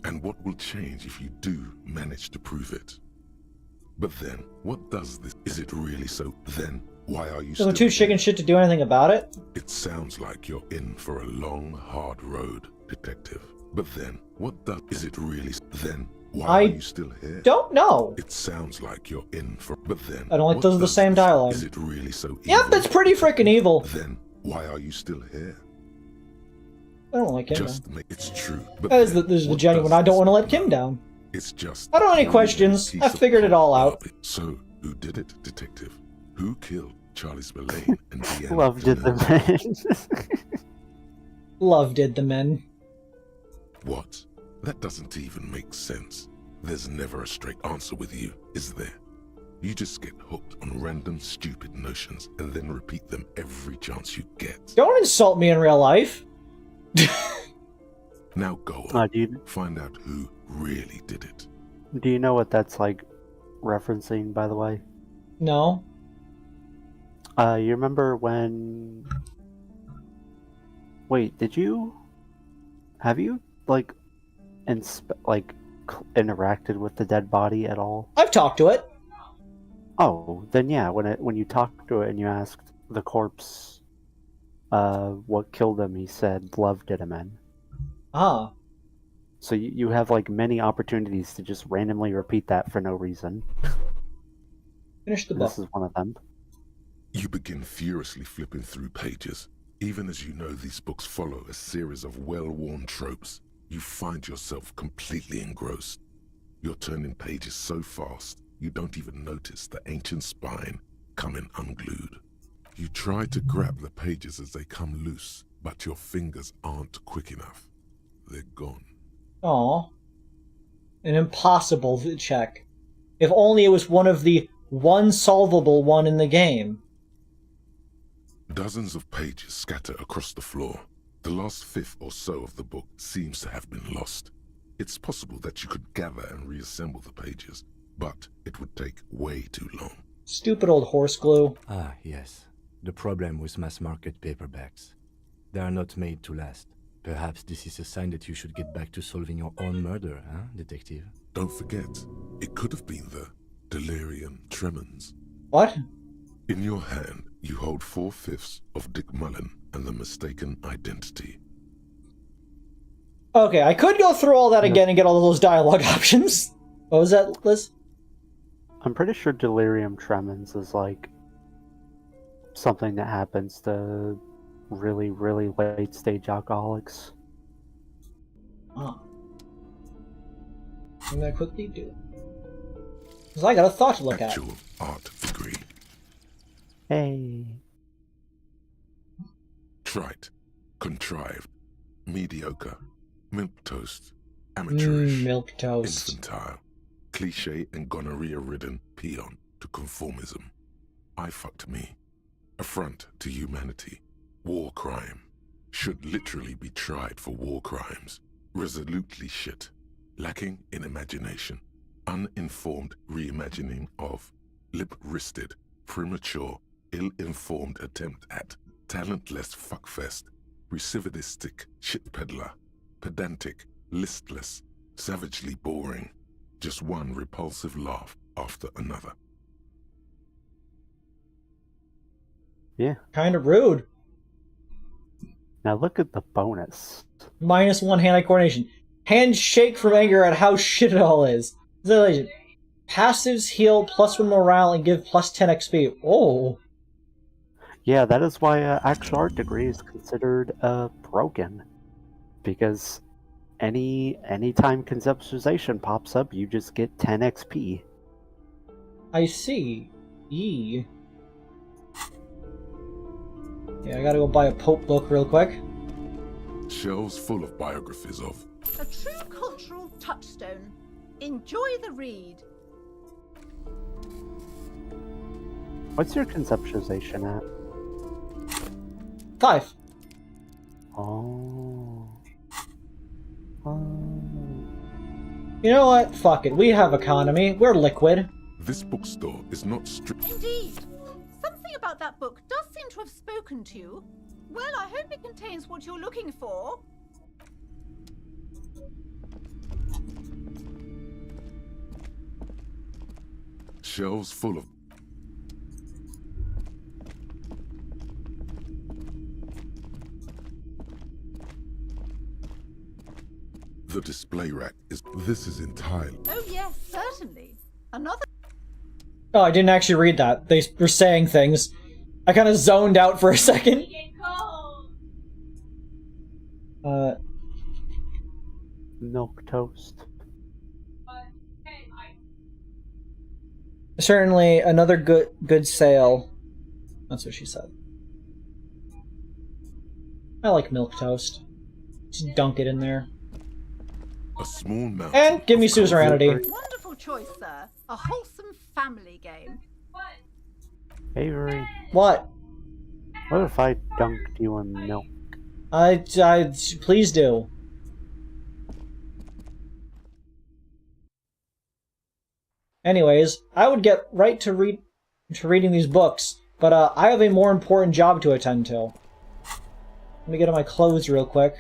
And what will change if you do manage to prove it? But then, what does this? Is it really so? Then, why are you So too chicken shit to do anything about it? It sounds like you're in for a long, hard road, detective. But then, what does? Is it really? Then, why are you still here? Don't know. It sounds like you're in for. But then, I don't like those are the same dialogue. Is it really so evil? Yep, it's pretty freaking evil. Then, why are you still here? I don't like him. Just make it's true. But this is the genuine. I don't want to let Kim down. It's just. I don't have any questions. I figured it all out. So, who did it, detective? Who killed Charlie Spillane and Deanna? Love did the men. Love did the men. What? That doesn't even make sense. There's never a straight answer with you, is there? You just get hooked on random stupid notions and then repeat them every chance you get. Don't insult me in real life. Now go on. Dude, find out who really did it. Do you know what that's like referencing, by the way? No. You remember when... Wait, have you, like, interacted with the dead body at all? I've talked to it. Oh, then yeah, when you talked to it and you asked the corpse what killed him, he said love did him in. Ah. So you have, like, many opportunities to just randomly repeat that for no reason. Finish the book. This is one of them. You begin furiously flipping through pages. Even as you know these books follow a series of well-worn tropes, you find yourself completely engrossed. You're turning pages so fast, you don't even notice the ancient spine coming unglued. You try to grab the pages as they come loose, but your fingers aren't quick enough. They're gone. Aw. An impossible check. If only it was one of the solvable one in the game. Dozens of pages scatter across the floor. The last fifth or so of the book seems to have been lost. It's possible that you could gather and reassemble the pages, but it would take way too long. Stupid old horse glue. Ah, yes. The problem with mass-market paperbacks. They are not made to last. Perhaps this is a sign that you should get back to solving your own murder, huh, detective? Don't forget, it could have been the delirium tremens. What? In your hand, you hold 4/5 of Dick Mullen and the mistaken identity. Okay, I could go through all that again and get all those dialogue options. What was that, Liz? I'm pretty sure delirium tremens is, like, something that happens to really, really late-stage alcoholics. Oh. I'm gonna quickly do it. Because I got a thought to look at. Actual art degree. Hey. Trite, contrived, mediocre, milquetoast, amateurish, milquetoast, infantile, cliché and gonorrhea-ridden peon to conformism. I fucked me. Affront to humanity. War crime. Should literally be tried for war crimes. Resolutely shit. Lacking in imagination. Uninformed reimagining of. Lip-wristed. Premature. Ill-informed attempt at. Talentless fuckfest. Recidivistic shit peddler. Pedantic. Listless. Savagely boring. Just one repulsive laugh after another. Yeah. Kind of rude. Now look at the bonus. -1 hand-eye coordination. Handshake from anger at how shit it all is. Passives heal +1 morale and give +10 XP. Oh. Yeah, that is why actual art degree is considered broken. Because anytime conceptualization pops up, you just get 10 XP. I see. Yee. Yeah, I gotta go buy a Pope book real quick. Shelves full of biographies of a true cultural touchstone. Enjoy the read. What's your conceptualization at? 5. Oh. You know what? Fuck it. We have economy. We're liquid. This bookstore is not strict. Indeed. Something about that book does seem to have spoken to you. Well, I hope it contains what you're looking for. shelves full of... The display rack is... This is entirely... Oh yes, certainly. Another... Oh, I didn't actually read that. They were saying things. I kind of zoned out for a second. Milk toast. Certainly another good sale. That's what she said. I like milk toast. Just dunk it in there. A small mountain. And give me suzerainty. Wonderful choice, sir. A wholesome family game. Avery. What? What if I dunked you in milk? Please do. Anyways, I would get right to reading these books, but I have a more important job to attend to. Let me get on my clothes real quick.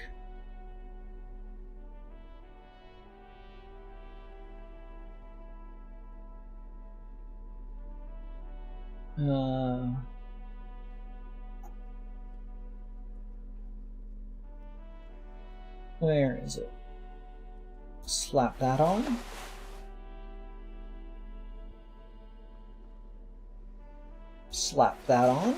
Where is it? Slap that on. Slap that on.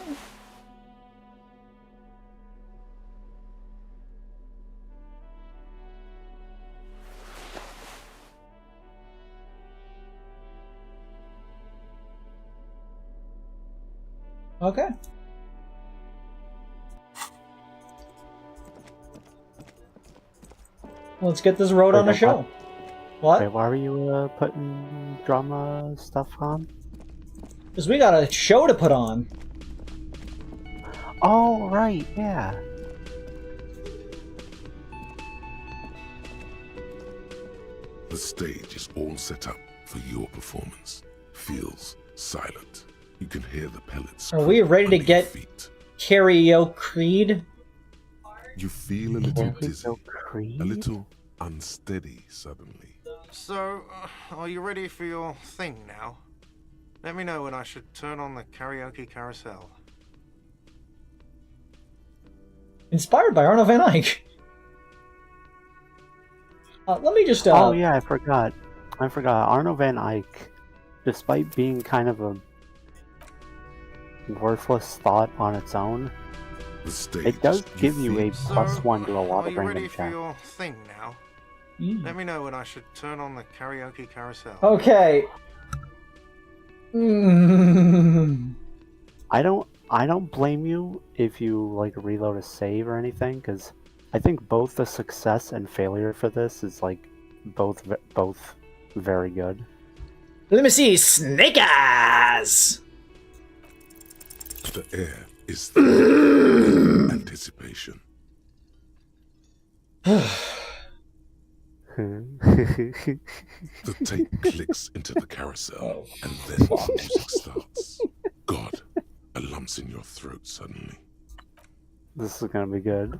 Okay. Let's get this road on a show. What? Wait, why were you putting drama stuff on? Because we got a show to put on. Oh, right, yeah. The stage is all set up for your performance. Feels silent. You can hear the pellets. Are we ready to get karaoke-creed? You feel a little dizzy, a little unsteady suddenly. So, are you ready for your thing now? Let me know when I should turn on the karaoke carousel. Inspired by Arno van Eyck. Let me just. Oh yeah, I forgot. Arno van Eyck, despite being kind of a worthless thought on its own, it does give you a +1 to a lot of random checks. Are you ready for your thing now? Let me know when I should turn on the karaoke carousel. Okay. I don't blame you if you like reload a save or anything, because I think both the success and failure for this is like both very good. Let me see, Snake Eyes. The air is thick with anticipation. The tape clicks into the carousel, and then the music starts. God, a lump's in your throat suddenly. This is gonna be good.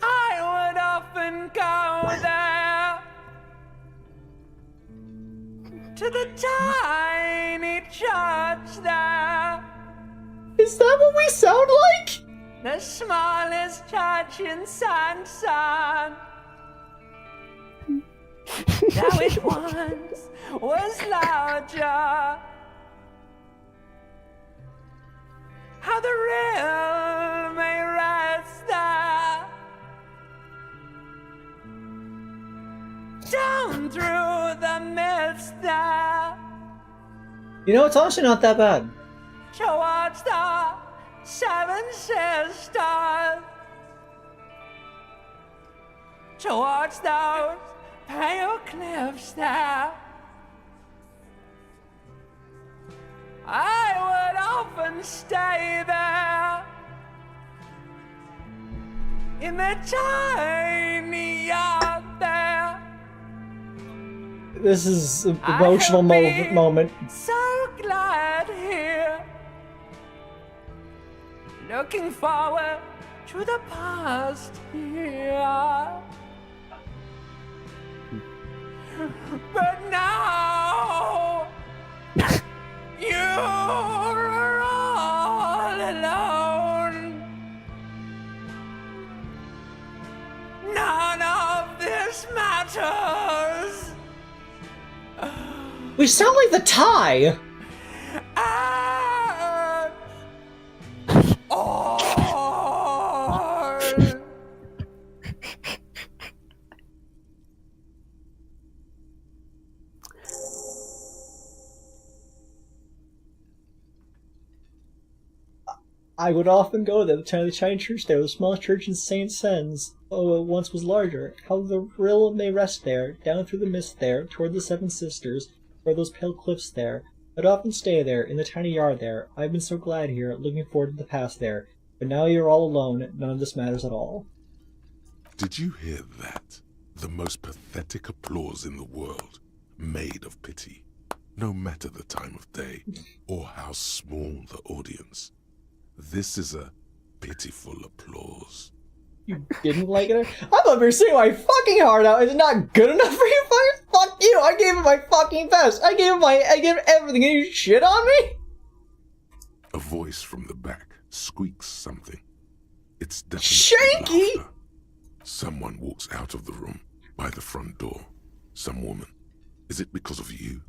I would often go there to the tiny church there. Is that what we sound like? The smallest church in Sansan. Now it once was larger. How the real may rest there. Down through the mist there. You know, it's honestly not that bad. Towards the Seven Sisters. Towards those pale cliffs there. I would often stay there. In the tiny yard there. This is an emotional moment. So glad looking forward to the past, yeah. But now you're all alone. None of this matters. We sound like the tie! I would often go there, the tiny church there, the small church in St. Sens. Oh, it once was larger. How the rill may rest there, down through the mist there, toward the Seven Sisters, toward those pale cliffs there. I'd often stay there, in the tiny yard there. I've been so glad here, looking forward to the past there. But now you're all alone, none of this matters at all. Did you hear that? The most pathetic applause in the world, made of pity, no matter the time of day, or how small the audience. This is a pitiful applause. You didn't like it? I'm over here singing my fucking heart out. Is it not good enough for you? Fuck you! I gave it my fucking best. I gave it everything, and you shit on me? A voice from the back squeaks something. It's definitely Shanky! laughter. Someone walks out of the room by the front door. Some woman. Is it because of you?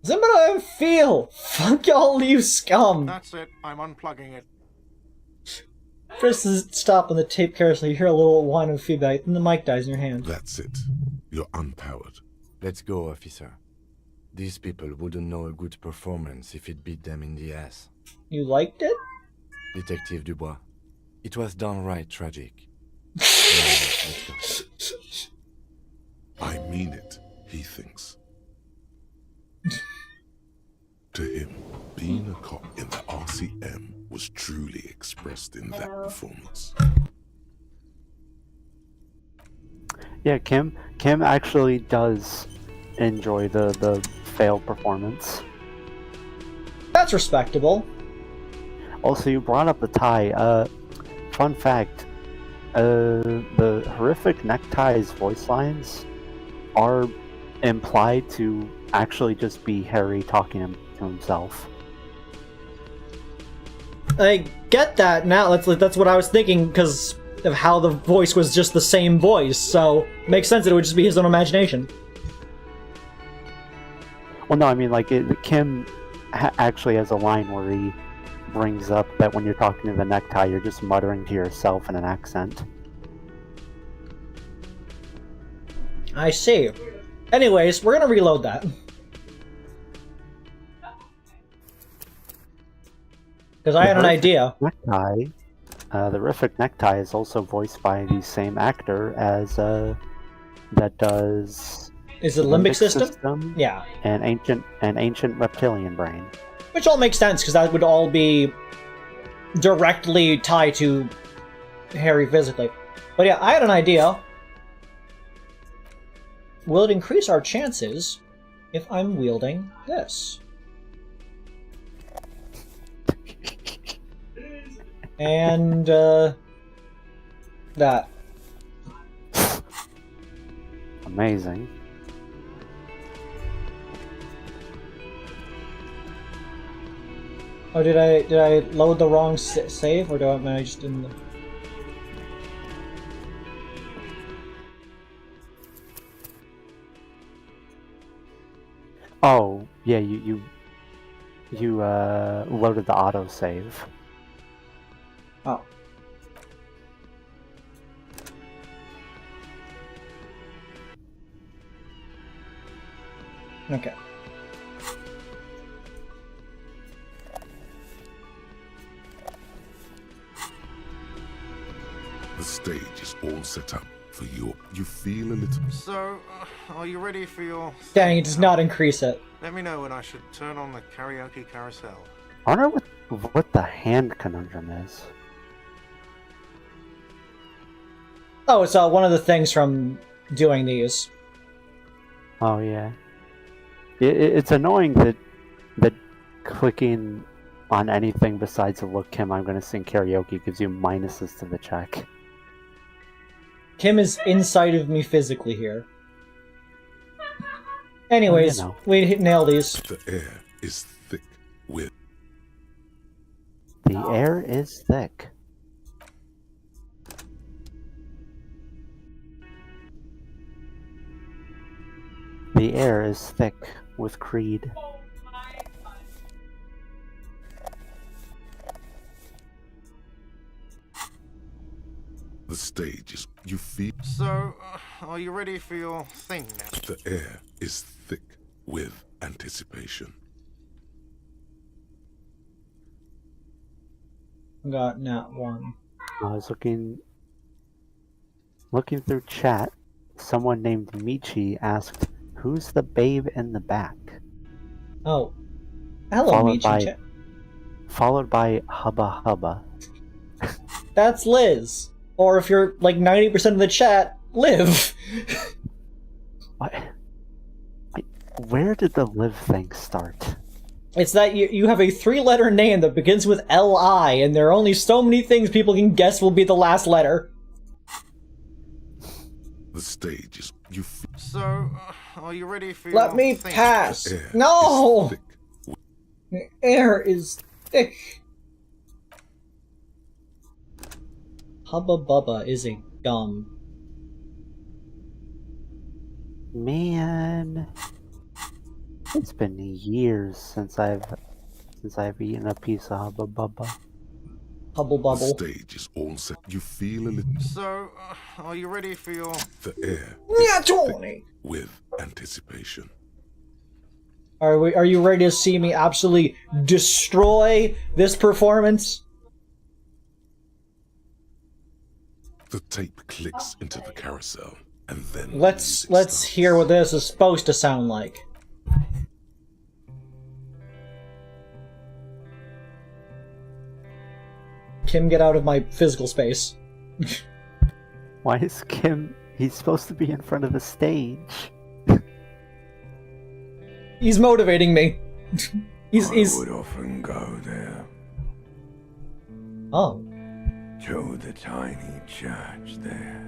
Does anybody feel? Fuck y'all, you scum! That's it. I'm unplugging it. Press stop on the tape carelessly. You hear a little whine of feedback, then the mic dies in your hand. That's it. You're unpowered. Let's go, officer. These people wouldn't know a good performance if it beat them in the ass. You liked it? Detective Dubois, it was downright tragic. Let's go. I mean it, he thinks. To him, being a cop in the RCM was truly expressed in that performance. Yeah, Kim actually does enjoy the failed performance. That's respectable. Also, you brought up the tie. Fun fact, the horrific neckties voice lines are implied to actually just be Harry talking to himself. I get that now. That's what I was thinking because of how the voice was just the same voice. So it makes sense that it would just be his own imagination. Well, no, I mean Kim actually has a line where he brings up that when you're talking to the necktie, you're just muttering to yourself in an accent. I see. Anyways, we're gonna reload that. Because I had an idea. Necktie, the horrific necktie is also voiced by the same actor as that does. Is it Limbic System? Yeah. And ancient reptilian brain. Which all makes sense because that would all be directly tied to Harry physically. But yeah, I had an idea. Will it increase our chances if I'm wielding this? And, that. Amazing. Oh, did I load the wrong save, or am I just in the... Oh, yeah, you loaded the autosave. Oh. Okay. The stage is all set up for you. You feel a little... So, are you ready for your... Dang, it does not increase it. Let me know when I should turn on the karaoke carousel. I wonder what the hand conundrum is. Oh, it's one of the things from doing these. Oh yeah. It's annoying that clicking On anything besides a look, Kim, I'm gonna sing karaoke. Gives you minuses to the check. Kim is inside of me physically here. Anyways, know. we nail these. The air is thick with. The air is thick. The air is thick with Creed. The stage is. You feel. So, are you ready for your thing now? The air is thick with anticipation. Got nat 1. I was looking through chat. Someone named Michi asked, "Who's the babe in the back?" Oh, hello, Michi. Followed by Hubba Hubba. That's Liz. Or if you're like 90% of the chat, Liv. What? Where did the Liv thing start? It's that you have a 3-letter name that begins with L-I, and there are only so many things people can guess will be the last letter. The stage is. You feel. So, are you ready for your Let me thing? pass. The air No! is thick. The air is thick. Hubba Bubba is a gum. Man, it's been years since I've eaten a piece of Hubba Bubba. Hubble The Bubble. stage is all set. You feel a little. So, are you ready for your... The air Yeah, is 20. thick with anticipation. Are you ready to see me absolutely destroy this performance? The tape clicks into the carousel, and then Let's hear what this is supposed to sound like. Kim, get out of my physical space. Why is Kim? He's supposed to be in front of the stage. He's motivating me. he's. I would often go there. Oh. To the tiny church there.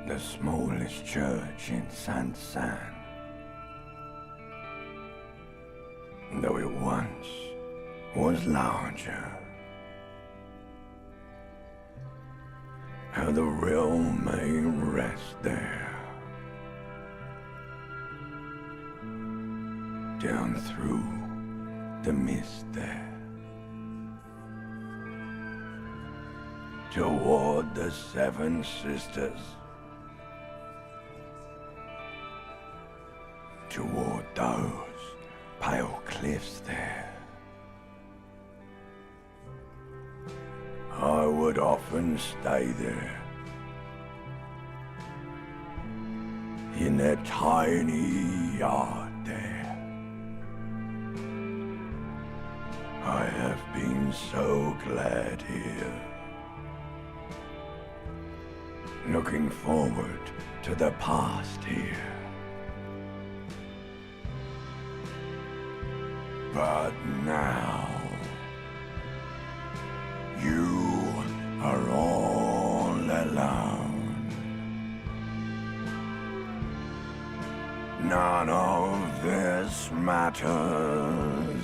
The smallest church in San. Though it once was larger. How the real may rest there. Down through the mist there. Toward the Seven Sisters. Toward those pale cliffs there. I would often stay there. In that tiny yard there. I have been so glad here. Looking forward to the past here. But now, you are all alone. None of this matters.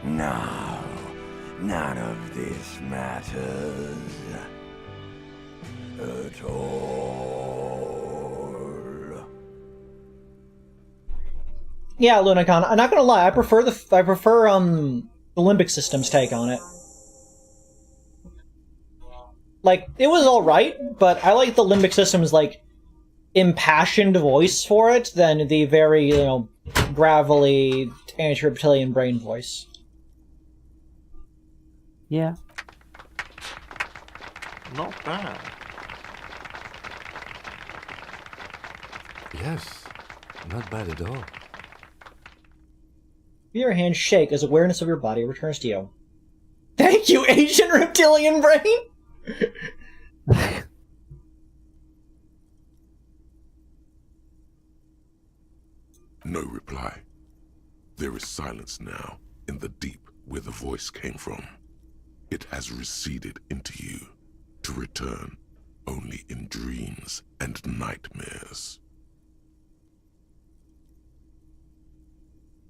No, none of this matters at all. Yeah, Lunacon. I'm not gonna lie. I prefer the limbic system's take on it. Like, it was all right, but I like the limbic system's like impassioned voice for it than the very gravelly anti-reptilian brain voice. Yeah. Not bad. Yes, not bad at all. Feel your hands shake as awareness of your body returns to you. Thank you, Asian reptilian brain! No reply. There is silence now in the deep where the voice came from. It has receded into you, to return only in dreams and nightmares.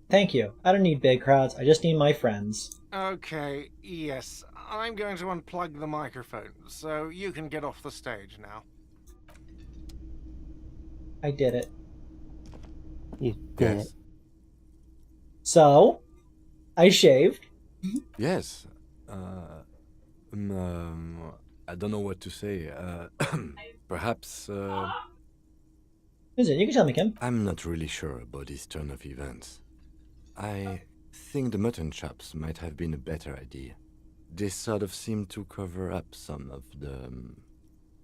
Thank you. I don't need big crowds. I just need my friends. Okay, yes. I'm going to unplug the microphone, so you can get off the stage now. I did it. You did it. So, I shaved. Yes. I don't know what to say. Perhaps. Is it? You can tell me, Kim. I'm not really sure about this turn of events. I think the mutton chops might have been a better idea. They sort of seem to cover up some of the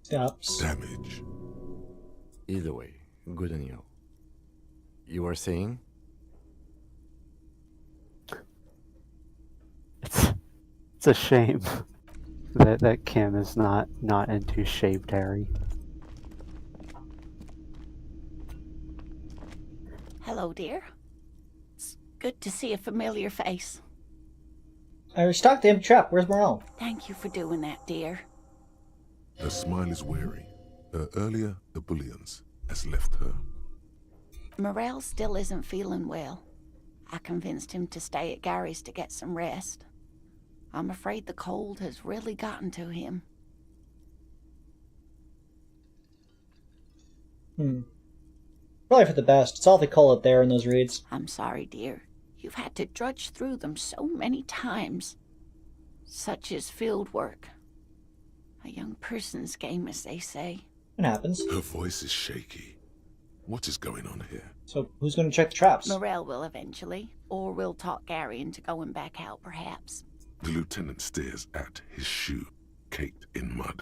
damage. Either way, good on you. You were saying? It's a shame that Kim is not into shaved Harry. Hello, dear. It's good to see a familiar face. I restocked the empty trap. Where's Morel? Thank you for doing that, dear. Her smile is weary. Her earlier ebullience has left her. Morel still isn't feeling well. I convinced him to stay at Gary's to get some rest. I'm afraid the cold has really gotten to him. Probably for the best. It's all they call it there in those reads. I'm sorry, dear. You've had to drudge through them so many times. Such is field work. A young person's game, as they say. It happens. Her voice is shaky. What is going on here? So, who's going to check the traps? Morel will eventually. Or we'll talk Gary into going back out, perhaps. The lieutenant stares at his shoe, caked in mud.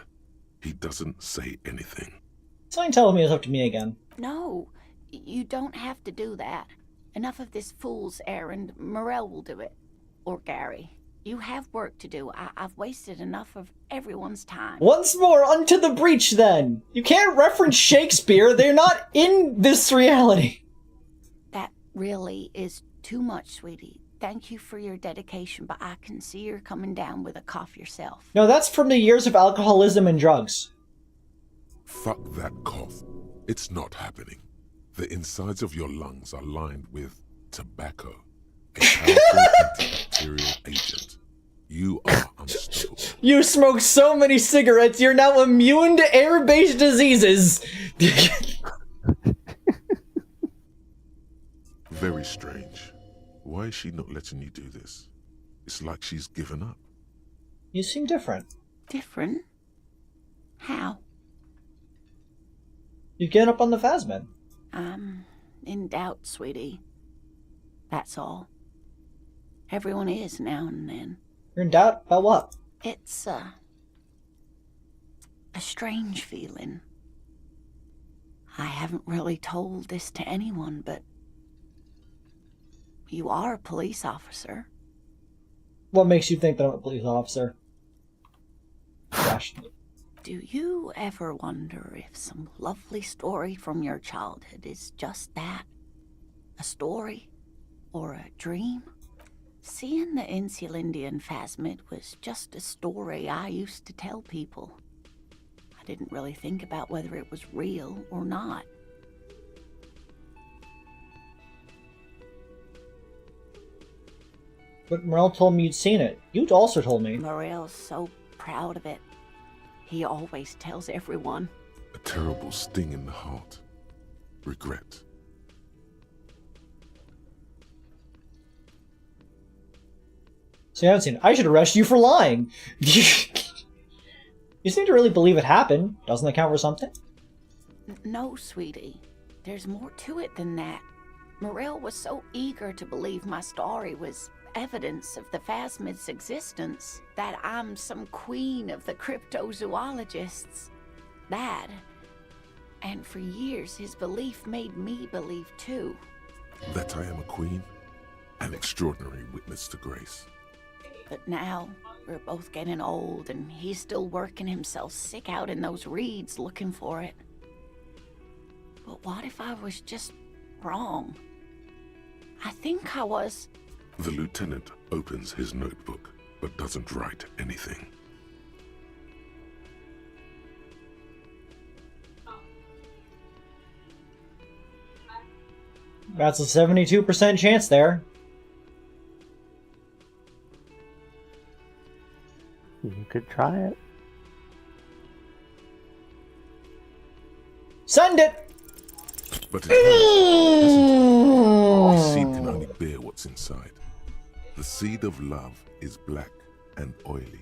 He doesn't say anything. Something tells me it's up to me again. No, you don't have to do that. Enough of this fool's errand. Morel will do it. Or Gary. You have work to do. I've wasted enough of everyone's time. Once more, unto the breach, then! You can't reference Shakespeare. They're not in this reality. That really is too much, sweetie. Thank you for your dedication, but I can see you're coming down with a cough yourself. No, that's from the years of alcoholism and drugs. Fuck that cough. It's not happening. The insides of your lungs are lined with tobacco, a powerful antibacterial agent. You are unstoppable. You smoke so many cigarettes, you're now immune to air-based diseases. Very strange. Why is she not letting you do this? It's like she's given up. You seem different. Different? How? You've given up on the Phasmid. I'm in doubt, sweetie. That's all. Everyone is now and then. You're in doubt about what? It's a strange feeling. I haven't really told this to anyone, but you are a police officer. What makes you think that I'm a police officer? Gosh. Do you ever wonder if some lovely story from your childhood is just that? A story? Or a dream? Seeing the Insulindian Phasmid was just a story I used to tell people. I didn't really think about whether it was real or not. But Morel told me you'd seen it. You also told me. Morel's so proud of it. He always tells everyone. A terrible sting in the heart. Regret. So you haven't seen it. I should arrest you for lying. You seem to really believe it happened. Doesn't that count for something? No, sweetie. There's more to it than that. Morel was so eager to believe my story was evidence of the Phasmid's existence, that I'm some queen of the cryptozoologists. That, and for years his belief made me believe too. That I am a queen? An extraordinary witness to grace. But now, we're both getting old and he's still working himself sick out in those reeds looking for it. But what if I was just wrong? I think I was... The lieutenant opens his notebook, but doesn't write anything. That's a 72% chance there. You could try it. Send it! But it hasn't. The seed can only bear what's inside. The seed of love is black and oily.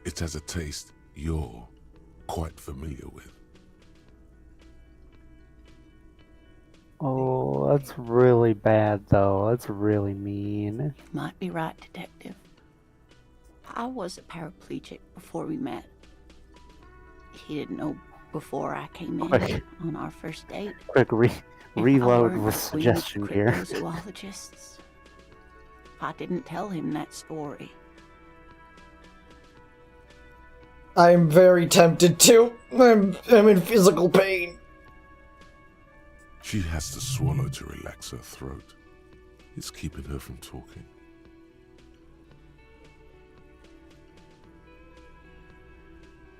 It has a taste you're quite familiar with. Oh, that's really bad, though. That's really mean. You might be right, Detective. I was a paraplegic before we met. He didn't know before I came in on our first date. Quick, reload If I with suggestion here. Cryptozoologists. If I didn't tell him that story. I'm very tempted to. I'm in physical pain. She has to swallow to relax her throat. It's keeping her from talking.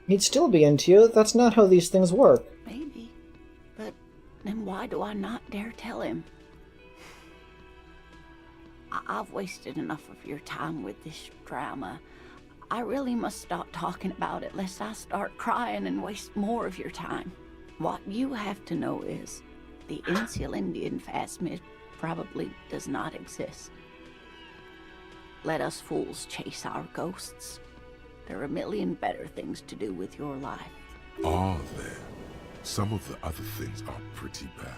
He'd still be into you. That's not how these things work. Maybe. But then why do I not dare tell him? I've wasted enough of your time with this drama. I really must stop talking about it lest I start crying and waste more of your time. What you have to know is the Insulindian phasmid probably does not exist. Let us fools chase our ghosts. There are a million better things to do with your life. Are there? Some of the other things are pretty bad.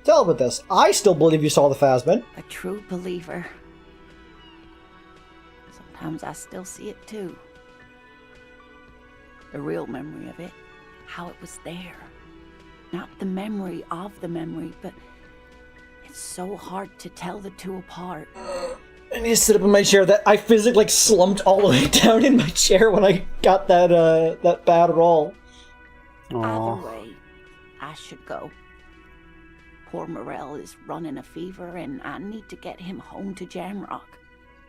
Tell with this. I still believe you saw the phasmid. A true believer. Sometimes I still see it too. The real memory of it. How it was there. Not the memory of the memory, but it's so hard to tell the two apart. I need to sit up in my chair. That I physically slumped all the way down in my chair when I got that bad roll. Either way, I should go. Poor Morel is running a fever, and I need to get him home to Jamrock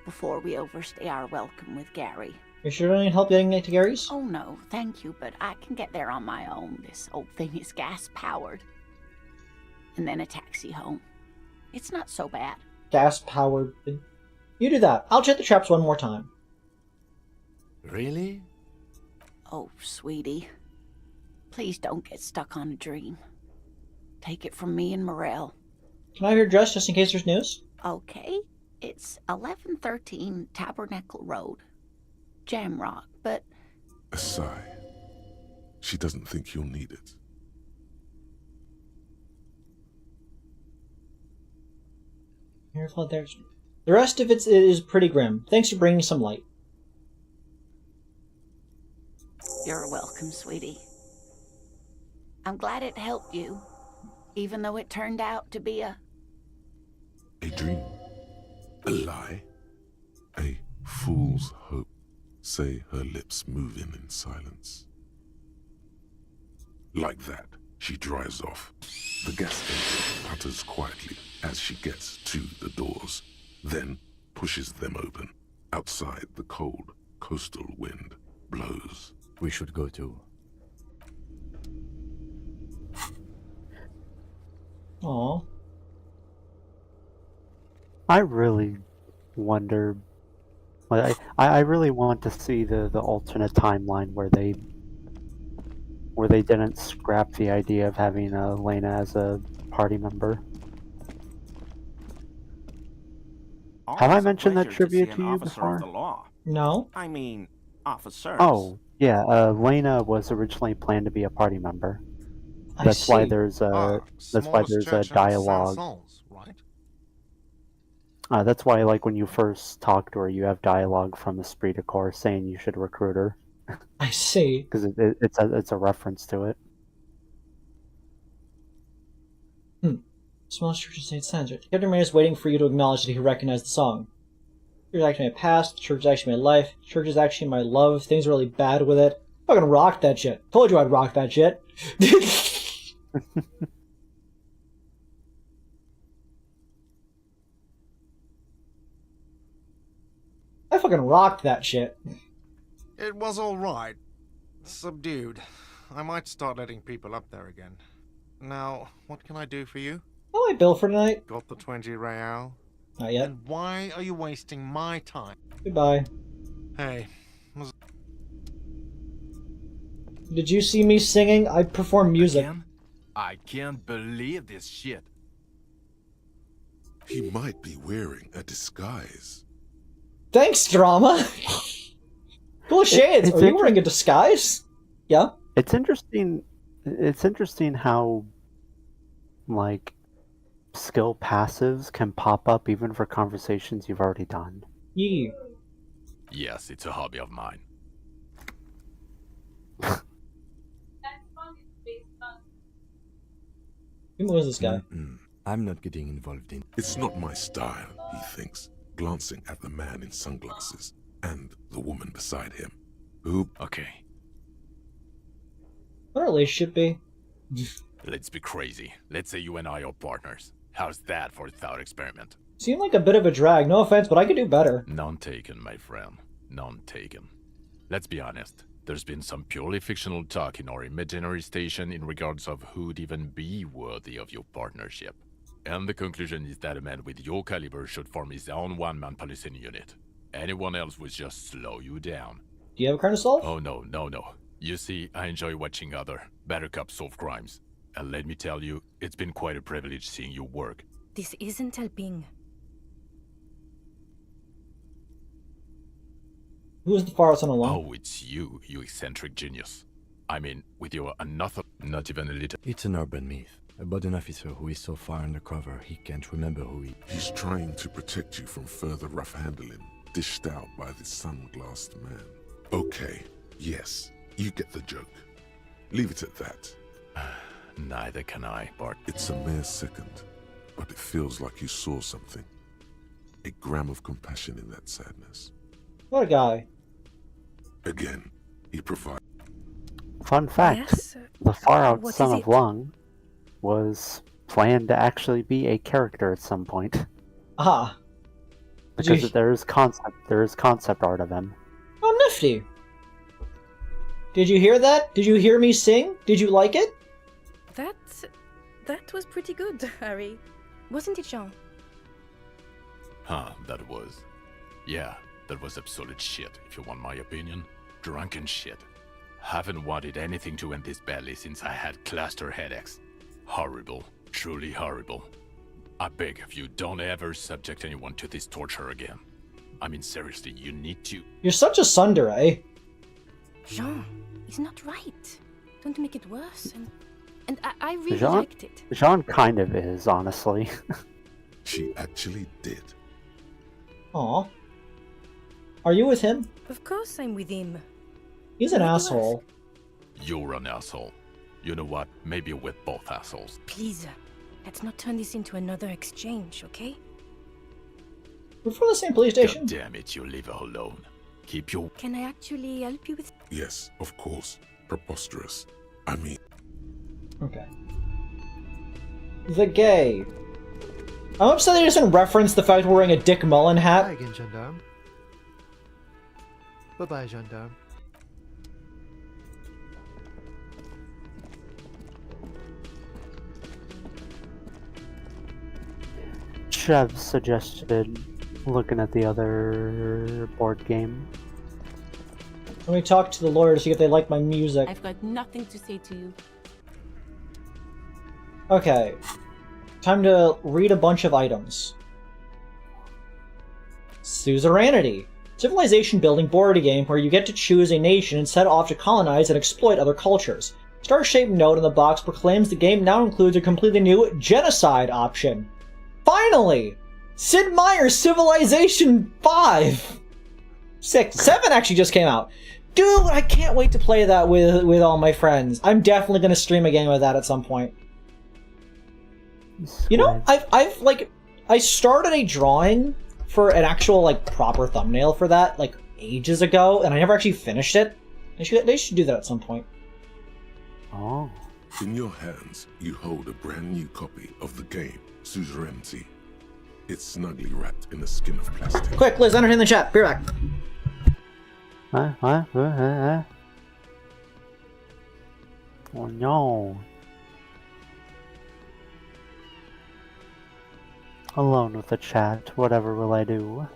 before we overstay our welcome with Gary. You sure don't need help getting to Gary's? Oh no, thank you, but I can get there on my own. This old thing is gas-powered. And then a taxi home. It's not so bad. Gas-powered. You do that. I'll check the traps one more time. Really? Oh, sweetie. Please don't get stuck on a dream. Take it from me and Morel. Can I have your address just in case there's news? Okay. It's 1113 Tabernacle Road. Jamrock, but... A sigh. She doesn't think you'll need it. The rest of it is pretty grim. Thanks for bringing some light. You're welcome, sweetie. I'm glad it helped you, even though it turned out to be a dream. A lie. A fool's hope. Say her lips moving in silence. Like that, she drives off. The gas engine putters quietly as she gets to the doors, then pushes them open. Outside, the cold, coastal wind blows. We should go too. Aww. I really wonder... I really want to see the alternate timeline where they didn't scrap the idea of having Lena as a party member. Have I mentioned that trivia to you before? No. I mean, officers. Oh, yeah. Lena was originally planned to be a party member. That's why there's a dialogue. That's why, like, when you first talk to her, you have dialogue from Esprit de Corps saying you should recruit her. I see. Because it's a reference to it. Small church St. Sandra. The character man is waiting for you to acknowledge that he recognized the song. Church is actually my past. Church is actually my life. Church is actually my love. Things are really bad with it. Fucking rock that shit. Told you I'd rock that shit. I fucking rocked that shit. It was alright. Subdued. I might start letting people up there again. Now, what can I do for you? Oh, I bill for tonight. Got the 20 real? Not yet. And why are you wasting my time? Goodbye. Hey. Did you see me singing? I perform music. Again? I can't believe this shit. He might be wearing a disguise. Thanks, drama. Cool shades. Are you wearing a disguise? Yeah. It's interesting. It's interesting how, like, skill passives can pop up even for conversations you've already done. Yeah. Yes, it's a hobby of mine. Who is this guy? I'm not getting involved in. It's not my style, he thinks, glancing at the man in sunglasses and the woman beside him. Who? Okay. What a relationship be? Let's be crazy. Let's say you and I are partners. How's that for a thought experiment? Seem like a bit of a drag. No offense, but I could do better. None taken, my friend. None taken. Let's be honest. There's been some purely fictional talk in our imaginary station in regards of who'd even be worthy of your partnership. And the conclusion is that a man with your caliber should form his own one-man policing unit. Anyone else would just slow you down. Do you have a crime to solve? Oh no. You see, I enjoy watching other better cops solve crimes. And let me tell you, it's been quite a privilege seeing you work. This isn't helping. Who is the farthest on the line? Oh, it's you eccentric genius. I mean, with your another, not even a little. It's an urban myth about an officer who is so far undercover he can't remember who he. He's trying to protect you from further rough handling, dished out by this sunglassed man. Okay, yes, you get the joke. Leave it at that. Neither can I, Bart. It's a mere second, but it feels like you saw something. A gram of compassion in that sadness. What a guy. Again, he provides. Fun fact, Yes? the far-out What son is of it? Lung was planned to actually be a character at some point. Ah. Because there is concept art of him. Oh, nifty. Did you hear that? Did you hear me sing? Did you like it? That was pretty good, Harry. Wasn't it, Jean? That was. Yeah, that was absolute shit, if you want my opinion. Drunken shit. Haven't wanted anything to end this badly since I had cluster headaches. Horrible. Truly horrible. I beg of you, don't ever subject anyone to this torture again. I mean, seriously, you need to... You're such a tsundere. Jean, it's not right. Don't make it worse. And I really Jean, liked it. Jean kind of is, honestly. She actually did. Aw. Are you with him? Of course I'm with him. He's an Why do you asshole. You're an asshole. You know what? Maybe we're both assholes. Please, let's not turn this into another exchange, okay? We're from the same police station. God damn it, you leave her alone. Keep your... Can I actually help you with... Yes, of course. Preposterous. I mean... Okay. The gay. I'm upset they doesn't reference the fact we're wearing a Dick Mullen hat. Hi again, gendarme. Bye-bye, gendarme. Chev suggested looking at the other board game. Let me talk to the lawyer to see if they like my music. I've got nothing to say to you. Okay. Time to read a bunch of items. Suzerainty. Civilization building board game where you get to choose a nation and set off to colonize and exploit other cultures. Star-shaped note in the box proclaims the game now includes a completely new genocide option. Finally! Sid Meier's Civilization 5! 6. 7 actually just came out. Dude, I can't wait to play that with all my friends. I'm definitely gonna stream a game of that at some point. You know, I've like, I started a drawing for an actual, like, proper thumbnail for that, like, ages ago, and I never actually finished it. They should do that at some point. Oh. In your hands, you hold a brand new copy of the game, Suzerainty. It's snugly wrapped in a skin of plastic. Quick, Liz, entertain the chat. Be right back. Oh no. Alone with the chat, whatever will I do?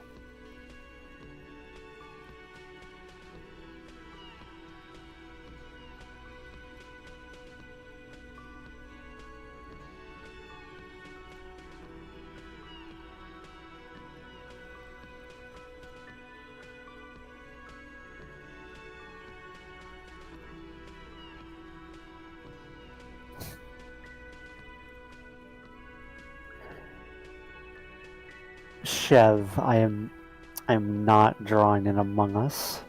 Chev, I am not drawing in Among Us.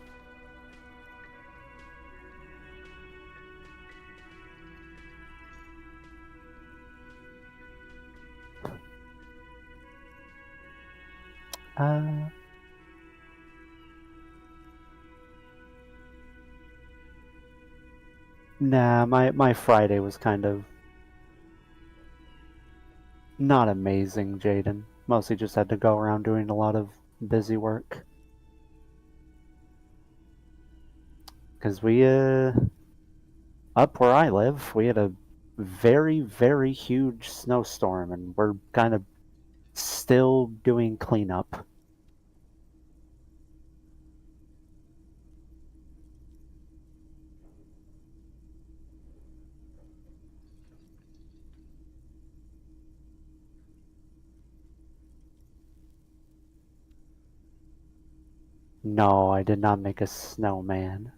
Nah, my Friday was kind of not amazing, Jaden. Mostly just had to go around doing a lot of busy work. Because we, up where I live, we had a very, very huge snowstorm, and we're kind of still doing cleanup. No, I did not make a snowman.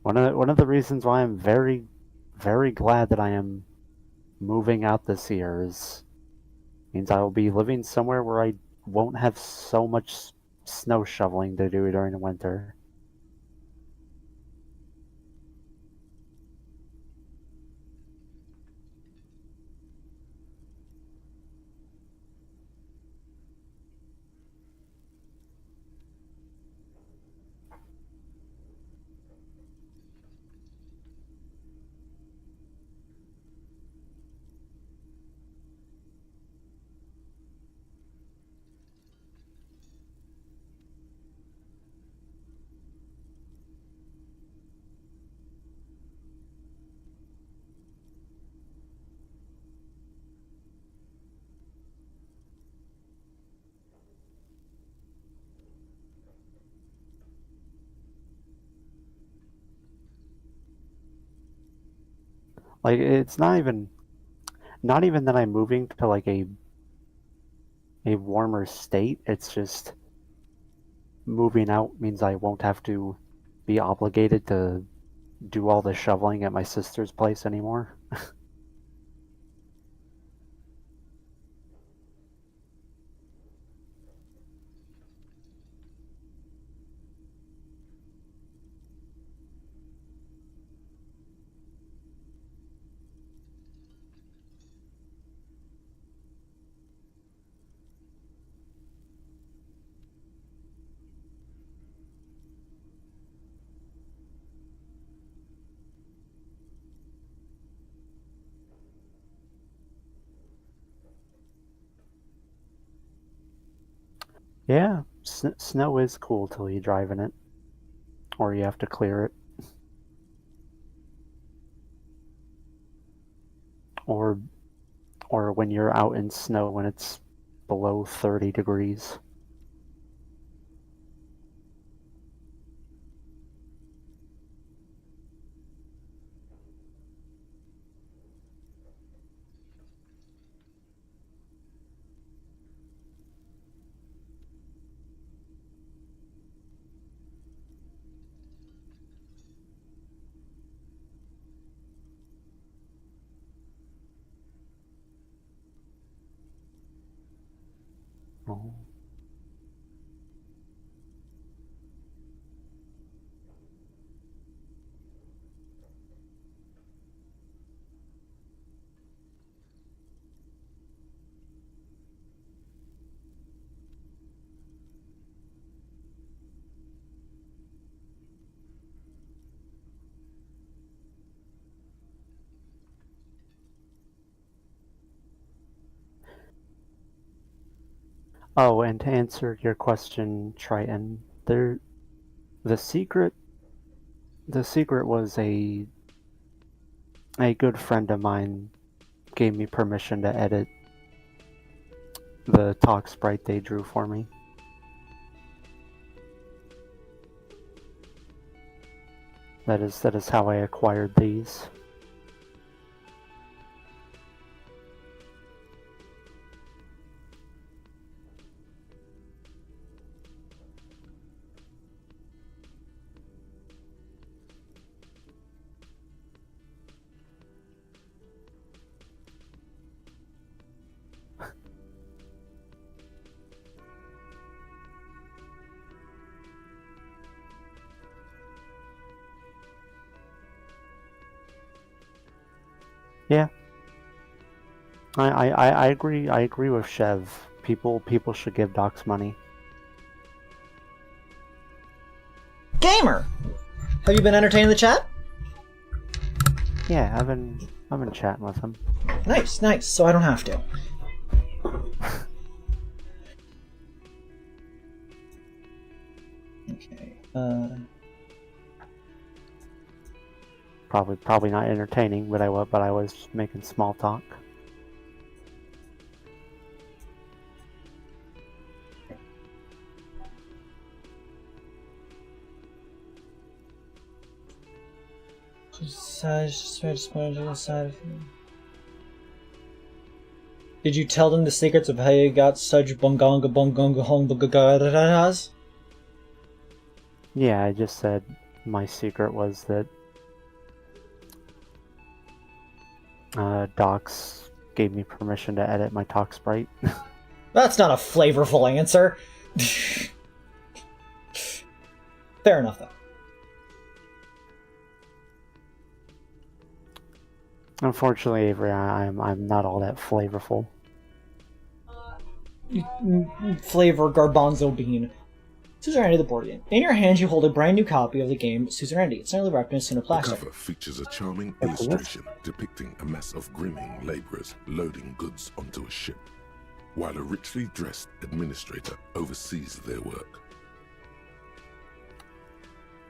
One of the reasons why I'm very, very glad that I am moving out this year is means I will be living somewhere where I won't have so much snow shoveling to do during the winter. Like, it's not even that I'm moving to like a warmer state. It's just moving out means I won't have to be obligated to do all the shoveling at my sister's place anymore. Yeah, snow is cool till you drive in it, or you have to clear it, or when you're out in snow when it's below 30 degrees. Oh, and to answer your question, Triton, the secret was a good friend of mine gave me permission to edit the talk sprite they drew for me. That is how I acquired these. Yeah, I agree. I agree with Chev. People should give docs money. Gamer, have you been entertaining the chat? Yeah, I've been chatting with him. Nice, nice. So I don't have to. Okay. Probably not entertaining, but I was making small talk. Did you tell them the secrets of how you got such bungonga bungonga hong? Yeah, I just said my secret was that Docs gave me permission to edit my talk sprite. That's not a flavorful answer. Fair enough, though. Unfortunately, Avery, I'm not all that flavorful. Flavor garbanzo bean. Suzerainty the board game. In your hands, you hold a brand new copy of the game Suzerainty. It's nearly wrapped in a The plastic. cover features a charming illustration depicting a mass of grinning laborers loading goods onto a ship, while a richly dressed administrator oversees their work.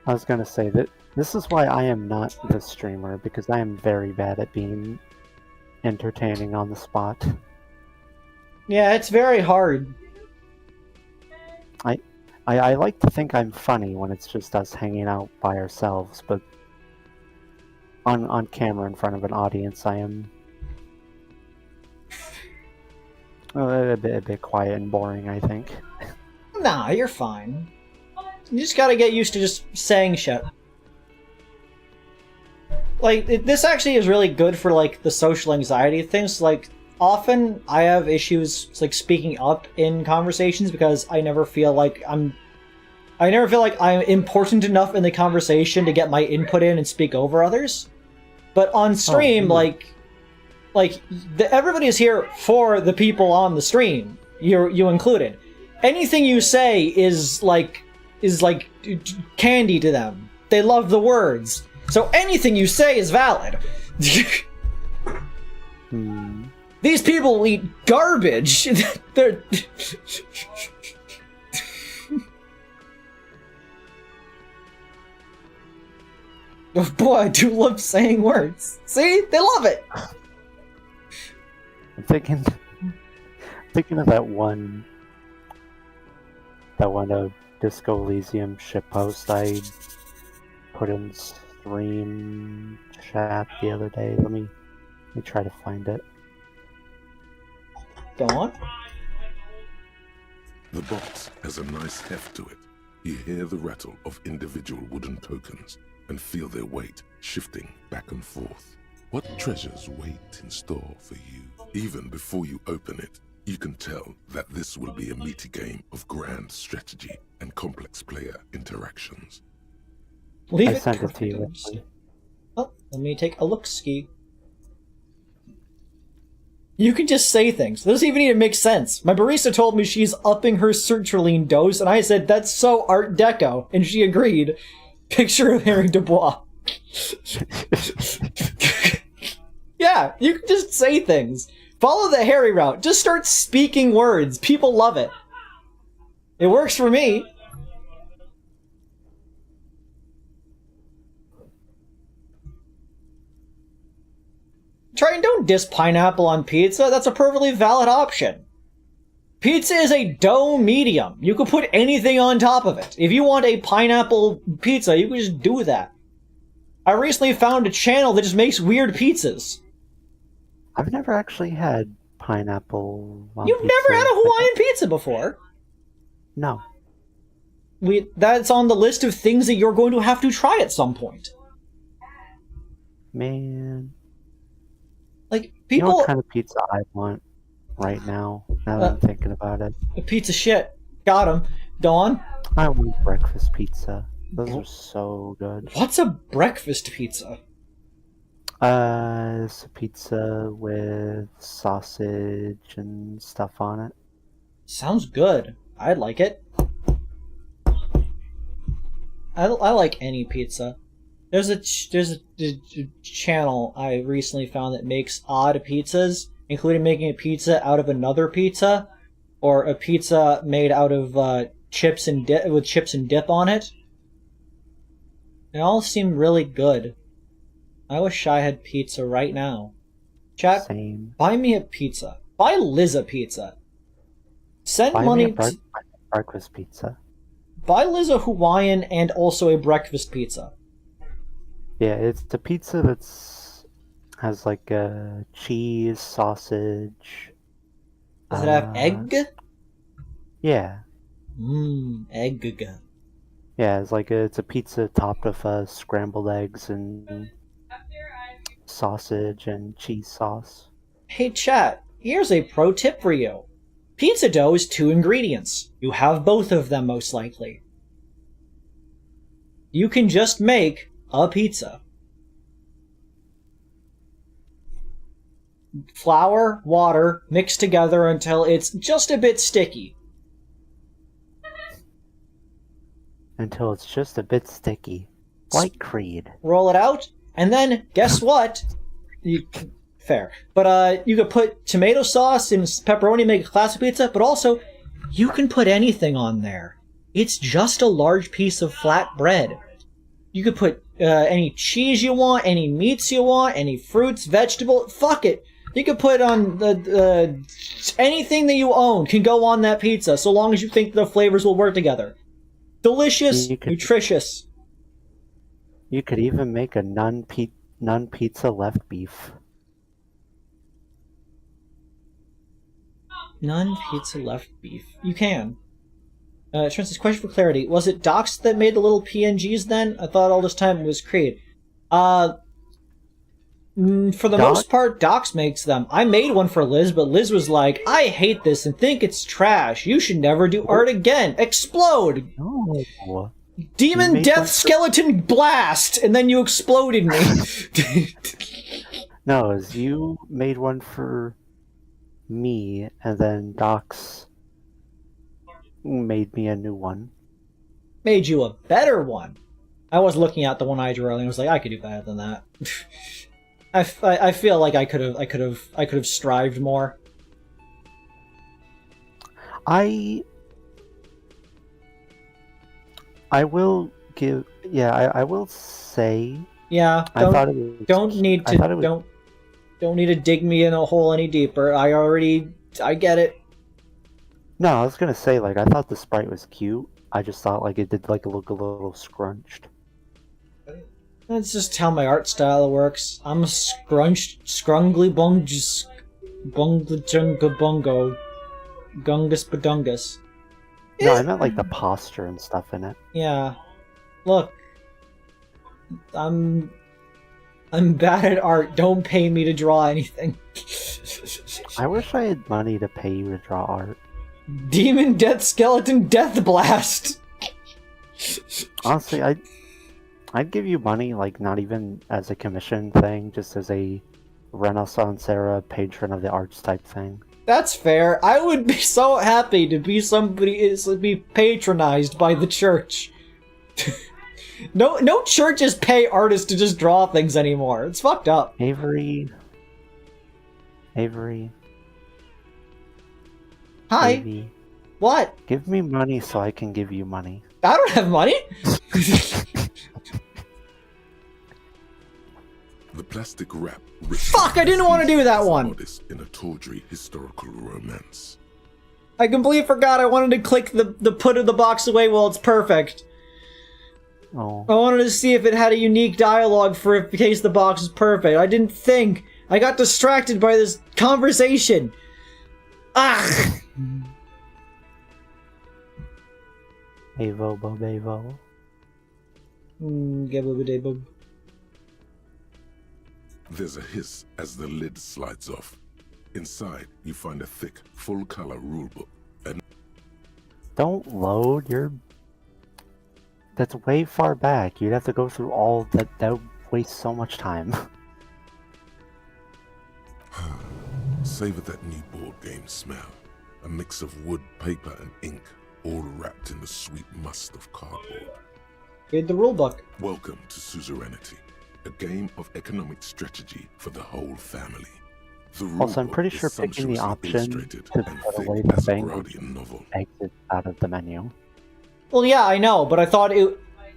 I was gonna say that this is why I am not the streamer, because I am very bad at being entertaining on the spot. Yeah, it's very hard. I like to think I'm funny when it's just us hanging out by ourselves, but on camera in front of an audience, I am a bit quiet and boring, I think. Nah, you're fine. You just gotta get used to just saying shit. Like, this actually is really good for, like, the social anxiety things. Like, often I have issues, like, speaking up in conversations because I never feel like I'm important enough in the conversation to get my input in and speak over others. But on stream, everybody is here for the people on the stream, you included. Anything you say is like candy to them. They love the words. So anything you say is valid. These people eat garbage. They're... Oh boy, I do love saying words. See? They love it! I'm thinking of that one Disco Elysium shitpost I put in stream chat the other day. Let me try to find it. Go on. The box has a nice heft to it. You hear the rattle of individual wooden tokens and feel their weight shifting back and forth. What treasures wait in store for you? Even before you open it, you can tell that this will be a meaty game of grand strategy and complex player interactions. I sent it to you. Oh, let me take a look-ski. You can just say things. It doesn't even need to make sense. My barista told me she's upping her sertraline dose, and I said, that's so Art Deco, and she agreed. Picture of Harry Dubois. Yeah, you can just say things. Follow the Harry route. Just start speaking words. People love it. It works for me. Try and don't diss pineapple on pizza. That's a perfectly valid option. Pizza is a dough medium. You can put anything on top of it. If you want a pineapple pizza, you can just do that. I recently found a channel that just makes weird pizzas. I've never actually had pineapple on You've pizza. never had a Hawaiian pizza before? No. That's on the list of things that you're going to have to try at some point. Man. Like, people... You know what kind of pizza I want right now that I'm thinking about it? A piece of shit. Got him. Dawn? I want breakfast pizza. Those are so good. What's a breakfast pizza? It's a pizza with sausage and stuff on it. Sounds good. I'd like it. I like any pizza. There's a channel I recently found that makes odd pizzas, including making a pizza out of another pizza, or a pizza made out of chips and dip with chips and dip on it. They all seem really good. I wish I had pizza right now. Chat, Same. Buy me a pizza. Buy Liz a pizza. Send Buy money me a to... breakfast pizza. Buy Liz a Hawaiian and also a breakfast pizza. Yeah, it's the pizza that's has like cheese, sausage. Does it have egg? Yeah. Egg. Yeah, it's a pizza topped with scrambled eggs and sausage and cheese sauce. Hey chat, here's a pro tip for you. Pizza dough is 2 ingredients. You have both of them most likely. You can just make a pizza. Flour, water, mixed together until it's just a bit sticky. Until it's just a bit sticky. Like Creed. Roll it out, and then, guess what? Fair. But you could put tomato sauce and pepperoni, make a classic pizza, but also, you can put anything on there. It's just a large piece of flat bread. You could put any cheese you want, any meats you want, any fruits, vegetable, fuck it. You could put on anything that you own can go on that pizza, so long as you think the flavors will work together. Delicious, nutritious. You could even make a non-pizza left beef. Non-pizza left beef. You can. Francis, question for clarity. Was it Docs that made the little PNGs then? I thought all this time it was Creed. For the most part, Docs makes them. I made one for Liz, but Liz was like, I hate this and think it's trash. You should never do art again. Explode! No. Demon Death Skeleton Blast! And then you exploded me. No, you made one for me, and then Docs made me a new one. Made you a better one. I was looking at the one I drew earlier and was like, I could do better than that. I feel like I could have strived more. I will give. Yeah, I will say. Yeah. Don't need to dig me in a hole any deeper. I get it. No, I was gonna say, like, I thought the sprite was cute. I just thought, like, it did, like, look a little scrunched. That's just how my art style works. I'm a scrungly bungus, bunglajunga bungo, gungus badungus. No, I meant, like, the posture and stuff in it. Yeah. Look. I'm bad at art. Don't pay me to draw anything. I wish I had money to pay you to draw art. Demon Death Skeleton Death Blast! Honestly, I'd give you money, like, not even as a commission thing, just as a Renaissance era patron of the arts type thing. That's fair. I would be so happy to be patronized by the church. No churches pay artists to just draw things anymore. It's fucked up. Avery. Hi. Baby. What? Give me money so I can give you money. I don't have money. The plastic wrap. Fuck! I didn't want to do that one. In a tawdry historical romance. I completely forgot. I wanted to click the put the box away while it's perfect. Oh. I wanted to see if it had a unique dialogue for in case the box is perfect. I didn't think. I got distracted by this conversation. Ah. Avo Bobavo. Gabba-ba-day-bub. There's a hiss as the lid slides off. Inside, you find a thick, full-color rulebook. Don't load. That's way far back. You'd have to go through all that. That would waste so much time. Savor that new board game smell. A mix of wood, paper, and ink, all wrapped in the sweet must of cardboard. Read the rulebook. Welcome to Suzerainty, a game of economic strategy for the whole family. Also, I'm pretty sure picking the option to put away the bank exits out of the menu. Well, yeah, I know, but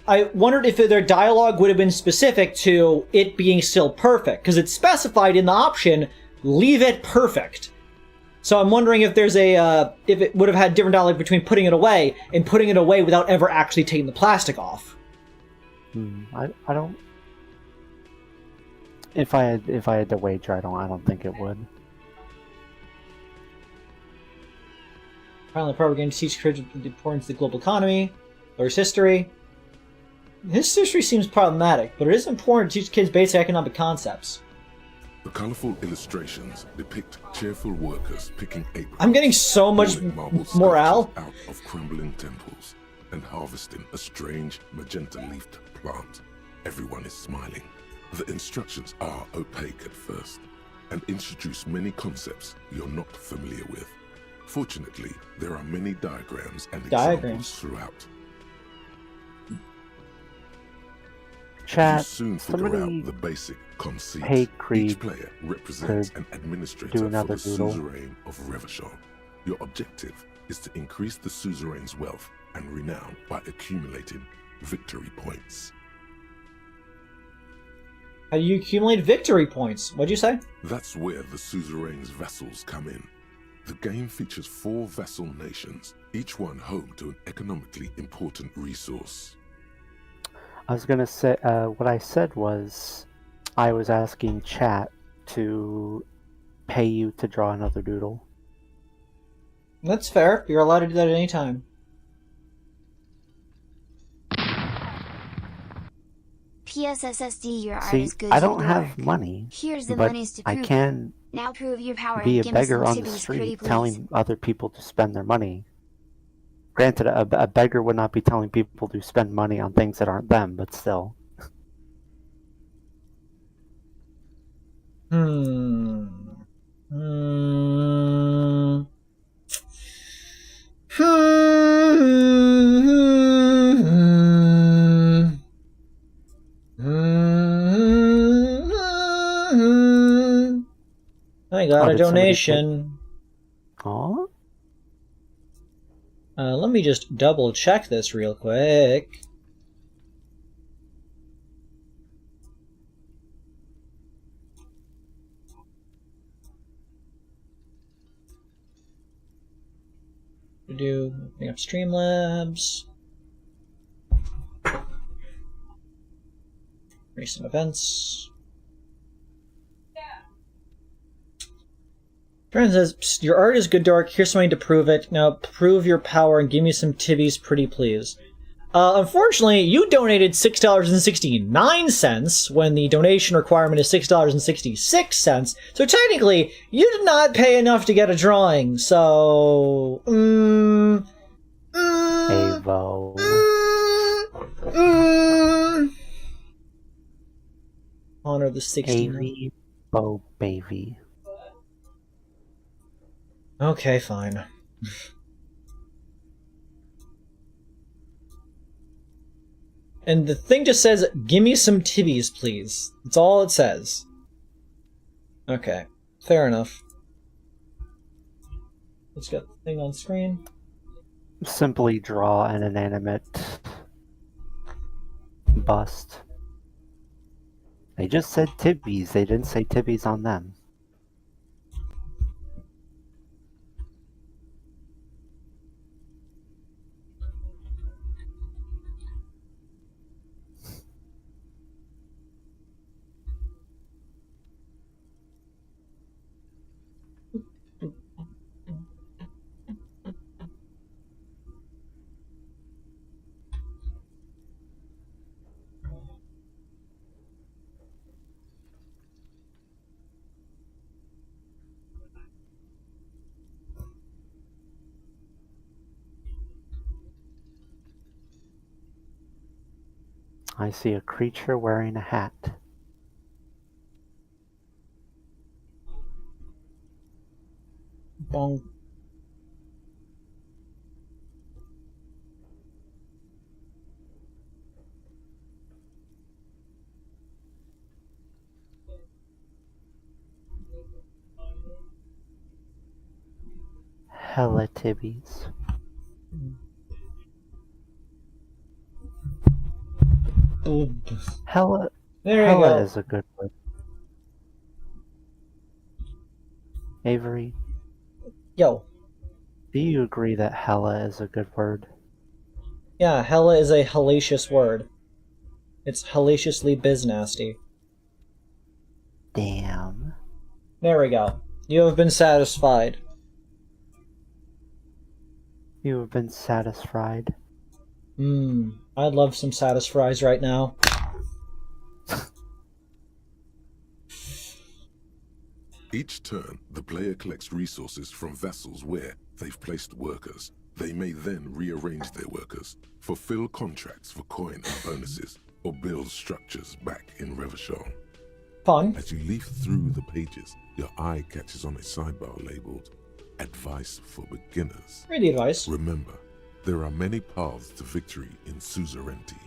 I wondered if their dialogue would have been specific to it being still perfect, because it's specified in the option, leave it perfect. So I'm wondering if there's if it would have had different dialogue between putting it away and putting it away without ever actually taking the plastic off. I don't. If I had to wager, I don't think it would. Finally, proper game to teach kids the importance of the global economy, learns history. His history seems problematic, but it is important to teach kids basic economic concepts. The colorful illustrations depict cheerful workers picking aprons. I'm getting so much morale out of crumbling temples and harvesting a strange magenta-leafed plant. Everyone is smiling. The instructions are opaque at first and introduce many concepts you're not familiar with. Fortunately, there are many diagrams and examples throughout. Chat, you soon figure out the basic conceit. Hey, Creed, each player represents an administrator for the suzerain of Revachol. Your objective is to increase the suzerain's wealth and renown by accumulating victory points. How do you accumulate victory points? What'd you say? That's where the suzerain's vassals come in. The game features 4 vassal nations, each one home to an economically important resource. I was gonna say, what I said was, I was asking chat to pay you to draw another doodle. That's fair. You're allowed to do that at any time. PSSSD, your art See, is good. I don't have money, Here's the but monies to I prove can now prove your power be a and give me beggar some on the tibbies, street pretty please. telling other people to spend their money. Granted, a beggar would not be telling people to spend money on things that aren't them, but still. I got a donation. Aww. Let me just double check this real quick. Opening up Streamlabs. Recent events. Friend says, your art is good, Dark. Here's something to prove it. Now prove your power and give me some tibbies, pretty please. Unfortunately, you donated $6.69 when the donation requirement is $6.66. So technically, you did not pay enough to get a drawing. So, Avo. Honor the 60. Avo, baby. Okay, fine. And the thing just says, give me some tibbies, please. That's all it says. Okay, fair enough. Let's get the thing on screen. Simply draw an inanimate bust. They just said tibbies, they didn't say tibbies on them. I see a creature wearing a hat. Bonk. Hella tibbies. Hella, There you hella go. is a good word. Avery, Yo. do you agree that hella is a good word? Yeah, hella is a hellacious word. It's hellaciously biznasty. Damn. There we go. You have been satisfied. You have been satisfied. I'd love some satisfries right now. Each turn, the player collects resources from vessels where they've placed workers. They may then rearrange their workers, fulfill contracts for coin and bonuses, or build structures back in Revachol. Fun. As you leaf through the pages, your eye catches on a sidebar labeled Advice for Beginners. Read the advice. Remember, there are many paths to victory in suzerainty,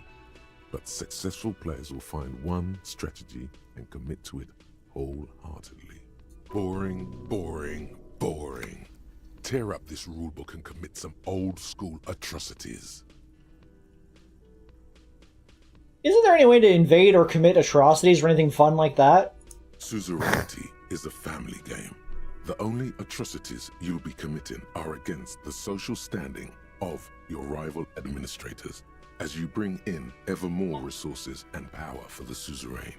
but successful players will find one strategy and commit to it wholeheartedly. Boring, boring, boring. Tear up this rulebook and commit some old-school atrocities. Isn't there any way to invade or commit atrocities or anything fun like that? Suzerainty is a family game. The only atrocities you'll be committing are against the social standing of your rival administrators, as you bring in ever more resources and power for the suzerain.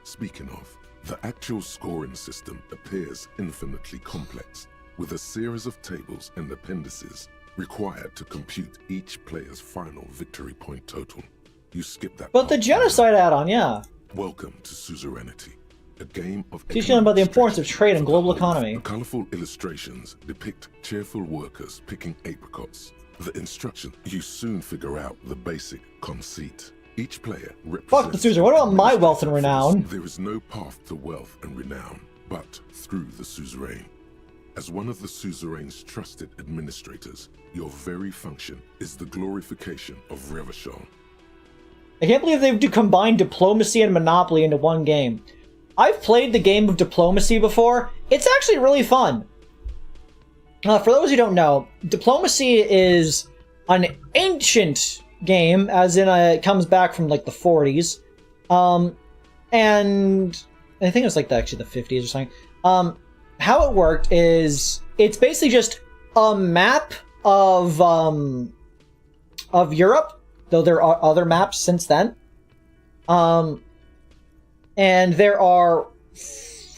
Speaking of, the actual scoring system appears infinitely complex, with a series of tables and appendices required to compute each player's final victory point total. You skip that. But the genocide add-on, yeah. Welcome to Suzerainty, a game of teaching them about the importance of trade and global economy. The colorful illustrations depict cheerful workers picking apricots. The instruction, you soon figure out the basic conceit. Each player represents... Fuck the suzerain, what about my wealth and renown? There is no path to wealth and renown, but through the suzerain. As one of the suzerain's trusted administrators, your very function is the glorification of Revachol. I can't believe they've combined diplomacy and monopoly into one game. I've played the game of diplomacy before. It's actually really fun. For those who don't know, diplomacy is an ancient game, as in it comes back from like the 40s. And I think it was like actually the 50s or something. How it worked is it's basically just a map of Europe, though there are other maps since then. And there are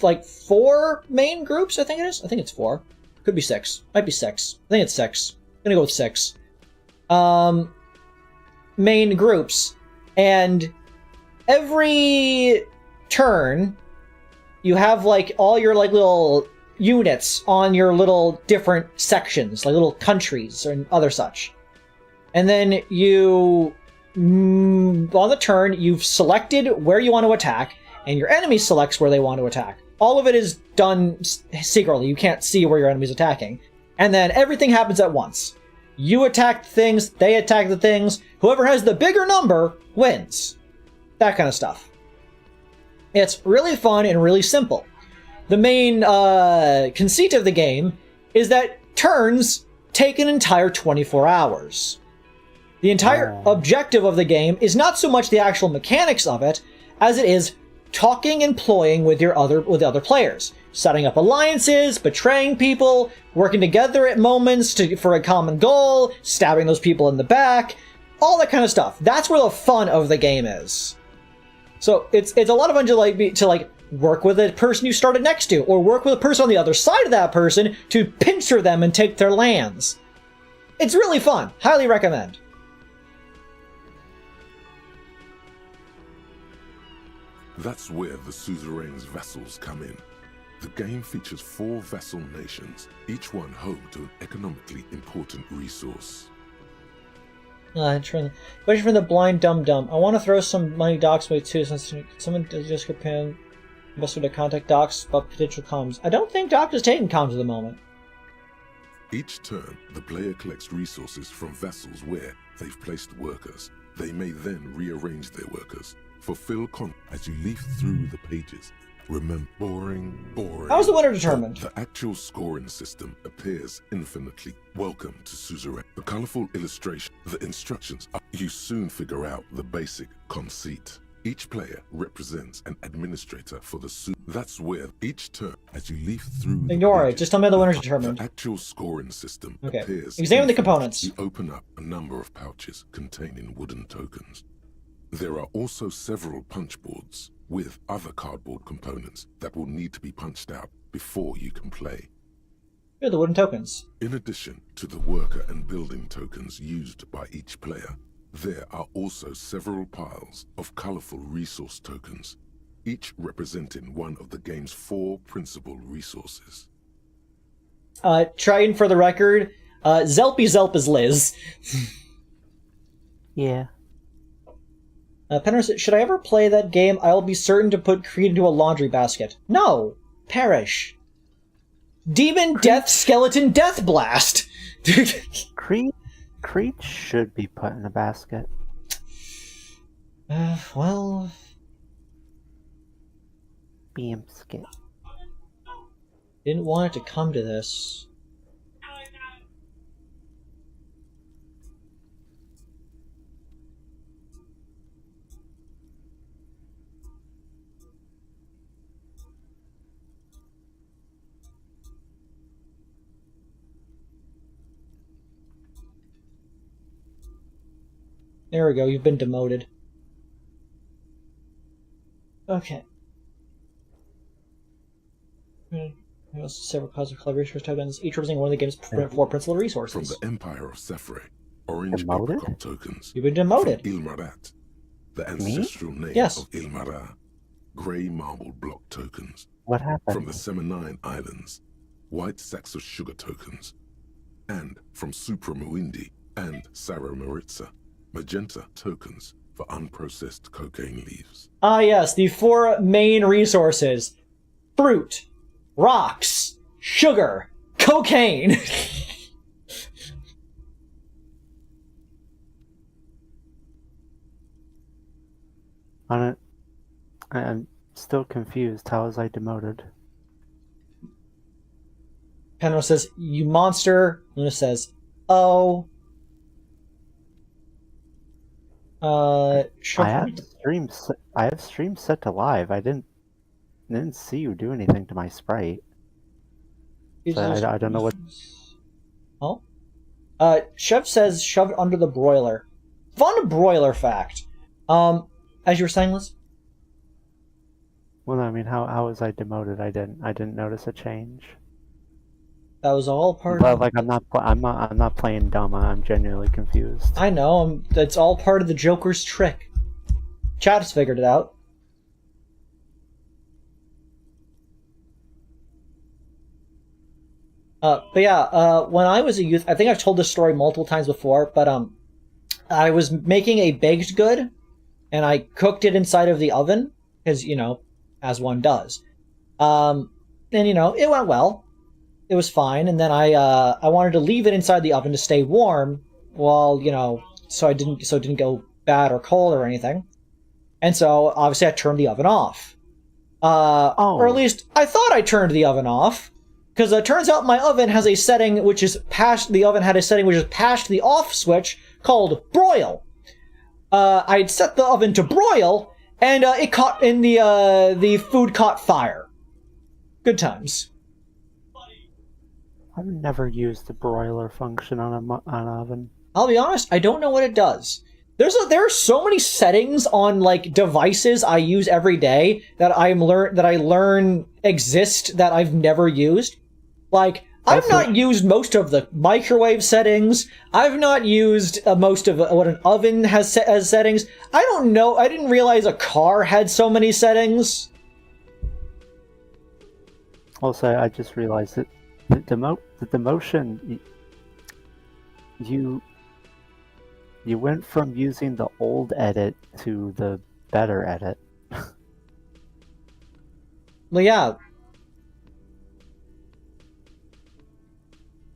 like 4 main groups, I think it is. I think it's 4. Could be 6. Might be 6. I think it's 6. I'm gonna go with 6. Main groups. And every turn, you have like all your like little units on your little different sections, like little countries and other such. And then you, on the turn, you've selected where you want to attack, and your enemy selects where they want to attack. All of it is done secretly. You can't see where your enemy's attacking. And then everything happens at once. You attack the things, they attack the things. Whoever has the bigger number wins. That kind of stuff. It's really fun and really simple. The main conceit of the game is that turns take an entire 24 hours. The entire objective of the game is not so much the actual mechanics of it, as it is talking and ploying with the other players, setting up alliances, betraying people, working together at moments for a common goal, stabbing those people in the back, all that kind of stuff. That's where the fun of the game is. So it's a lot of fun to work with a person you started next to, or work with a person on the other side of that person to pincer them and take their lands. It's really fun. Highly recommend. That's where the suzerain's vassals come in. The game features 4 vassal nations, each one home to an economically important resource. Question from the blind dum-dum. I want to throw some money Doc's way too, since someone just can best way to contact Docs about potential comms. I don't think Doc is taking comms at the moment. Each turn, the player collects resources from vassals where they've placed workers. They may then rearrange their workers. Fulfill as you leaf through the pages. Remember, boring. How's the winner determined? The actual scoring system appears infinitely. Welcome to Suzerain. The colorful illustration, the instructions, you soon figure out the basic conceit. Each player represents an administrator for the That's where each turn, as you leaf through Ignore it, just tell me the winner's determined. The actual scoring system Okay. appears. Examine the components. You open up a number of pouches containing wooden tokens. There are also several punch boards with other cardboard components that will need to be punched out before you can play. Here are the wooden tokens. In addition to the worker and building tokens used by each player, there are also several piles of colorful resource tokens, each representing one of the game's 4 principal resources. Trying for the record, Zelpy Zelp is Liz. Yeah. Penrose, should I ever play that game, I'll be certain to put Creed into a laundry basket. No! Perish. Demon Death Skeleton Death Blast! Creed should be put in a basket. Well... bsky. Didn't want it to come to this. There we go, you've been demoted. Okay. Several cosmic clever resource tokens, each representing one of the game's 4 principal resources. From the Empire of Sephre, orange Demoted? apricot tokens. You've been demoted. From Ilmarat, the ancestral name Yes. of Ilmara, grey marble block tokens. What happened? From the Seminine Islands, white sacks of sugar tokens. And from Supra Muindi and Sarah Maritza, magenta tokens for unprocessed cocaine leaves. Ah yes, the 4 main resources. Fruit, rocks, sugar, cocaine. I'm still confused. How was I demoted? Penrose says, you monster. Luna says, oh. I have stream set to live. I didn't see you do anything to my sprite. So I don't know what. Oh. Chev says shove it under the broiler. Fun broiler fact. As you were saying, Liz? Well, I mean, how was I demoted? I didn't notice a change. That was all part But of... like I'm not playing dumb. I'm genuinely confused. I know, that's all part of the Joker's trick. Chat's figured it out. But yeah, when I was a youth, I think I've told this story multiple times before, but I was making a baked good, and I cooked it inside of the oven, because, you know, as one does. And, you know, it went well. It was fine, and then I wanted to leave it inside the oven to stay warm, while, you know, so it didn't go bad or cold or anything. And so, obviously, I turned the oven off. Or at least, I thought I turned the oven off. Because it turns out my oven has a setting which is past the oven had a setting which is past the off switch called broil. I'd set the oven to broil, and it caught in the food caught fire. Good times. I've never used the broiler function on an oven. I'll be honest, I don't know what it does. There are so many settings on like devices I use every day that I learn exist that I've never used. Like, I've not used most of the microwave settings. I've not used most of what an oven has as settings. I don't know. I didn't realize a car had so many settings. Also, I just realized that the motion, you went from using the old edit to the better edit. Well, yeah.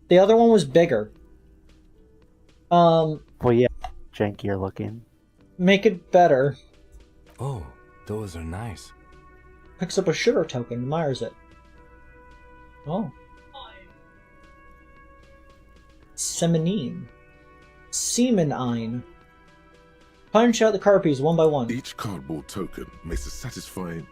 The other one was bigger. Well, yeah, jankier looking. Make it better. Oh, those are nice. Picks up a sugar token, admires it. Oh. Semenine. Semenine. Punch out the carpies one by one. Each cardboard token makes a satisfying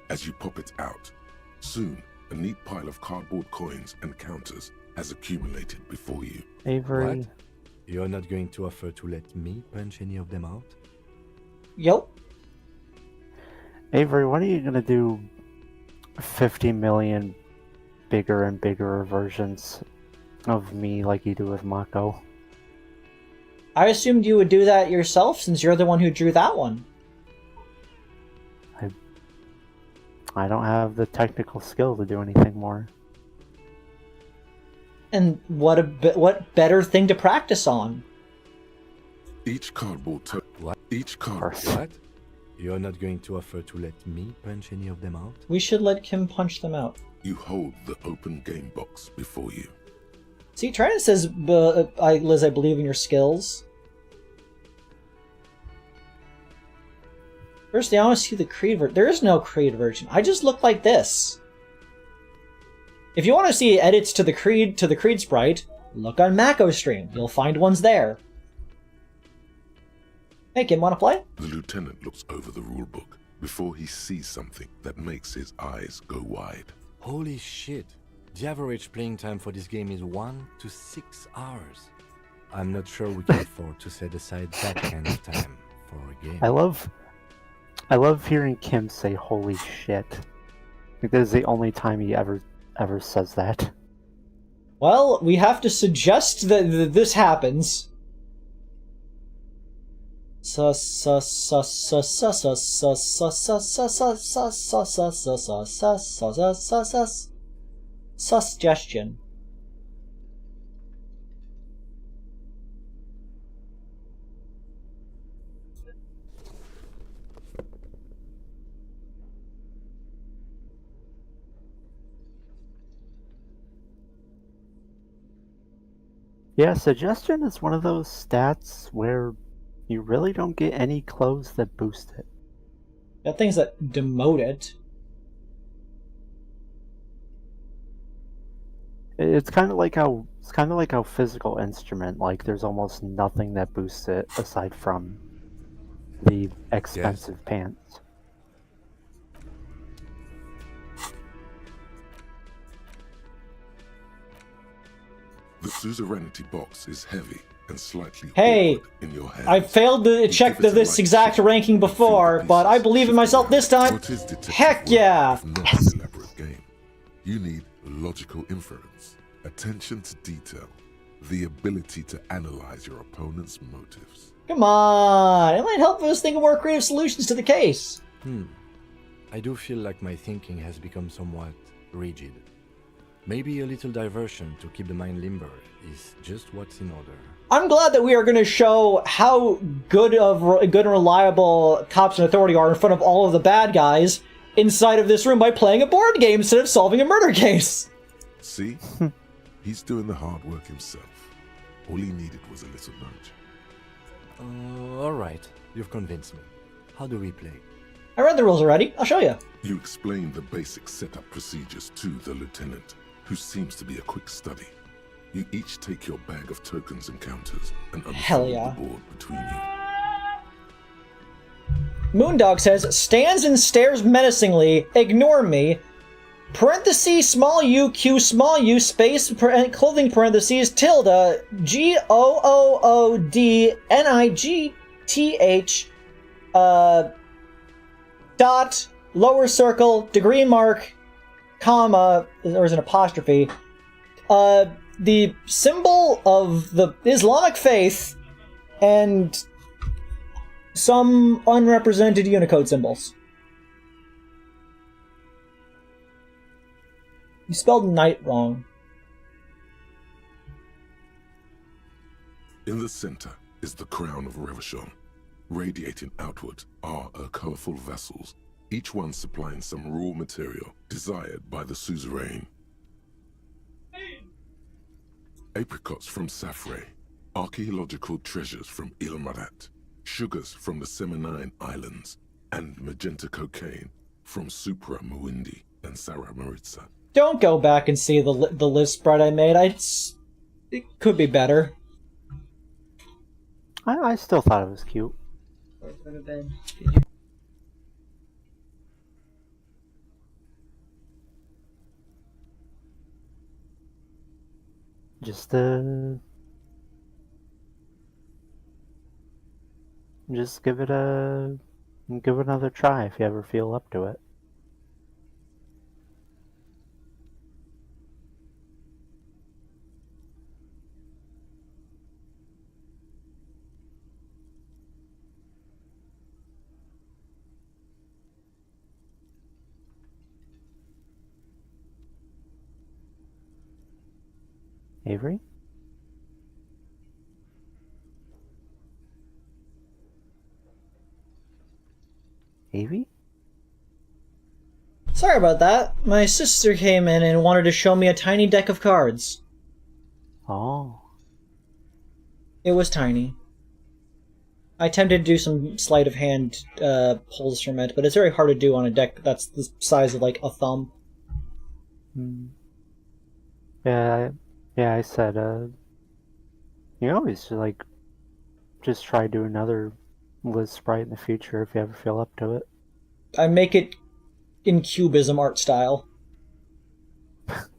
as you pop it out. Soon, a neat pile of cardboard coins and counters has accumulated before you. Avery. What? You're not going to offer to let me punch any of them out? Yep. Avery, when are you gonna do 50 million bigger and bigger versions of me like you do with Mako? I assumed you would do that yourself since you're the one who drew that one. I don't have the technical skill to do anything more. And what better thing to practice on? Each cardboard token. Each card. What? You're not going to offer to let me punch any of them out? We should let Kim punch them out. You hold the open game box before you. See, Trident says, Liz, I believe in your skills. First, I want to see the Creed version. There is no Creed version. I just look like this. If you want to see edits to the Creed sprite, look on Mako stream. You'll find ones there. Hey, Kim, want to play? The lieutenant looks over the rulebook before he sees something that makes his eyes go wide. Holy shit. The average playing time for this game is 1 to 6 hours. I'm not sure we can afford to set aside that kind of time for a game. I love hearing Kim say "holy shit." Like, this is the only time he ever says that. Well, we have to suggest that this happens. Suggestion. Yeah, suggestion is one of those stats where you really don't get any clothes that boost it. Got things that demote it. It's kind of like how physical instrument, like there's almost nothing that boosts it aside from the expensive pants. The suzerainty box is heavy and slightly Hey, in your hand. I failed to check this exact ranking before, but I believe in myself this time. Heck yeah! Not an elaborate game. You need logical inference, attention to detail, the ability to analyze your opponent's motives. Come on, it might help us think of more creative solutions to the case. I do feel like my thinking has become somewhat rigid. Maybe a little diversion to keep the mind limber is just what's in order. I'm glad that we are going to show how good and reliable cops and authority are in front of all of the bad guys inside of this room by playing a board game instead of solving a murder case. See? He's doing the hard work himself. All he needed was a little nudge. Alright, you've convinced me. How do we play? I read the rules already. I'll show you. You explain the basic setup procedures to the lieutenant. who seems to be a quick study. You each take your bag of tokens and counters and Hell unfold yeah. the board between you. Moondog says, stands and stares menacingly, ignore me, parentheses, small u, q, small u, space, clothing parentheses, tilde, GOOODNIGTH, dot, lower circle, degree mark, comma, there's an apostrophe, the symbol of the Islamic faith, and some unrepresented Unicode symbols. You spelled night wrong. In the center is the crown of Revachon. Radiating outward are her colorful vessels, each one supplying some raw material desired by the suzerain. Apricots from Safre, archaeological treasures from Ilmarat, sugars from the Seminine Islands, and magenta cocaine from Supra Muindi and Sarah Maritza. Don't go back and see the list spread I made. It could be better. I still thought it was cute. Just give it another try if you ever feel up to it. Avery? Avy? Sorry about that. My sister came in and wanted to show me a tiny deck of cards. Oh. It was tiny. I attempted to do some sleight of hand pulls from it, but it's very hard to do on a deck that's the size of like a thumb. Yeah, I said, you always just try do another Liz Sprite in the future if you ever feel up to it. I make it in Cubism art style.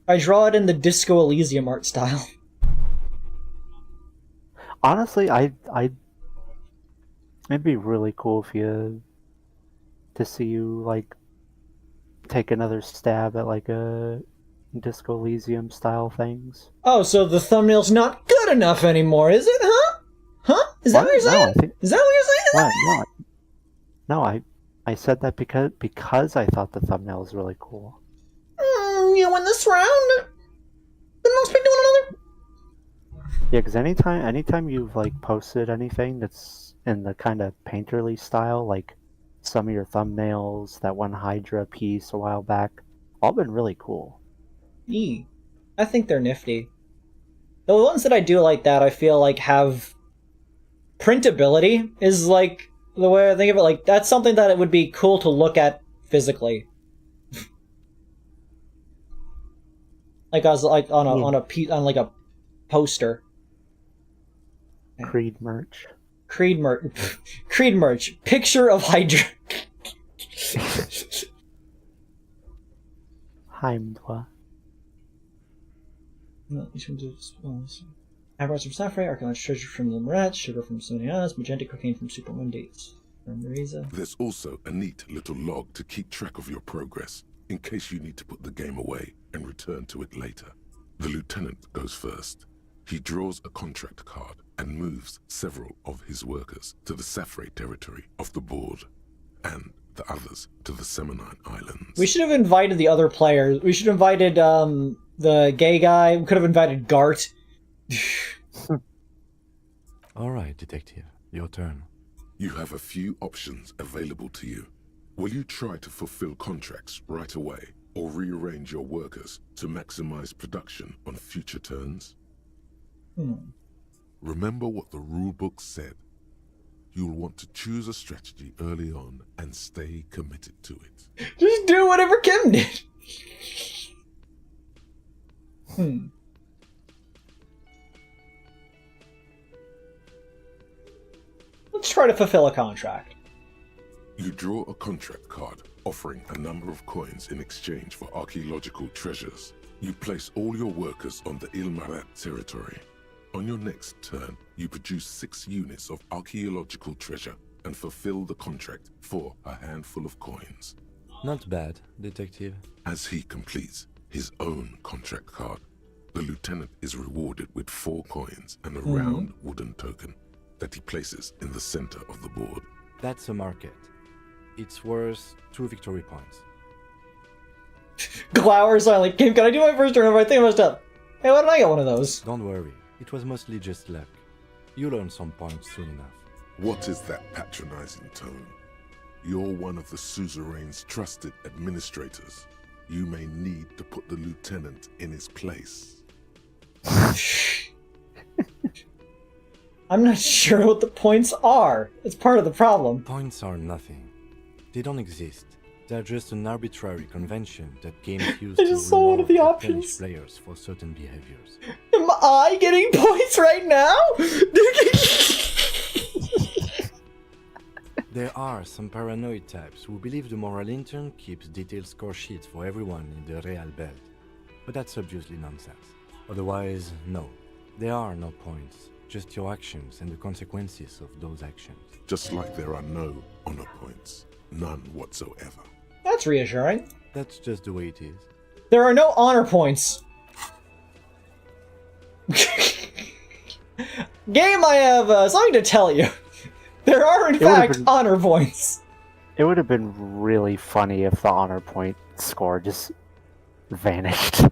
I draw it in the Disco Elysium art style. Honestly, it'd be really cool to see you take another stab at a Disco Elysium style things. Oh, so the thumbnail's not good enough anymore, is it, huh? Huh? Is that what you're saying? Is that what you're saying? No, I said that because I thought the thumbnail was really cool. You win this round? Then let's be doing another. Yeah, because anytime you've posted anything that's in the kind of painterly style, like some of your thumbnails, that one Hydra piece a while back, all been really cool. I think they're nifty. The ones that I do like that, I feel have printability is the way I think of it. That's something that it would be cool to look at physically. As on a poster. Creed merch. Creed merch. Picture of Hydra. Heimdall. Apparatus from Safre, archaeological treasure from the Marat, sugar from Seminine Islands, magenta cocaine from Super Mundies. There's also a neat little log to keep track of your progress, in case you need to put the game away and return to it later. The lieutenant goes first. He draws a contract card and moves several of his workers to the Safre territory of the board, and the others to the Seminine Islands. We should have invited the other players. We should have invited the gay guy. We could have invited Gart. Alright, detective. Your turn. You have a few options available to you. Will you try to fulfill contracts right away, or rearrange your workers to maximize production on future turns? Remember what the rulebook said. You'll want to choose a strategy early on and stay committed to it. Just do whatever Kim did. Let's try to fulfill a contract. You draw a contract card offering a number of coins in exchange for archaeological treasures. You place all your workers on the Ilmarat territory. On your next turn, you produce 6 units of archaeological treasure and fulfill the contract for a handful of coins. Not bad, detective. As he completes his own contract card, the lieutenant is rewarded with 4 coins and a round wooden token that he places in the center of the board. That's a market. It's worth 2 victory points. Glower's like, Kim, can I do my first turn over? I think I messed up. Hey, why did I get one of those? Don't worry, it was mostly just luck. You'll earn some points soon enough. What is that patronizing tone? You're one of the suzerain's trusted administrators. You may need to put the lieutenant in his place. I'm not sure what the points are. It's part of the problem. Points are nothing. They don't exist. They're just an arbitrary convention that games use I to just saw one of the reward or options. punish players for certain behaviors. Am I getting points right now? There are some paranoid types who believe the moral intern keeps detailed score sheets for everyone in the Real Belt. But that's obviously nonsense. Otherwise, no. There are no points, just your actions and the consequences of those actions. Just like there are no honor points. None whatsoever. That's reassuring. That's just the way it is. There are no honor points. Game, I have something to tell you. There are, in fact, honor points. It would have been really funny if the honor point score just vanished.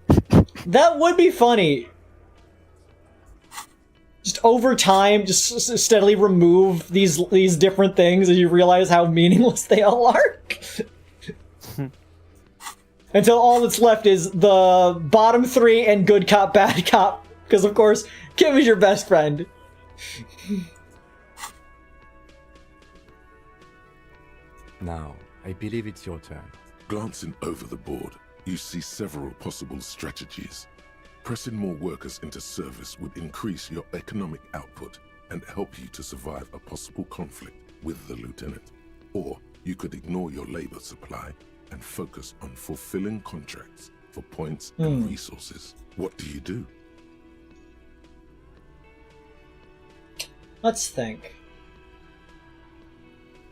That would be funny. Just over time, just steadily remove these different things as you realize how meaningless they all are. Until all that's left is the bottom 3 and good cop, bad cop. Because, of course, Kim is your best friend. Now, I believe it's your turn. Glancing over the board, you see several possible strategies. Pressing more workers into service would increase your economic output and help you to survive a possible conflict with the lieutenant. Or you could ignore your labor supply and focus on fulfilling contracts for points and resources. What do you do? Let's think.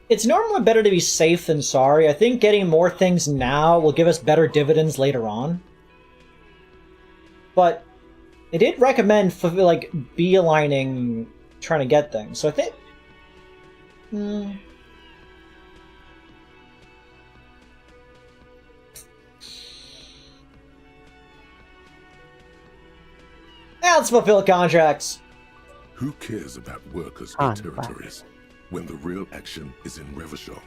It's normally better to be safe than sorry. I think getting more things now will give us better dividends later on. But they did recommend for like beelining trying to get things. So I think let's fulfill contracts. Who cares about workers or territories when the real action is in Revachol?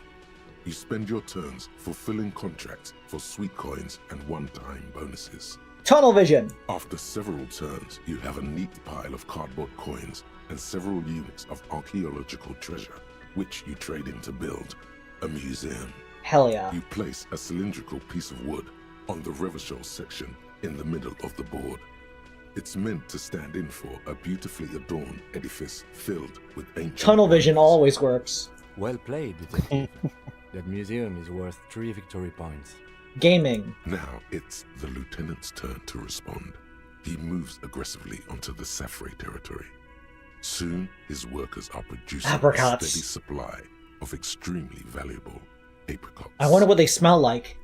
You spend your turns fulfilling contracts for sweet coins and one-time bonuses. Tunnel vision. After several turns, you have a neat pile of cardboard coins and several units of archaeological treasure, which you trade in to build a museum. Hell yeah. You place a cylindrical piece of wood on the Revachol section in the middle of the board. It's meant to stand in for a beautifully adorned edifice filled with ancient... Tunnel vision always works. Well played, detective. That museum is worth 3 victory points. Gaming. Now it's the lieutenant's turn to respond. He moves aggressively onto the Safre territory. Soon, his workers are producing apricots. A steady supply of extremely valuable apricots. I wonder what they smell like.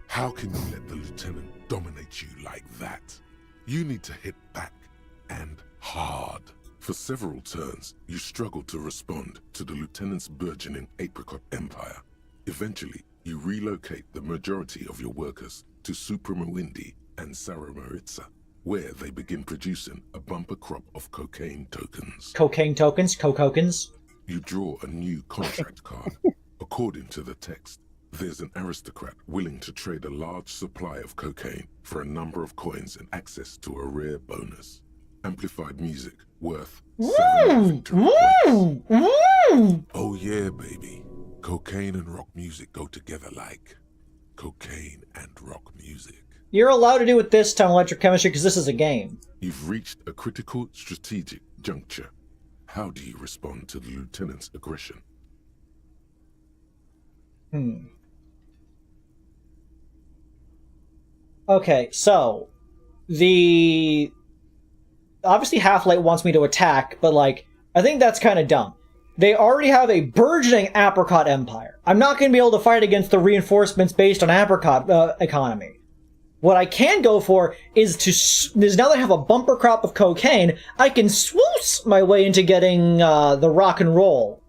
How can you let the lieutenant dominate you like that? You need to hit back, and hard. For several turns, you struggle to respond to the lieutenant's burgeoning apricot empire. Eventually, you relocate the majority of your workers to Supremawindi and Saramaritsa, where they begin producing a bumper crop of cocaine tokens. Cocaine tokens? Cocokens? You draw a new contract card. According to the text, there's an aristocrat willing to trade a large supply of cocaine for a number of coins and access to a rare bonus. Amplified music worth 7 victory points. Oh yeah, baby. Cocaine and rock music go together like cocaine and rock music. You're allowed to do it this time, electrochemistry, because this is a game. You've reached a critical strategic juncture. How do you respond to the lieutenant's aggression? Okay, so obviously Half-Light wants me to attack, but like I think that's kind of dumb. They already have a burgeoning apricot empire. I'm not going to be able to fight against the reinforcements based on apricot economy. What I can go for is now that I have a bumper crop of cocaine, I can swoosh my way into getting the rock and roll.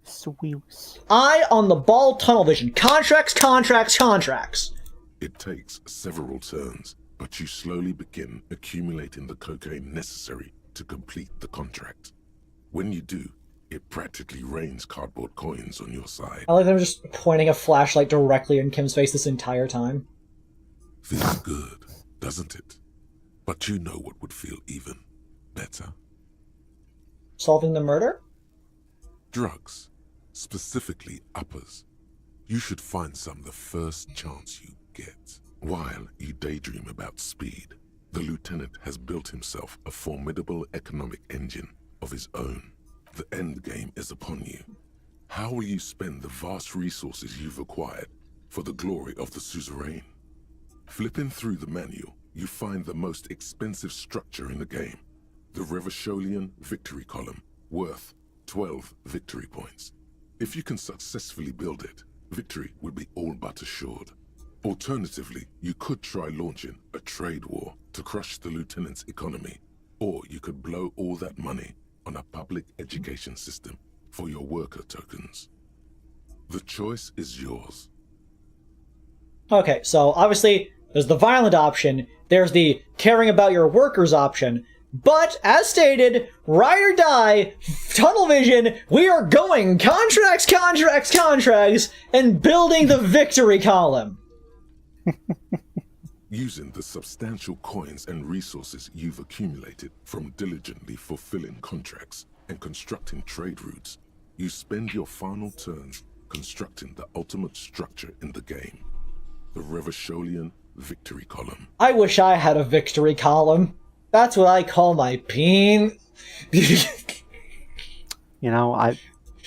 Swoosh. Eye on the ball, tunnel vision. Contracts, contracts, contracts. It takes several turns, but you slowly begin accumulating the cocaine necessary to complete the contract. When you do, it practically rains cardboard coins on your side. I like them just pointing a flashlight directly in Kim's face this entire time. Feels good, doesn't it? But you know what would feel even better? Solving the murder? Drugs. Specifically uppers. You should find some the first chance you get. While you daydream about speed, the lieutenant has built himself a formidable economic engine of his own. The end game is upon you. How will you spend the vast resources you've acquired for the glory of the suzerain? Flipping through the manual, you find the most expensive structure in the game, the Revacholian Victory Column, worth 12 victory points. If you can successfully build it, victory would be all but assured. Alternatively, you could try launching a trade war to crush the lieutenant's economy, or you could blow all that money on a public education system for your worker tokens. The choice is yours. Okay, so obviously there's the violent option, there's the caring about your workers option, but as stated, ride or die, tunnel vision, we are going contracts, contracts, contracts, and building the victory column. Using the substantial coins and resources you've accumulated from diligently fulfilling contracts and constructing trade routes, you spend your final turns constructing the ultimate structure in the game, the Revacholian Victory Column. I wish I had a victory column. That's what I call my peen. You know,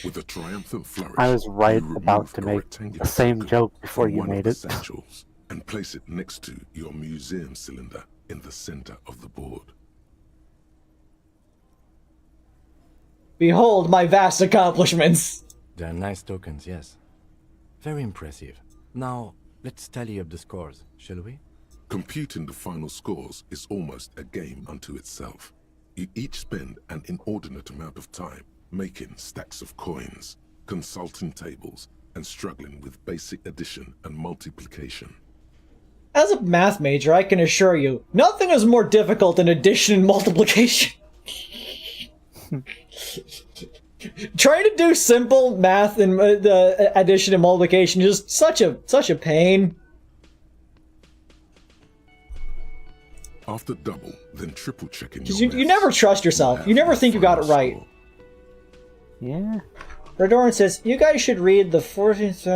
With a triumphant flourish, I was right you about remove to the make rectangular the same token joke before from you one of made the it. satchels and place it next to your museum cylinder in the center of the board. Behold my vast accomplishments. They're nice tokens, yes. Very impressive. Now, let's tally up the scores, shall we? Computing the final scores is almost a game unto itself. You each spend an inordinate amount of time making stacks of coins, consulting tables, and struggling with basic addition and multiplication. As a math major, I can assure you, nothing is more difficult than addition and multiplication. Trying to do simple math and addition and multiplication is just such a pain. After double, then triple checking Because your you never trust yourself. You never think you got it right. Yeah. Redoran says, you guys should read the 14th...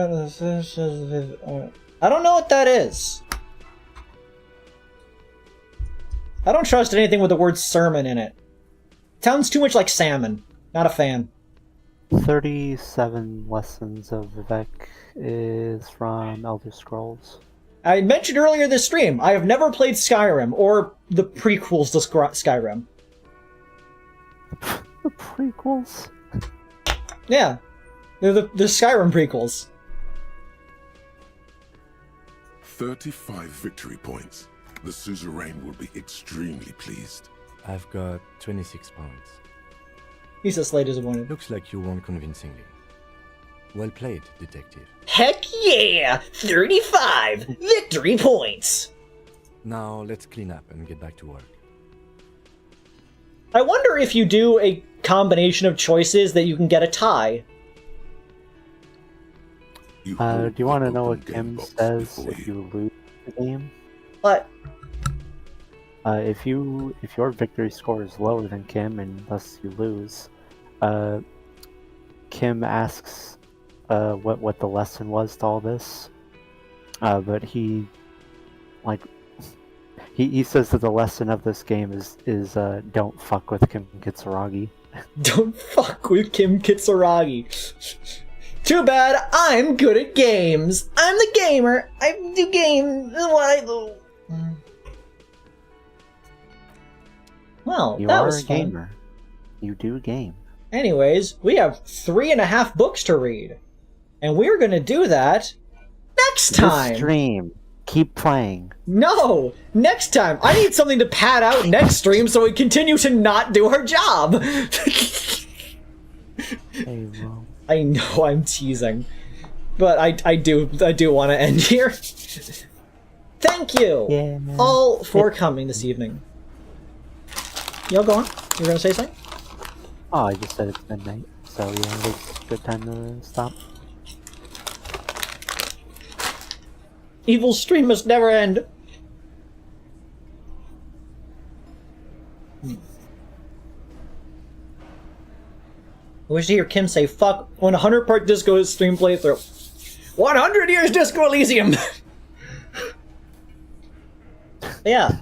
I don't know what that is. I don't trust anything with the word sermon in it. Sounds too much like salmon. Not a fan. 37 Lessons of Vivek is from Elder Scrolls. I mentioned earlier this stream, I have never played Skyrim, or the prequels to Skyrim. The prequels? Yeah. They're the Skyrim prequels. 35 victory points. The suzerain will be extremely pleased. I've got 26 points. He's as late as a morning. Looks like you won convincingly. Well played, detective. Heck yeah! 35 victory points! Now let's clean up and get back to work. I wonder if you do a combination of choices that you can get a tie. Do you want to know what Kim says if you lose the game? What? If your victory score is lower than Kim and thus you lose, Kim asks what the lesson was to all this, but he Like, he says that the lesson of this game is don't fuck with Kim Kitsuragi. Don't fuck with Kim Kitsuragi. Too bad I'm good at games. I'm the gamer. I do games. Well, You that are was a fun. gamer. You do game. Anyways, we have 3.5 books to read. And we're gonna do that next time. This stream. Keep playing. No! Next time! I need something to pad out next stream so we continue to not do our job! Hey, well. I know I'm teasing. But I do want to end here. Thank you all for coming this evening. Yo, go on. You were gonna say something? Oh, I just said it's midnight, so yeah, it's a good time to stop. Evil stream must never end. I wish to hear Kim say fuck 100-part Disco stream playthrough. 100 years Disco Elysium! Yeah.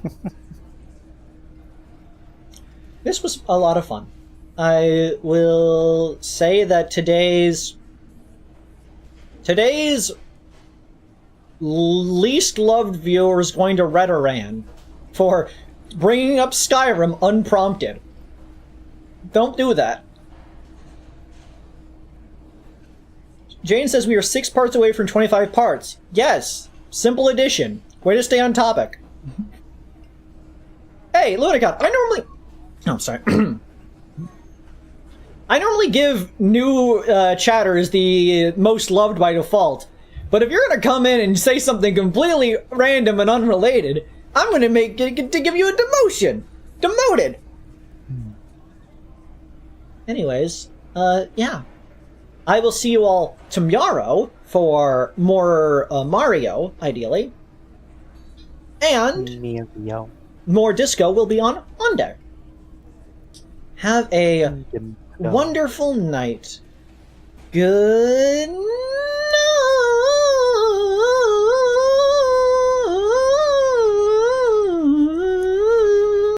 This was a lot of fun. I will say that today's least loved viewer is going to Redoran for bringing up Skyrim unprompted. Don't do that. Jane says we are 6 parts away from 25 parts. Yes, simple addition. Way to stay on topic. Hey, Lunicon, I normally... Oh, sorry. I normally give new chatters the most loved by default. But if you're gonna come in and say something completely random and unrelated, I'm gonna give you a demotion. Demoted. Anyways, yeah. I will see you all tomorrow for more Mario, ideally. And more Disco will be on Monday. Have a wonderful night. Good